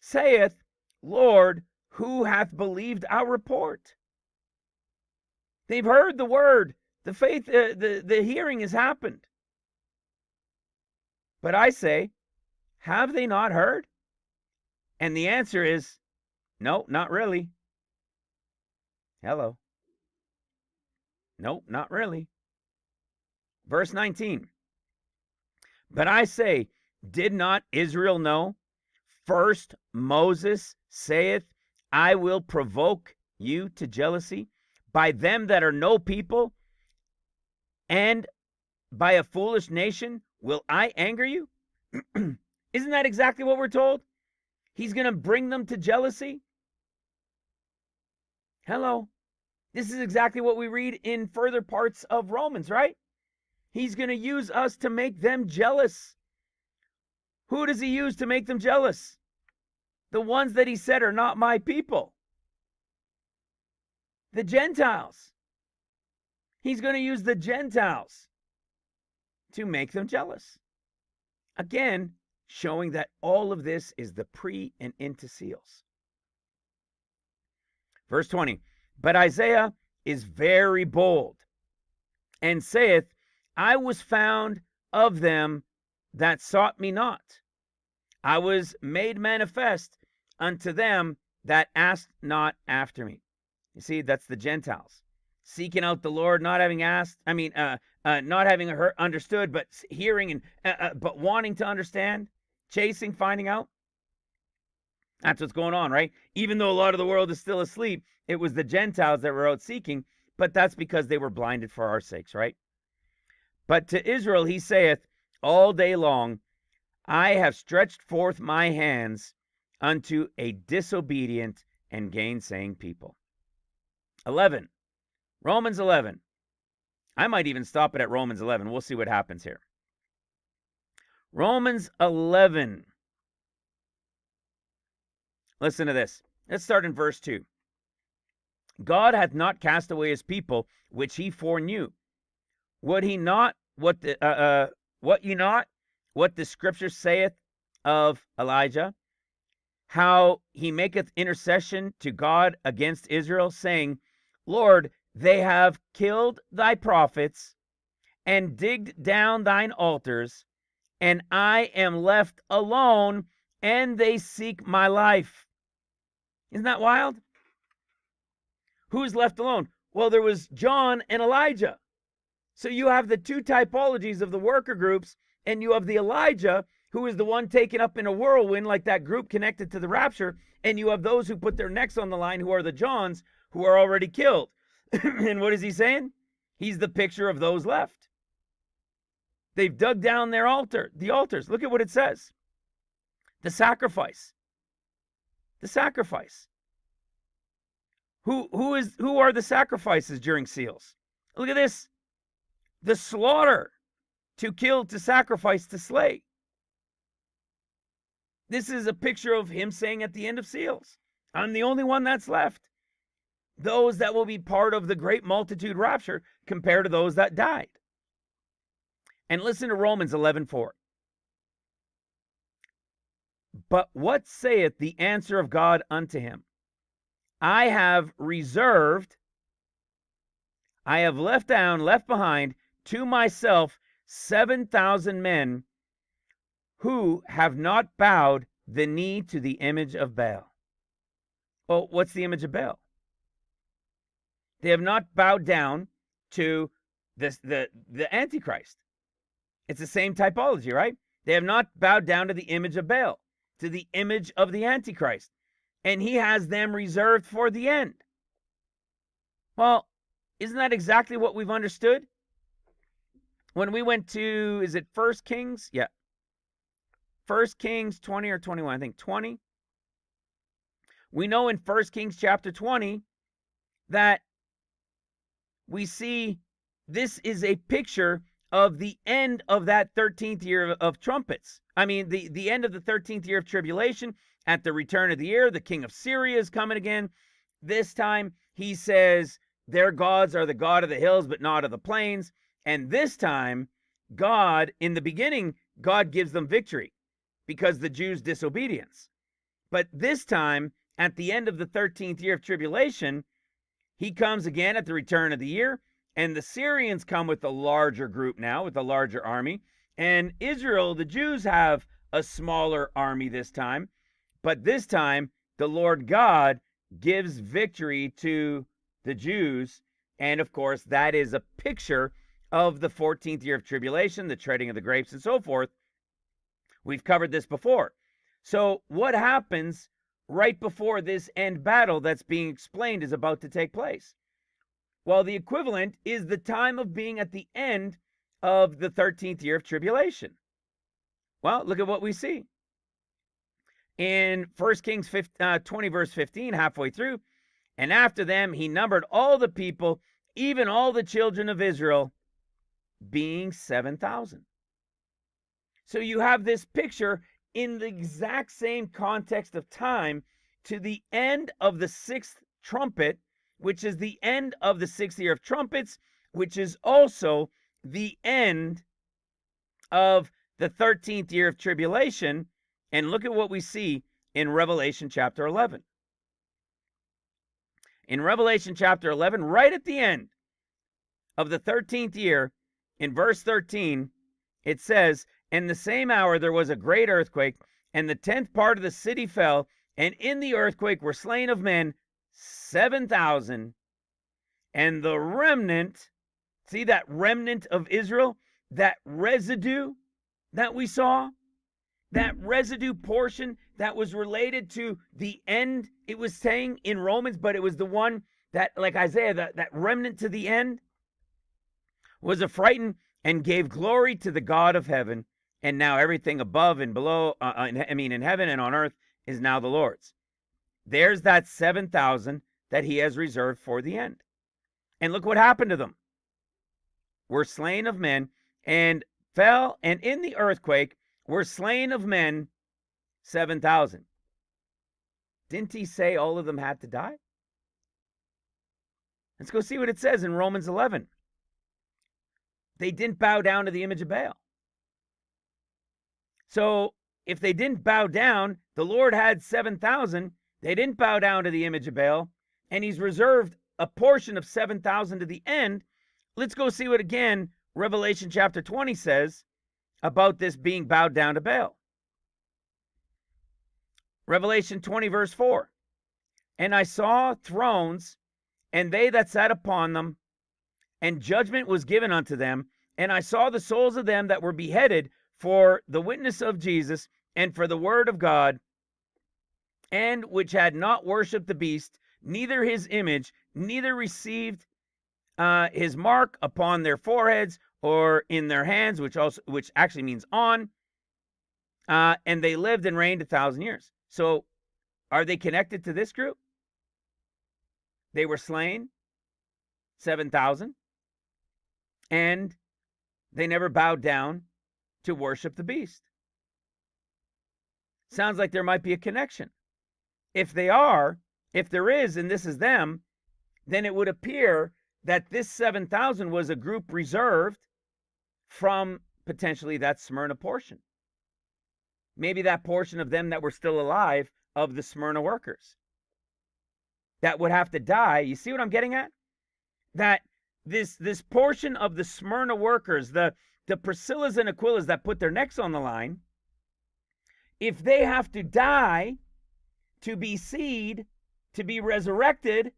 saith, Lord, who hath believed our report? They've heard the word. The faith, the hearing has happened. But I say, have they not heard? And the answer is, no, not really. Hello. No, not really. Verse 19. But I say, did not Israel know? First Moses saith, I will provoke you to jealousy by them that are no people, and by a foolish nation will I anger you? Isn't that exactly what we're told? He's going to bring them to jealousy. Hello. This is exactly what we read in further parts of Romans, right? He's going to use us to make them jealous. Who does he use to make them jealous? The ones that he said are not my people. The Gentiles. He's going to use the Gentiles to make them jealous. Again, showing that all of this is the pre and into seals. Verse 20. But Isaiah is very bold, and saith, I was found of them that sought me not. I was made manifest unto them that asked not after me. You see, that's the Gentiles seeking out the Lord, not having asked. Not having understood, but hearing and but wanting to understand, chasing, finding out. That's what's going on, right? Even though a lot of the world is still asleep, it was the Gentiles that were out seeking, but that's because they were blinded for our sakes, right? But to Israel he saith all day long, I have stretched forth my hands unto a disobedient and gainsaying people. 11. Romans 11. I might even stop it at Romans 11. We'll see what happens here. Romans 11. Listen to this. Let's start in verse 2. God hath not cast away his people, which he foreknew. Would he not, what the scripture saith of Elijah, how he maketh intercession to God against Israel, saying, Lord, they have killed thy prophets and digged down thine altars, and I am left alone, and they seek my life. Isn't that wild? Who's left alone? Well, there was John and Elijah. So you have the two typologies of the worker groups, and you have the Elijah, who is the one taken up in a whirlwind, like that group connected to the rapture, and you have those who put their necks on the line, who are the Johns, who are already killed. And what is he saying? He's the picture of those left. They've dug down the altars. Look at what it says. The sacrifice. The sacrifice. Who are the sacrifices during seals? Look at this. The slaughter, to kill, to sacrifice, to slay. This is a picture of him saying at the end of seals, I'm the only one that's left. Those that will be part of the great multitude rapture compared to those that died. And listen to Romans 11:4. But what saith the answer of God unto him? I have left behind to myself 7,000 men who have not bowed the knee to the image of Baal. Well, what's the image of Baal? They have not bowed down to the Antichrist. It's the same typology, right? They have not bowed down to the image of Baal, to the image of the Antichrist. And he has them reserved for the end. Well, isn't that exactly what we've understood? When we went to, is it 1 Kings? Yeah. 1 Kings 20 or 21, I think 20. We know in 1 Kings chapter 20 that we see this is a picture of the end of that 13th year of trumpets. I mean, the end of the 13th year of tribulation. At the return of the year, the king of Syria is coming again. This time, he says, their gods are the God of the hills, but not of the plains. And this time, God, in the beginning, God gives them victory because the Jews' disobedience. But this time, at the end of the 13th year of tribulation, he comes again at the return of the year, and the Syrians come with a larger group now, with a larger army. And Israel, the Jews, have a smaller army this time. But this time, the Lord God gives victory to the Jews. And of course, that is a picture of the 14th year of tribulation, the treading of the grapes, and so forth. We've covered this before. So what happens right before this end battle that's being explained is about to take place? Well, the equivalent is the time of being at the end of the 13th year of tribulation. Well, look at what we see. In 1 Kings 20, verse 15, halfway through, and after them he numbered all the people, even all the children of Israel, being 7,000. So you have this picture in the exact same context of time to the end of the sixth trumpet, which is the end of the sixth year of trumpets, which is also the end of the 13th year of tribulation. And look at what we see in Revelation chapter 11. In Revelation chapter 11, right at the end of the 13th year, in verse 13, it says, in the same hour there was a great earthquake, And the 10th part of the city fell, and in the earthquake were slain of men 7,000. And the remnant, see that remnant of Israel, that residue that we saw, that residue portion that was related to the end, it was saying in Romans, but it was the one that, like Isaiah, that remnant to the end, was affrighted and gave glory to the God of heaven. And now everything above and below, in heaven and on earth, is now the Lord's. There's that 7,000 that he has reserved for the end. And look what happened to them. Were slain of men and fell, and in the earthquake were slain of men 7,000. Didn't he say all of them had to die? Let's go see what it says in Romans 11. They didn't bow down to the image of Baal. So if they didn't bow down, the Lord had 7,000. They didn't bow down to the image of Baal, and he's reserved a portion of 7,000 to the end. Let's go see what, again, Revelation chapter 20 says about this being bowed down to Baal. Revelation 20, verse 4. And I saw thrones, and they that sat upon them, and judgment was given unto them. And I saw the souls of them that were beheaded for the witness of Jesus and for the word of God, and which had not worshipped the beast, neither his image, neither received his mark upon their foreheads or in their hands, which actually means on. And they lived and reigned 1,000 years. So are they connected to this group? They were slain, 7,000, and they never bowed down to worship the beast. Sounds like there might be a connection. If there is, and this is them, then it would appear that this 7,000 was a group reserved from potentially that Smyrna portion. Maybe that portion of them that were still alive of the Smyrna workers that would have to die. You see what I'm getting at? That this portion of the Smyrna workers, the Priscillas and Aquillas that put their necks on the line, if they have to die to be seed, to be resurrected,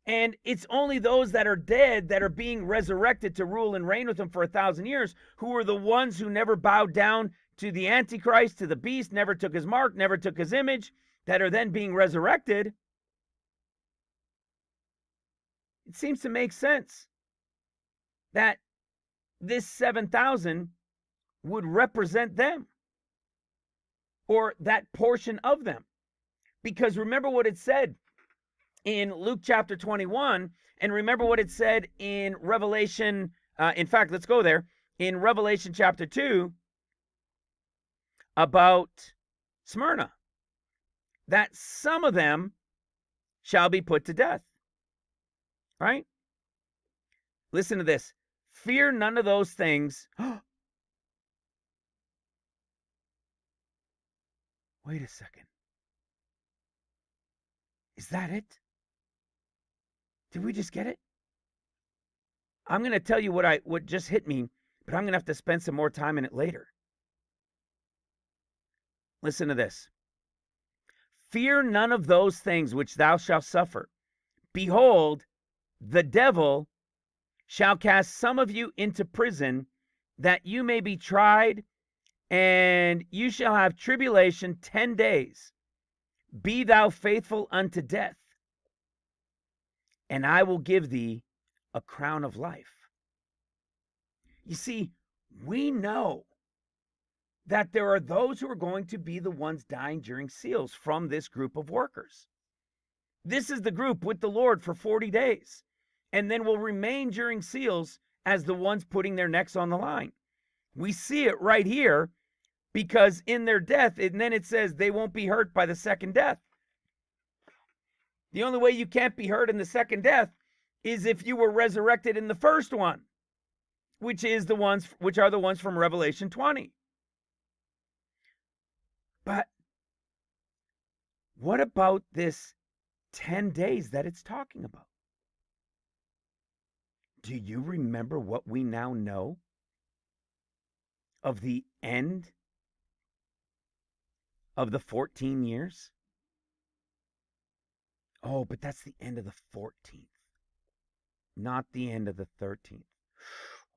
and it's only those that are dead that are being resurrected to rule and reign with him for 1,000 years, who are the ones who never bowed down to the Antichrist, to the beast, never took his mark, never took his image, that are then being resurrected. It seems to make sense that this 7,000 would represent them, or that portion of them. Because remember what it said in Luke chapter 21, and remember what it said in Revelation. In fact, let's go there. In Revelation chapter 2 about Smyrna, that some of them shall be put to death. Right? Listen to this. Fear none of those things. Wait a second. Is that it? Did we just get it? I'm going to tell you what just hit me, but I'm going to have to spend some more time in it later. Listen to this. Fear none of those things which thou shalt suffer. Behold, the devil shall cast some of you into prison, that you may be tried, and you shall have tribulation 10 days. Be thou faithful unto death, and I will give thee a crown of life. You see, we know that there are those who are going to be the ones dying during seals from this group of workers. This is the group with the Lord for 40 days, and then will remain during seals as the ones putting their necks on the line. We see it right here, because in their death, and then it says they won't be hurt by the second death. The only way you can't be hurt in the second death is if you were resurrected in the first one, which are the ones from Revelation 20. But what about this 10 days that it's talking about? Do you remember what we now know of the end of the 14 years? Oh, but that's the end of the 14th, not the end of the 13th.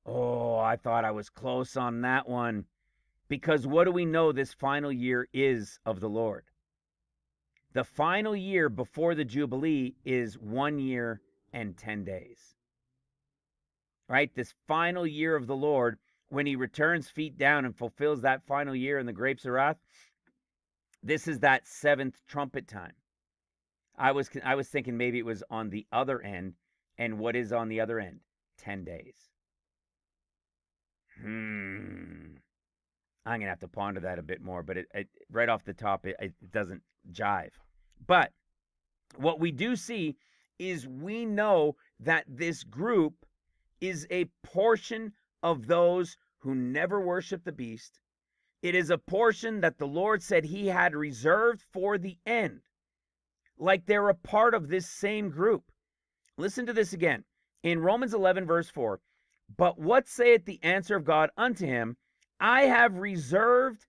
Oh, I thought I was close on that one. Because what do we know this final year is of the Lord? The final year before the Jubilee is 1 year and 10 days. Right? This final year of the Lord, when he returns feet down and fulfills that final year in the grapes of wrath, this is that 7th trumpet time. I was thinking maybe it was on the other end. And what is on the other end? 10 days. I'm going to have to ponder that a bit more, but it right off the top, it doesn't jive. But what we do see is we know that this group is a portion of those who never worship the beast. It is a portion that the Lord said he had reserved for the end. Like they're a part of this same group. Listen to this again. In Romans 11, verse 4, but what saith the answer of God unto him? I have reserved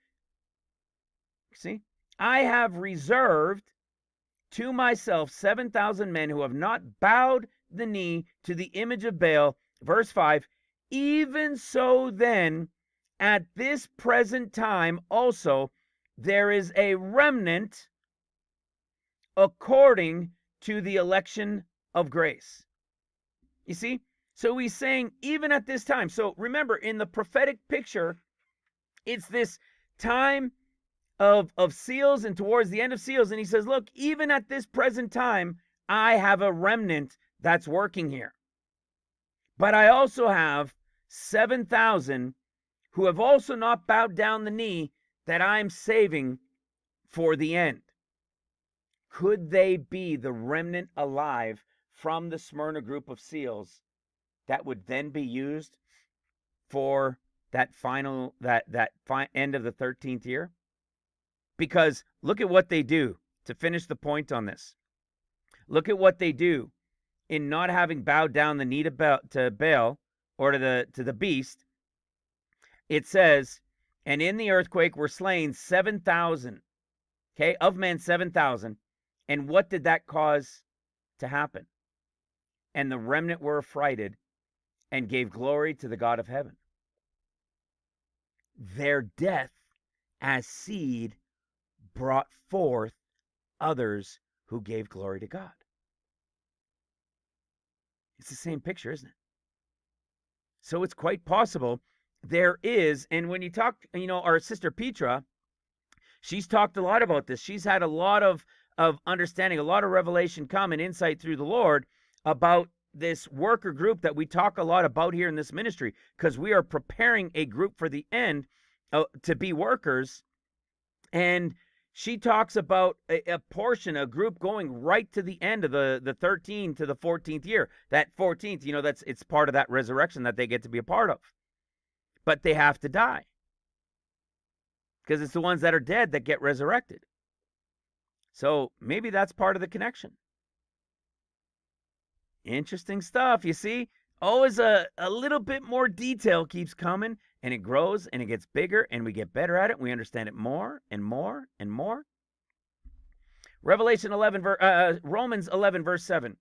to myself 7,000 men who have not bowed the knee to the image of Baal. Verse 5, even so then, at this present time also, there is a remnant according to the election of grace. You see? So he's saying, even at this time. So remember, in the prophetic picture, it's this time of seals and towards the end of seals. And he says, look, even at this present time, I have a remnant that's working here. But I also have 7,000 who have also not bowed down the knee that I'm saving for the end. Could they be the remnant alive from the Smyrna group of seals that would then be used for that final, end of the 13th year? Because look at what they do to finish the point on this. Look at what they do in not having bowed down the knee to Baal or to the beast. It says, and in the earthquake were slain 7,000. Okay, of men 7,000. And what did that cause to happen? And the remnant were affrighted and gave glory to the God of heaven. Their death as seed brought forth others who gave glory to God. It's the same picture, isn't it? So it's quite possible there is, and when you talk, our sister Petra, she's talked a lot about this. She's had a lot of understanding, a lot of revelation come and insight through the Lord about this worker group that we talk a lot about here in this ministry, because we are preparing a group for the end to be workers. And she talks about a portion, a group going right to the end of the 13th to the 14th year. That 14th, it's part of that resurrection that they get to be a part of. But they have to die, because it's the ones that are dead that get resurrected. So maybe that's part of the connection. Interesting stuff, you see? Always a little bit more detail keeps coming, and it grows, and it gets bigger, and we get better at it. We understand it more and more and more. Romans 11, verse 7.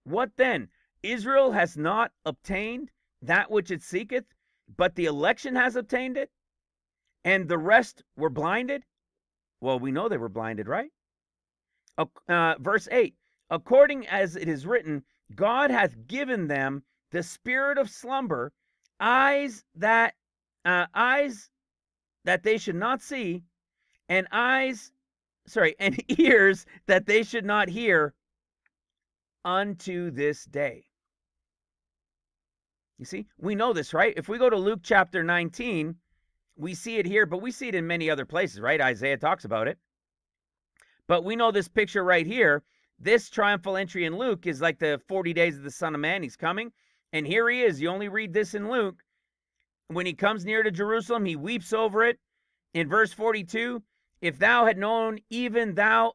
What then? Israel has not obtained that which it seeketh, but the election has obtained it, and the rest were blinded. Well, we know they were blinded, right? Verse 8. According as it is written, God hath given them the spirit of slumber, eyes that they should not see, and ears that they should not hear, unto this day. You see, we know this, right? If we go to Luke chapter 19, we see it here, but we see it in many other places, right? Isaiah talks about it. But we know this picture right here. This triumphal entry in Luke is like the 40 days of the Son of Man. He's coming. And here he is. You only read this in Luke. When he comes near to Jerusalem, he weeps over it. In verse 42, if thou had known, even thou,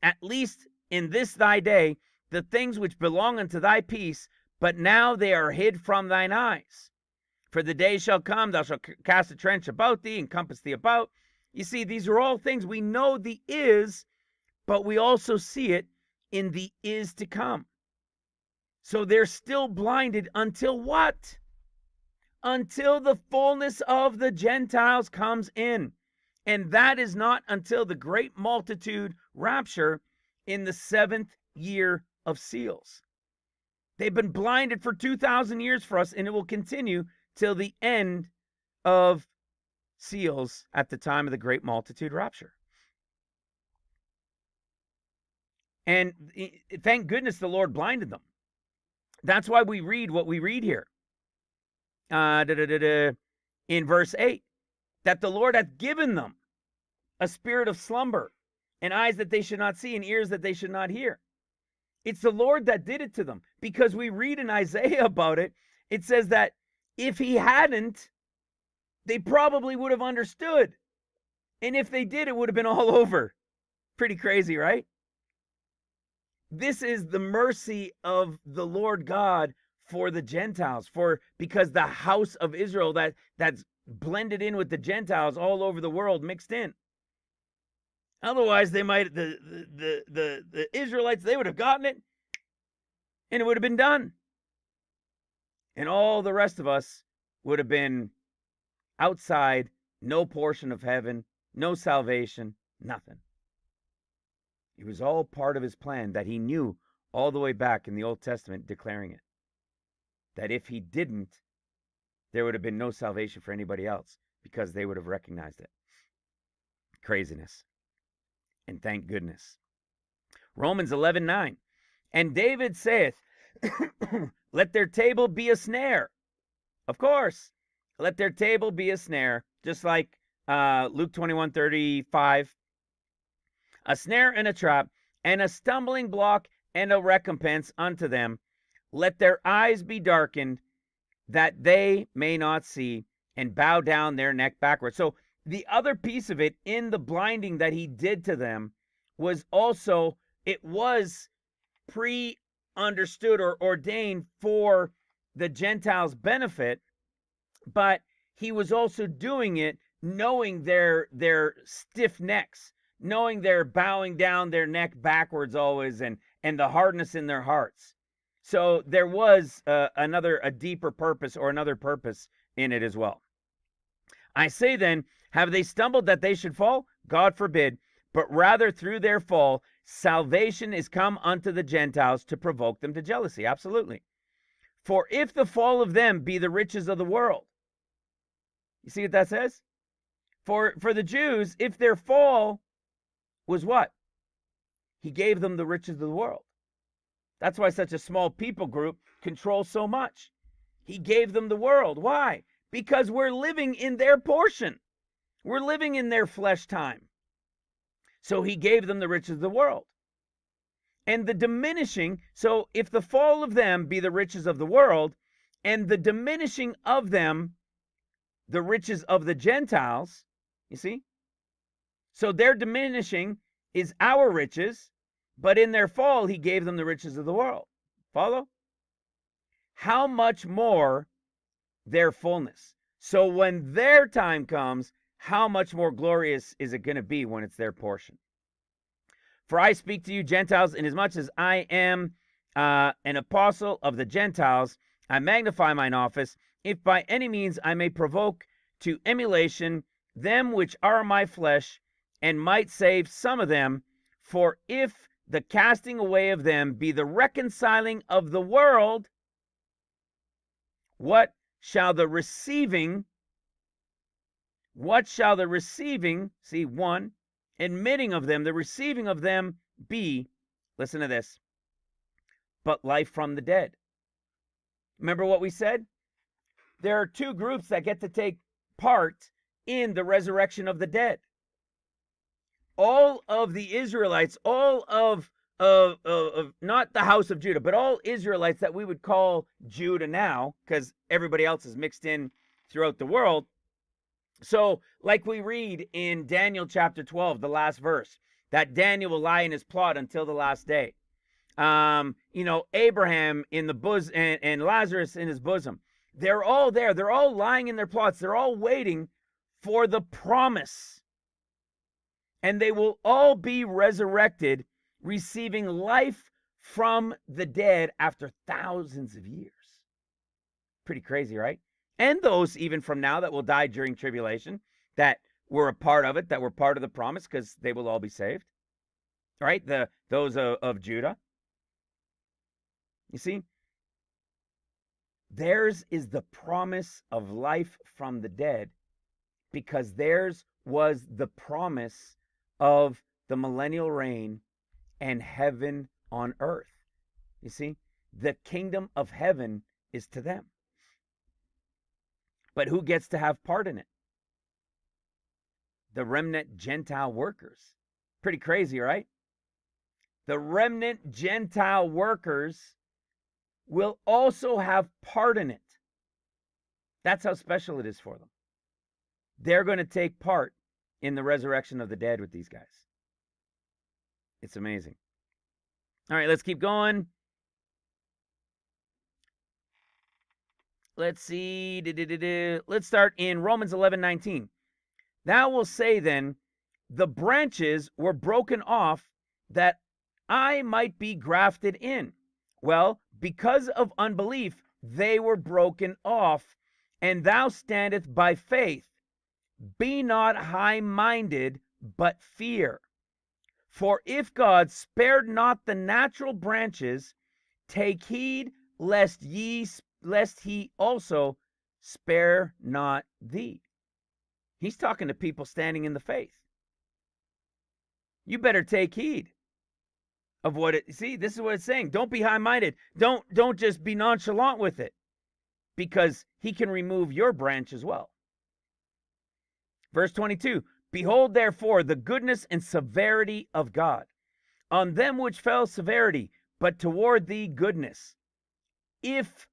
at least in this thy day, the things which belong unto thy peace, but now they are hid from thine eyes. For the day shall come, thou shalt cast a trench about thee, and compass thee about, You see, these are all things we know the is, but we also see it in the is to come. So they're still blinded until what? Until the fullness of the Gentiles comes in. And that is not until the great multitude rapture in the 7th year of seals. They've been blinded for 2,000 years for us, and it will continue till the end of seals at the time of the great multitude rapture. And thank goodness the Lord blinded them. That's why we read what we read here. In verse 8, that the Lord hath given them a spirit of slumber, and eyes that they should not see, and ears that they should not hear. It's the Lord that did it to them, because we read in Isaiah about it. It says that if he hadn't, they probably would have understood. And if they did, it would have been all over. Pretty crazy, right? This is the mercy of the Lord God for the Gentiles, because the house of Israel that's blended in with the Gentiles all over the world, mixed in. Otherwise, they might the Israelites, they would have gotten it, and it would have been done. And all the rest of us would have been outside, no portion of heaven, no salvation, nothing. It was all part of his plan that he knew all the way back in the Old Testament, declaring it. That if he didn't, there would have been no salvation for anybody else, because they would have recognized it. Craziness. And thank goodness. Romans 11:9. And David saith, let their table be a snare. Of course, let their table be a snare, just like Luke 21:35. A snare and a trap, and a stumbling block and a recompense unto them. Let their eyes be darkened, that they may not see, and bow down their neck backwards. So the other piece of it, in the blinding that he did to them, was also, it was pre-understood or ordained for the Gentiles' benefit, but he was also doing it knowing their stiff necks, knowing they're bowing down their neck backwards always, and the hardness in their hearts. So there was a deeper purpose, or another purpose in it as well. I say then, have they stumbled that they should fall? God forbid. But rather through their fall, salvation is come unto the Gentiles to provoke them to jealousy. Absolutely. For if the fall of them be the riches of the world. You see what that says? For the Jews, if their fall was what? He gave them the riches of the world. That's why such a small people group controls so much. He gave them the world. Why? Because we're living in their portion. We're living in their flesh time. So he gave them the riches of the world. And the diminishing, so if the fall of them be the riches of the world, and the diminishing of them, the riches of the Gentiles, you see? So their diminishing is our riches, but in their fall, he gave them the riches of the world. Follow? How much more their fullness? So when their time comes, how much more glorious is it going to be when it's their portion? For I speak to you Gentiles, inasmuch as I am an apostle of the Gentiles, I magnify mine office, if by any means I may provoke to emulation them which are my flesh, and might save some of them. For if the casting away of them be the reconciling of the world, what shall the receiving, see, one, admitting of them, the receiving of them be, listen to this, but life from the dead. Remember what we said? There are two groups that get to take part in the resurrection of the dead. All of the Israelites, all of not the house of Judah, but all Israelites that we would call Judah now, because everybody else is mixed in throughout the world. So, like we read in Daniel chapter 12, the last verse, that Daniel will lie in his plot until the last day. Abraham in the bosom, and Lazarus in his bosom. They're all there. They're all lying in their plots. They're all waiting for the promise and they will all be resurrected, receiving life from the dead after thousands of years. Pretty crazy, right? And those even from now that will die during tribulation, that were a part of it, that were part of the promise, because they will all be saved. Right? Those of Judah. You see, theirs is the promise of life from the dead, because theirs was the promise of the millennial reign and heaven on earth. You see, the kingdom of heaven is to them. But who gets to have part in it? The remnant Gentile workers. Pretty crazy, right? The remnant Gentile workers will also have part in it. That's how special it is for them. They're going to take part in the resurrection of the dead with these guys. It's amazing. All right, let's keep going. Let's see. Let's start in Romans 11:19. Thou wilt say then, the branches were broken off that I might be grafted in. Well, because of unbelief, they were broken off, and thou standeth by faith. Be not high-minded, but fear. For if God spared not the natural branches, take heed lest he also spare not thee. He's talking to people standing in the faith. You better take heed of what it. See, this is what it's saying. Don't be high-minded. Don't just be nonchalant with it, because he can remove your branch as well. Verse 22. Behold, therefore, the goodness and severity of God. On them which fell severity, but toward thee goodness. If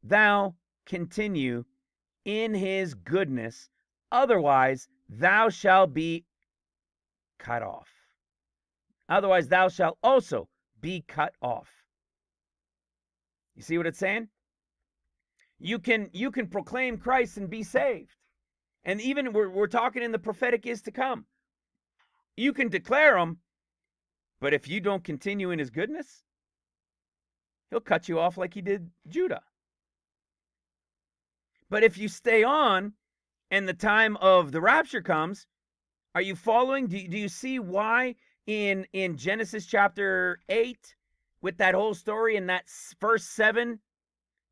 thou continue in his goodness, otherwise thou shalt be cut off. Otherwise thou shalt also be cut off. You see what it's saying? You can proclaim Christ and be saved. And even we're talking in the prophetic is to come. You can declare him, but if you don't continue in his goodness, he'll cut you off like he did Judah. But if you stay on and the time of the rapture comes, are you following? Do you see why in Genesis chapter 8, with that whole story in that verse 7,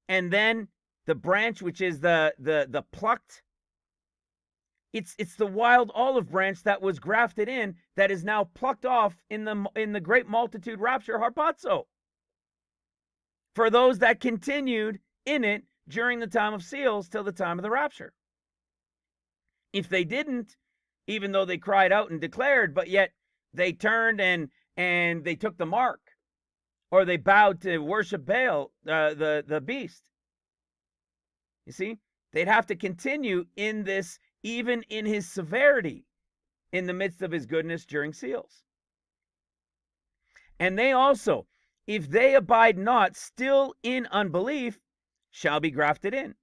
and then the branch, which is the plucked, it's the wild olive branch that was grafted in, that is now plucked off in the great multitude rapture harpazo, for those that continued in it during the time of seals till the time of the rapture. If they didn't, even though they cried out and declared, but yet they turned and they took the mark, or they bowed to worship Baal, the beast. You see, they'd have to continue in this, even in his severity, in the midst of his goodness during seals. And they also, if they abide not still in unbelief, shall be grafted in.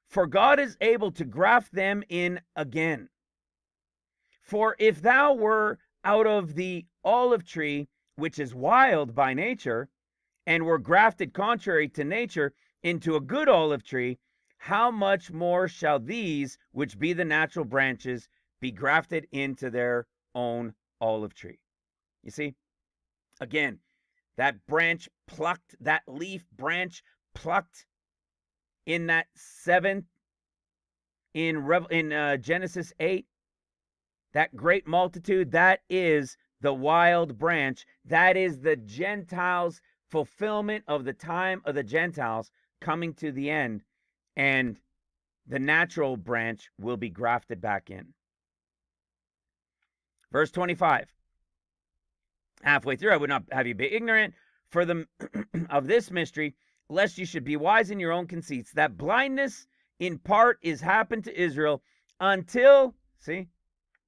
For God is able to graft them in again. For if thou were out of the olive tree, which is wild by nature, and were grafted contrary to nature into a good olive tree, how much more shall these, which be the natural branches, be grafted into their own olive tree? You see, again, that branch plucked, that leaf branch plucked in that 7th, in Genesis 8, that great multitude, that is the wild branch. That is the Gentiles' fulfillment of the time of the Gentiles coming to the end, and the natural branch will be grafted back in. Verse 25. Halfway through, I would not have you be ignorant for the of this mystery, lest you should be wise in your own conceits, that blindness in part is happened to Israel until, see,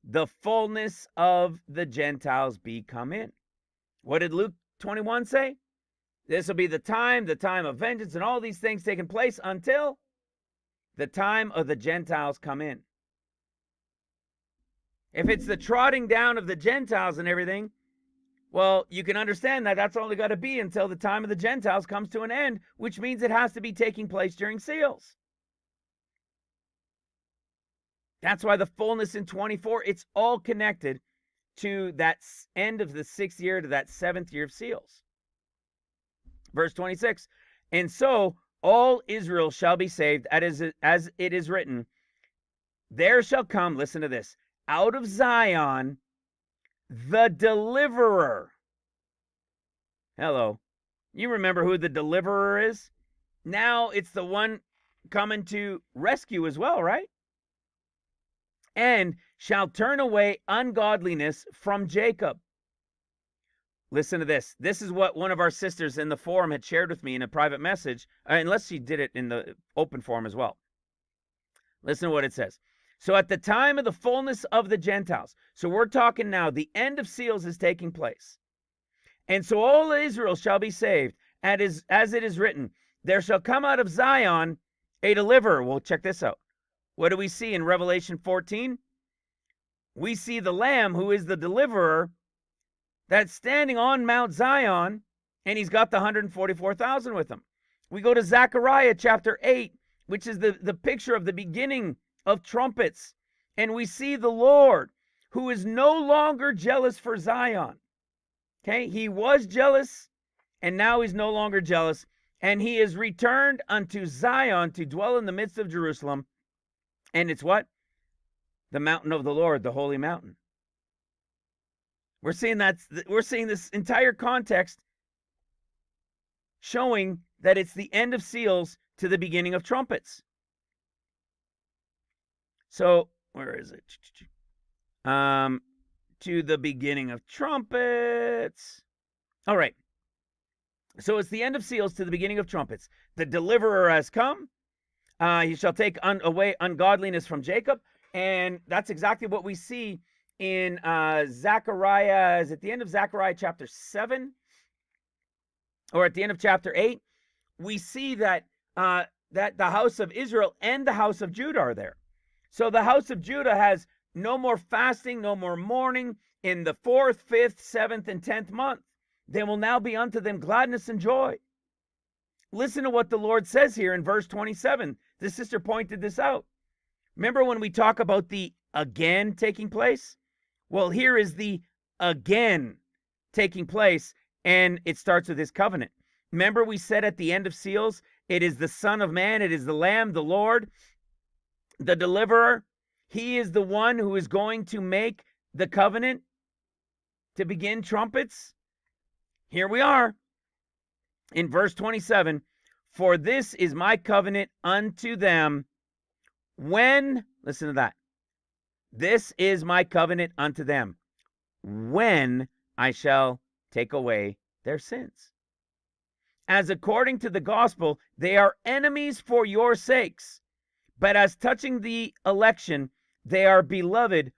the fullness of the Gentiles be come in. What did Luke 21 say? This will be the time of vengeance, and all these things taking place until the time of the Gentiles come in. If it's the trotting down of the Gentiles and everything, well, you can understand that that's only got to be until the time of the Gentiles comes to an end, which means it has to be taking place during seals. That's why the fullness in 24, it's all connected to that end of the 6th year to that 7th year of seals. Verse 26, and so all Israel shall be saved, as it is written, there shall come, listen to this, out of Zion the deliverer. Hello. You remember who the deliverer is? Now it's the one coming to rescue as well, right? And shall turn away ungodliness from Jacob. Listen to this. This is what one of our sisters in the forum had shared with me in a private message, unless she did it in the open forum as well. Listen to what it says. So at the time of the fullness of the Gentiles, so we're talking now, the end of seals is taking place. And so all Israel shall be saved, and as it is written, there shall come out of Zion a deliverer. Well, check this out. What do we see in Revelation 14? We see the Lamb, who is the deliverer, that's standing on Mount Zion, and he's got the 144,000 with him. We go to Zechariah chapter 8, which is the picture of the beginning of trumpets, and we see the Lord, who is no longer jealous for Zion. Okay, he was jealous, and now he's no longer jealous, and he is returned unto Zion to dwell in the midst of Jerusalem. And it's what? The mountain of the Lord, the holy mountain. We're seeing this entire context showing that it's the end of seals to the beginning of trumpets. So, where is it? To the beginning of trumpets. All right. So it's the end of seals to the beginning of trumpets. The deliverer has come. He shall take away ungodliness from Jacob. And that's exactly what we see in Zechariah. Is it the end of Zechariah chapter 7? Or at the end of chapter 8? We see that that the house of Israel and the house of Judah are there. So the house of Judah has no more fasting, no more mourning in the 4th, 5th, 7th, and 10th month. There will now be unto them gladness and joy. Listen to what the Lord says here in verse 27. The sister pointed this out. Remember when we talk about the again taking place? Well, here is the again taking place, and it starts with his covenant. Remember we said at the end of seals, it is the Son of Man, it is the Lamb, the Lord, the deliverer. He is the one who is going to make the covenant to begin trumpets. Here we are in verse 27. For this is my covenant unto them when, listen to that. This is my covenant unto them when I shall take away their sins. As according to the gospel, they are enemies for your sakes. But as touching the election, they are beloved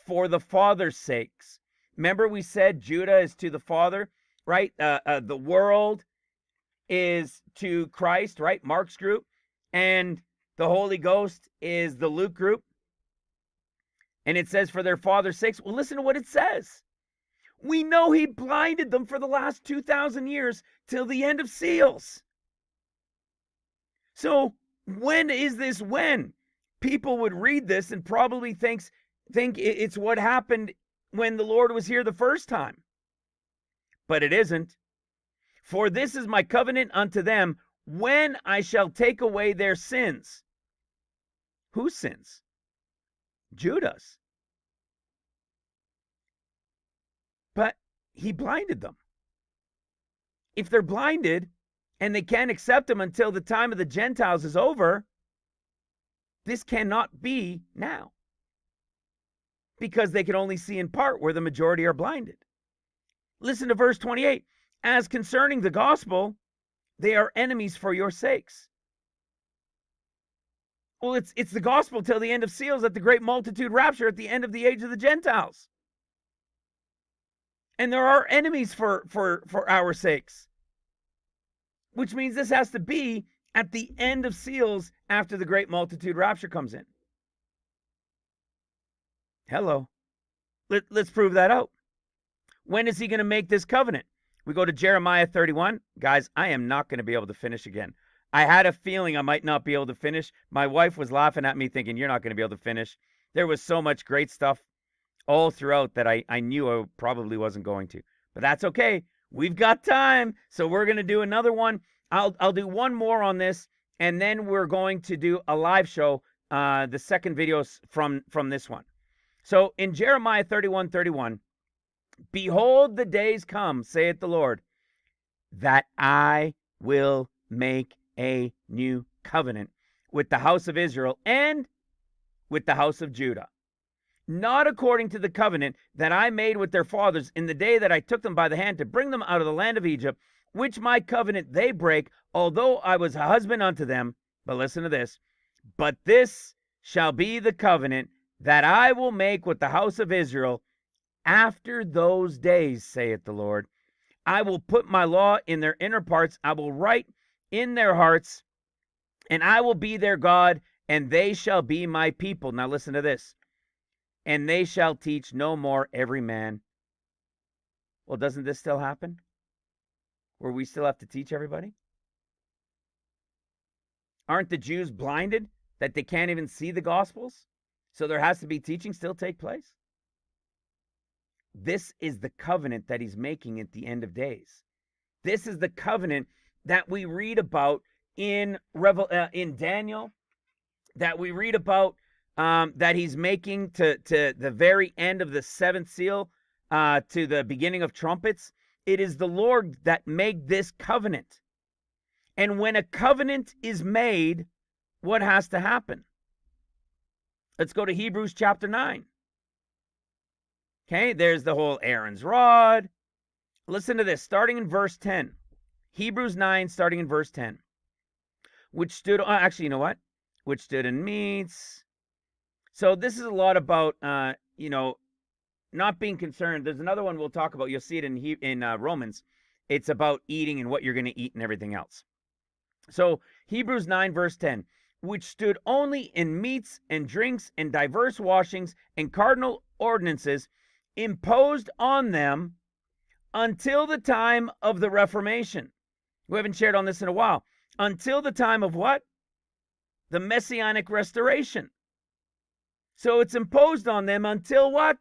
for the Father's sakes. Remember we said Judah is to the Father, right? The world is to Christ, right? Mark's group. And the Holy Ghost is the Luke group. And it says for their Father's sakes. Well, listen to what it says. We know he blinded them for the last 2,000 years till the end of seals. So when is this when? People would read this and probably think it's what happened when the Lord was here the first time. But it isn't. For this is my covenant unto them when I shall take away their sins. Whose sins? Judah's. But he blinded them. If they're blinded and they can't accept him until the time of the Gentiles is over, this cannot be now. Because they can only see in part where the majority are blinded. Listen to verse 28. As concerning the gospel, they are enemies for your sakes. Well, it's the gospel till the end of seals at the great multitude rapture at the end of the age of the Gentiles. And there are enemies for our sakes. Which means this has to be at the end of seals after the great multitude rapture comes in. Hello. Let's prove that out. When is he going to make this covenant? We go to Jeremiah 31. Guys, I am not going to be able to finish again. I had a feeling I might not be able to finish. My wife was laughing at me thinking, you're not going to be able to finish. There was so much great stuff all throughout that I knew I probably wasn't going to. But that's okay. We've got time. So we're going to do another one. I'll do one more on this, and then we're going to do a live show, the second video from this one. So in Jeremiah 31:31, behold, the days come, saith the Lord, that I will make a new covenant with the house of Israel and with the house of Judah, not according to the covenant that I made with their fathers in the day that I took them by the hand to bring them out of the land of Egypt, which my covenant they break, although I was a husband unto them. But listen to this. But this shall be the covenant that I will make with the house of Israel after those days, saith the Lord. I will put my law in their inner parts. I will write in their hearts, and I will be their God, and they shall be my people. Now listen to this. And they shall teach no more every man. Well, doesn't this still happen? Where we still have to teach everybody? Aren't the Jews blinded that they can't even see the Gospels? So there has to be teaching still take place? This is the covenant that he's making at the end of days. This is the covenant that we read about in Daniel, that we read about that he's making to the very end of the seventh seal, to the beginning of trumpets. It is the Lord that made this covenant. And when a covenant is made, what has to happen? Let's go to Hebrews chapter 9. Okay, there's the whole Aaron's rod. Listen to this, starting in verse 10. Hebrews 9, starting in verse 10. Which stood, actually, you know what? Which stood in meats. So this is a lot about, not being concerned. There's another one we'll talk about. You'll see it in Romans. It's about eating and what you're going to eat and everything else. So Hebrews 9, verse 10. Which stood only in meats and drinks and diverse washings and cardinal ordinances, imposed on them until the time of the Reformation. We haven't shared on this in a while. Until the time of what? The Messianic restoration. So it's imposed on them until what?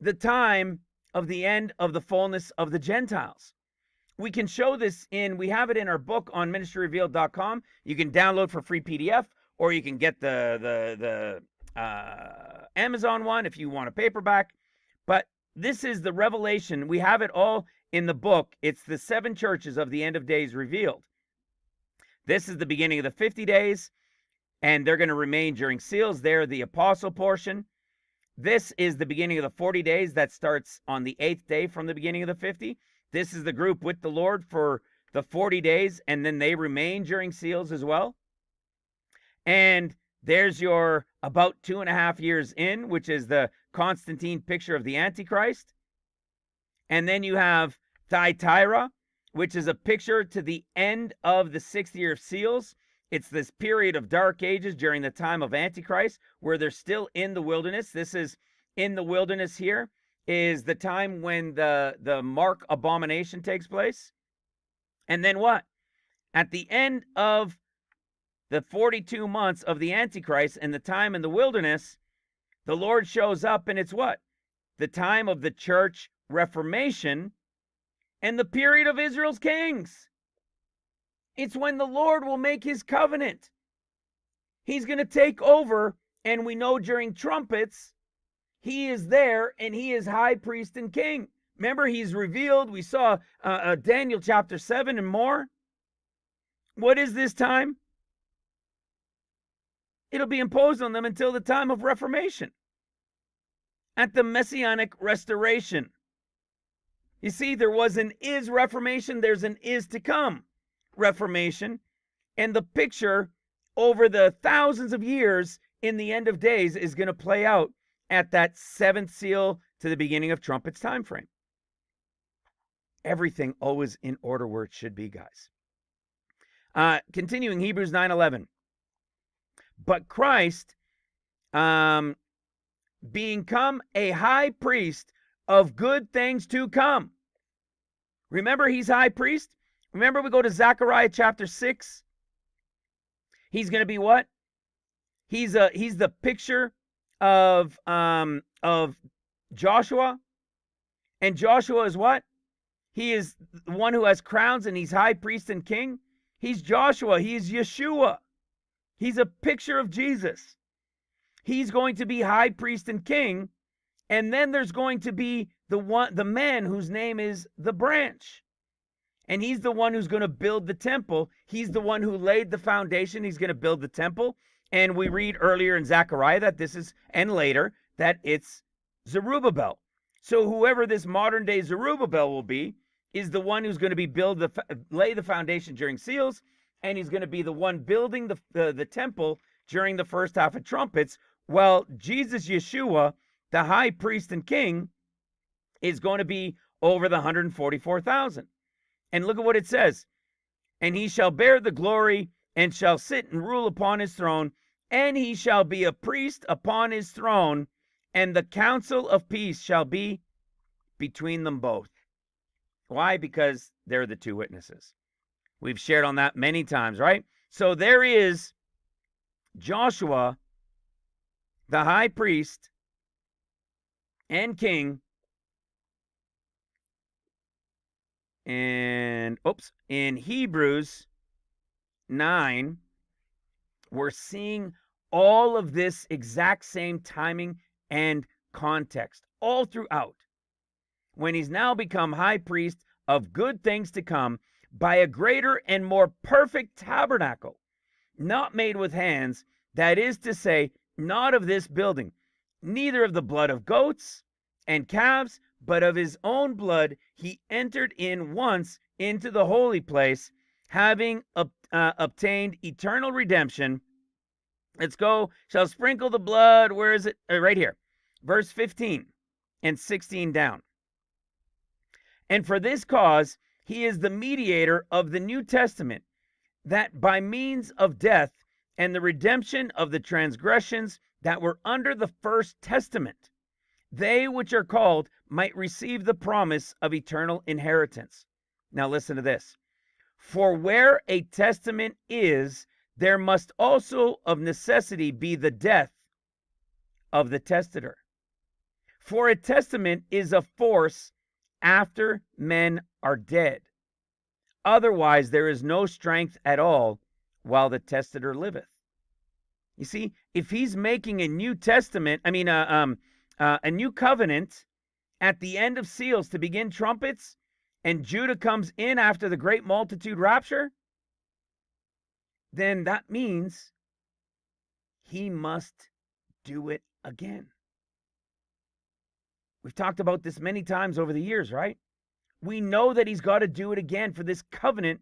The time of the end of the fullness of the Gentiles. We can show this we have it in our book on ministryrevealed.com. You can download for free PDF, or you can get the Amazon one if you want a paperback. But this is the revelation. We have it all in the book. It's the 7 churches of the end of days revealed. This is the beginning of the 50 days, and they're going to remain during seals. They're the apostle portion. This is the beginning of the 40 days that starts on the 8th day from the beginning of the 50. This is the group with the Lord for the 40 days, and then they remain during seals as well. And there's your about 2.5 years in, which is the Constantine picture of the Antichrist. And then you have Thyatira, which is a picture to the end of the 6th year of seals. It's this period of dark ages during the time of Antichrist, where they're still in the wilderness. This is in the wilderness here. Is the time when the mark abomination takes place. And then what? At the end of the 42 months of the Antichrist and the time in the wilderness, the Lord shows up, and it's what? The time of the church reformation and the period of Israel's kings. It's when the Lord will make his covenant. He's going to take over, and we know during trumpets, he is there, and he is high priest and king. Remember, he's revealed. We saw Daniel chapter 7 and more. What is this time? It'll be imposed on them until the time of Reformation. At the Messianic restoration. You see, there was an is Reformation. There's an is to come Reformation. And the picture over the thousands of years in the end of days is going to play out at that 7th seal to the beginning of trumpets time frame. Everything always in order where it should be, guys. Continuing Hebrews 9:11. But Christ, become a high priest of good things to come. Remember, he's high priest. Remember, we go to Zechariah chapter 6. He's going to be what? He's the picture of Joshua. And Joshua is what? He is the one who has crowns, and he's high priest and king. He's Joshua. He's Yeshua. He's a picture of Jesus. He's going to be high priest and king. And then there's going to be the man whose name is the branch. And he's the one who's going to build the temple. He's the one who laid the foundation. He's going to build the temple. And we read earlier in Zechariah that this is, and later, that it's Zerubbabel. So whoever this modern day Zerubbabel will be is the one who's going to be lay the foundation during seals, and he's going to be the one building the temple during the first half of trumpets. Well, Jesus Yeshua, the high priest and king, is going to be over the 144,000. And look at what it says. And he shall bear the glory and shall sit and rule upon his throne, and he shall be a priest upon his throne, and the council of peace shall be between them both. Why? Because they're the two witnesses. We've shared on that many times, right? So there is Joshua, the high priest and king, and in Hebrews 9, we're seeing all of this exact same timing and context all throughout. When he's now become high priest of good things to come by a greater and more perfect tabernacle, not made with hands, that is to say, not of this building, neither of the blood of goats and calves, but of his own blood he entered in once into the holy place, having obtained eternal redemption. Let's go. Shall sprinkle the blood. Where is it? Right here. Verse 15 and 16 down. And for this cause he is the mediator of the New Testament, that by means of death and the redemption of the transgressions that were under the first testament, they which are called might receive the promise of eternal inheritance. Now listen to this. For where a testament is, there must also of necessity be the death of the testator. For a testament is of force after men are dead. Otherwise there is no strength at all while the testator liveth. You see, if he's making a new testament, a new covenant at the end of seals to begin trumpets, and Judah comes in after the great multitude rapture, then that means he must do it again. We've talked about this many times over the years, right? We know that he's got to do it again for this covenant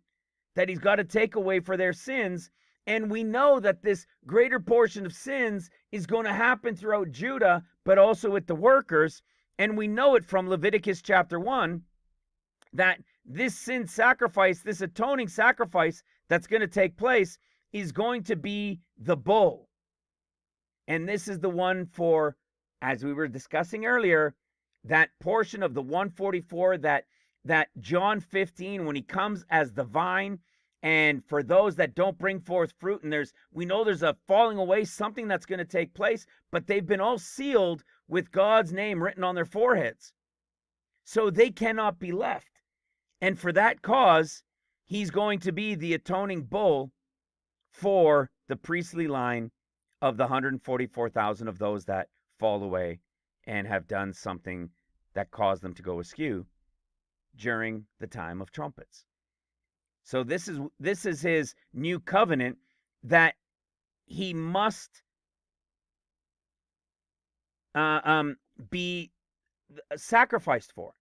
that he's got to take away for their sins. And we know that this greater portion of sins is going to happen throughout Judah, but also with the workers. And we know it from Leviticus chapter 1 that this sin sacrifice, this atoning sacrifice that's going to take place is going to be the bull. And this is the one for, as we were discussing earlier, that portion of the 144 that John 15, when he comes as the vine, and for those that don't bring forth fruit, and we know there's a falling away, something that's going to take place, but they've been all sealed with God's name written on their foreheads. So they cannot be left. And for that cause, he's going to be the atoning bull for the priestly line of the 144,000 of those that fall away and have done something that caused them to go askew during the time of trumpets. So this is his new covenant that he must be sacrificed for.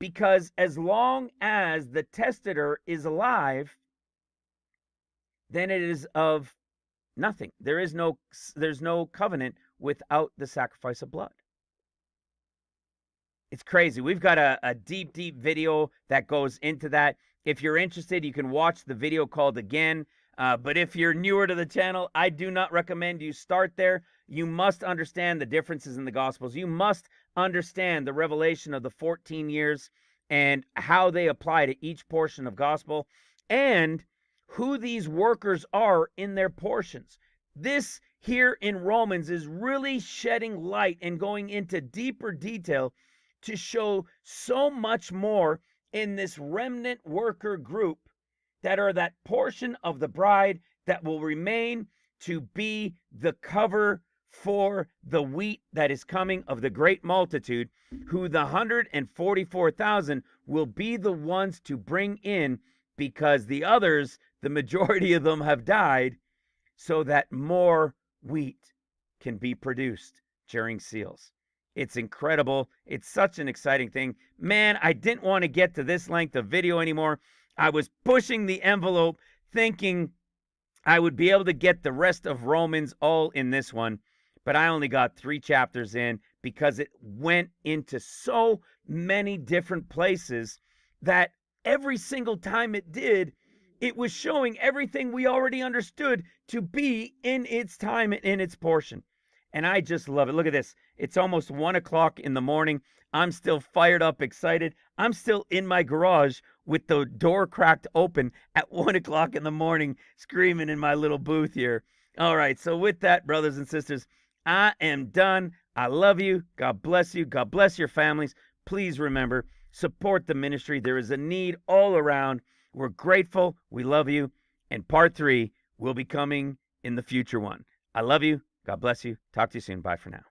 Because as long as the testator is alive, then it is of nothing. There's no covenant without the sacrifice of blood. It's crazy. We've got a deep video that goes into that. If you're interested, you can watch the video called Again. But if you're newer to the channel, I do not recommend you start there. You must understand the differences in the Gospels. You must understand the revelation of the 14 years and how they apply to each portion of Gospel and who these workers are in their portions. This here in Romans is really shedding light and going into deeper detail to show so much more in this remnant worker group that are that portion of the bride that will remain to be the cover for the wheat that is coming of the great multitude, who the 144,000 will be the ones to bring in, because the others, the majority of them, have died, so that more wheat can be produced during seals. It's incredible. It's such an exciting thing. Man, I didn't want to get to this length of video anymore. I was pushing the envelope thinking I would be able to get the rest of Romans all in this one, but I only got 3 chapters in because it went into so many different places that every single time it did, it was showing everything we already understood to be in its time and in its portion. And I just love it. Look at this. It's almost 1 o'clock in the morning. I'm still fired up, excited. I'm still in my garage with the door cracked open at 1 o'clock in the morning, screaming in my little booth here. All right. So with that, brothers and sisters, I am done. I love you. God bless you. God bless your families. Please remember, support the ministry. There is a need all around. We're grateful. We love you. And part 3 will be coming in the future one. I love you. God bless you. Talk to you soon. Bye for now.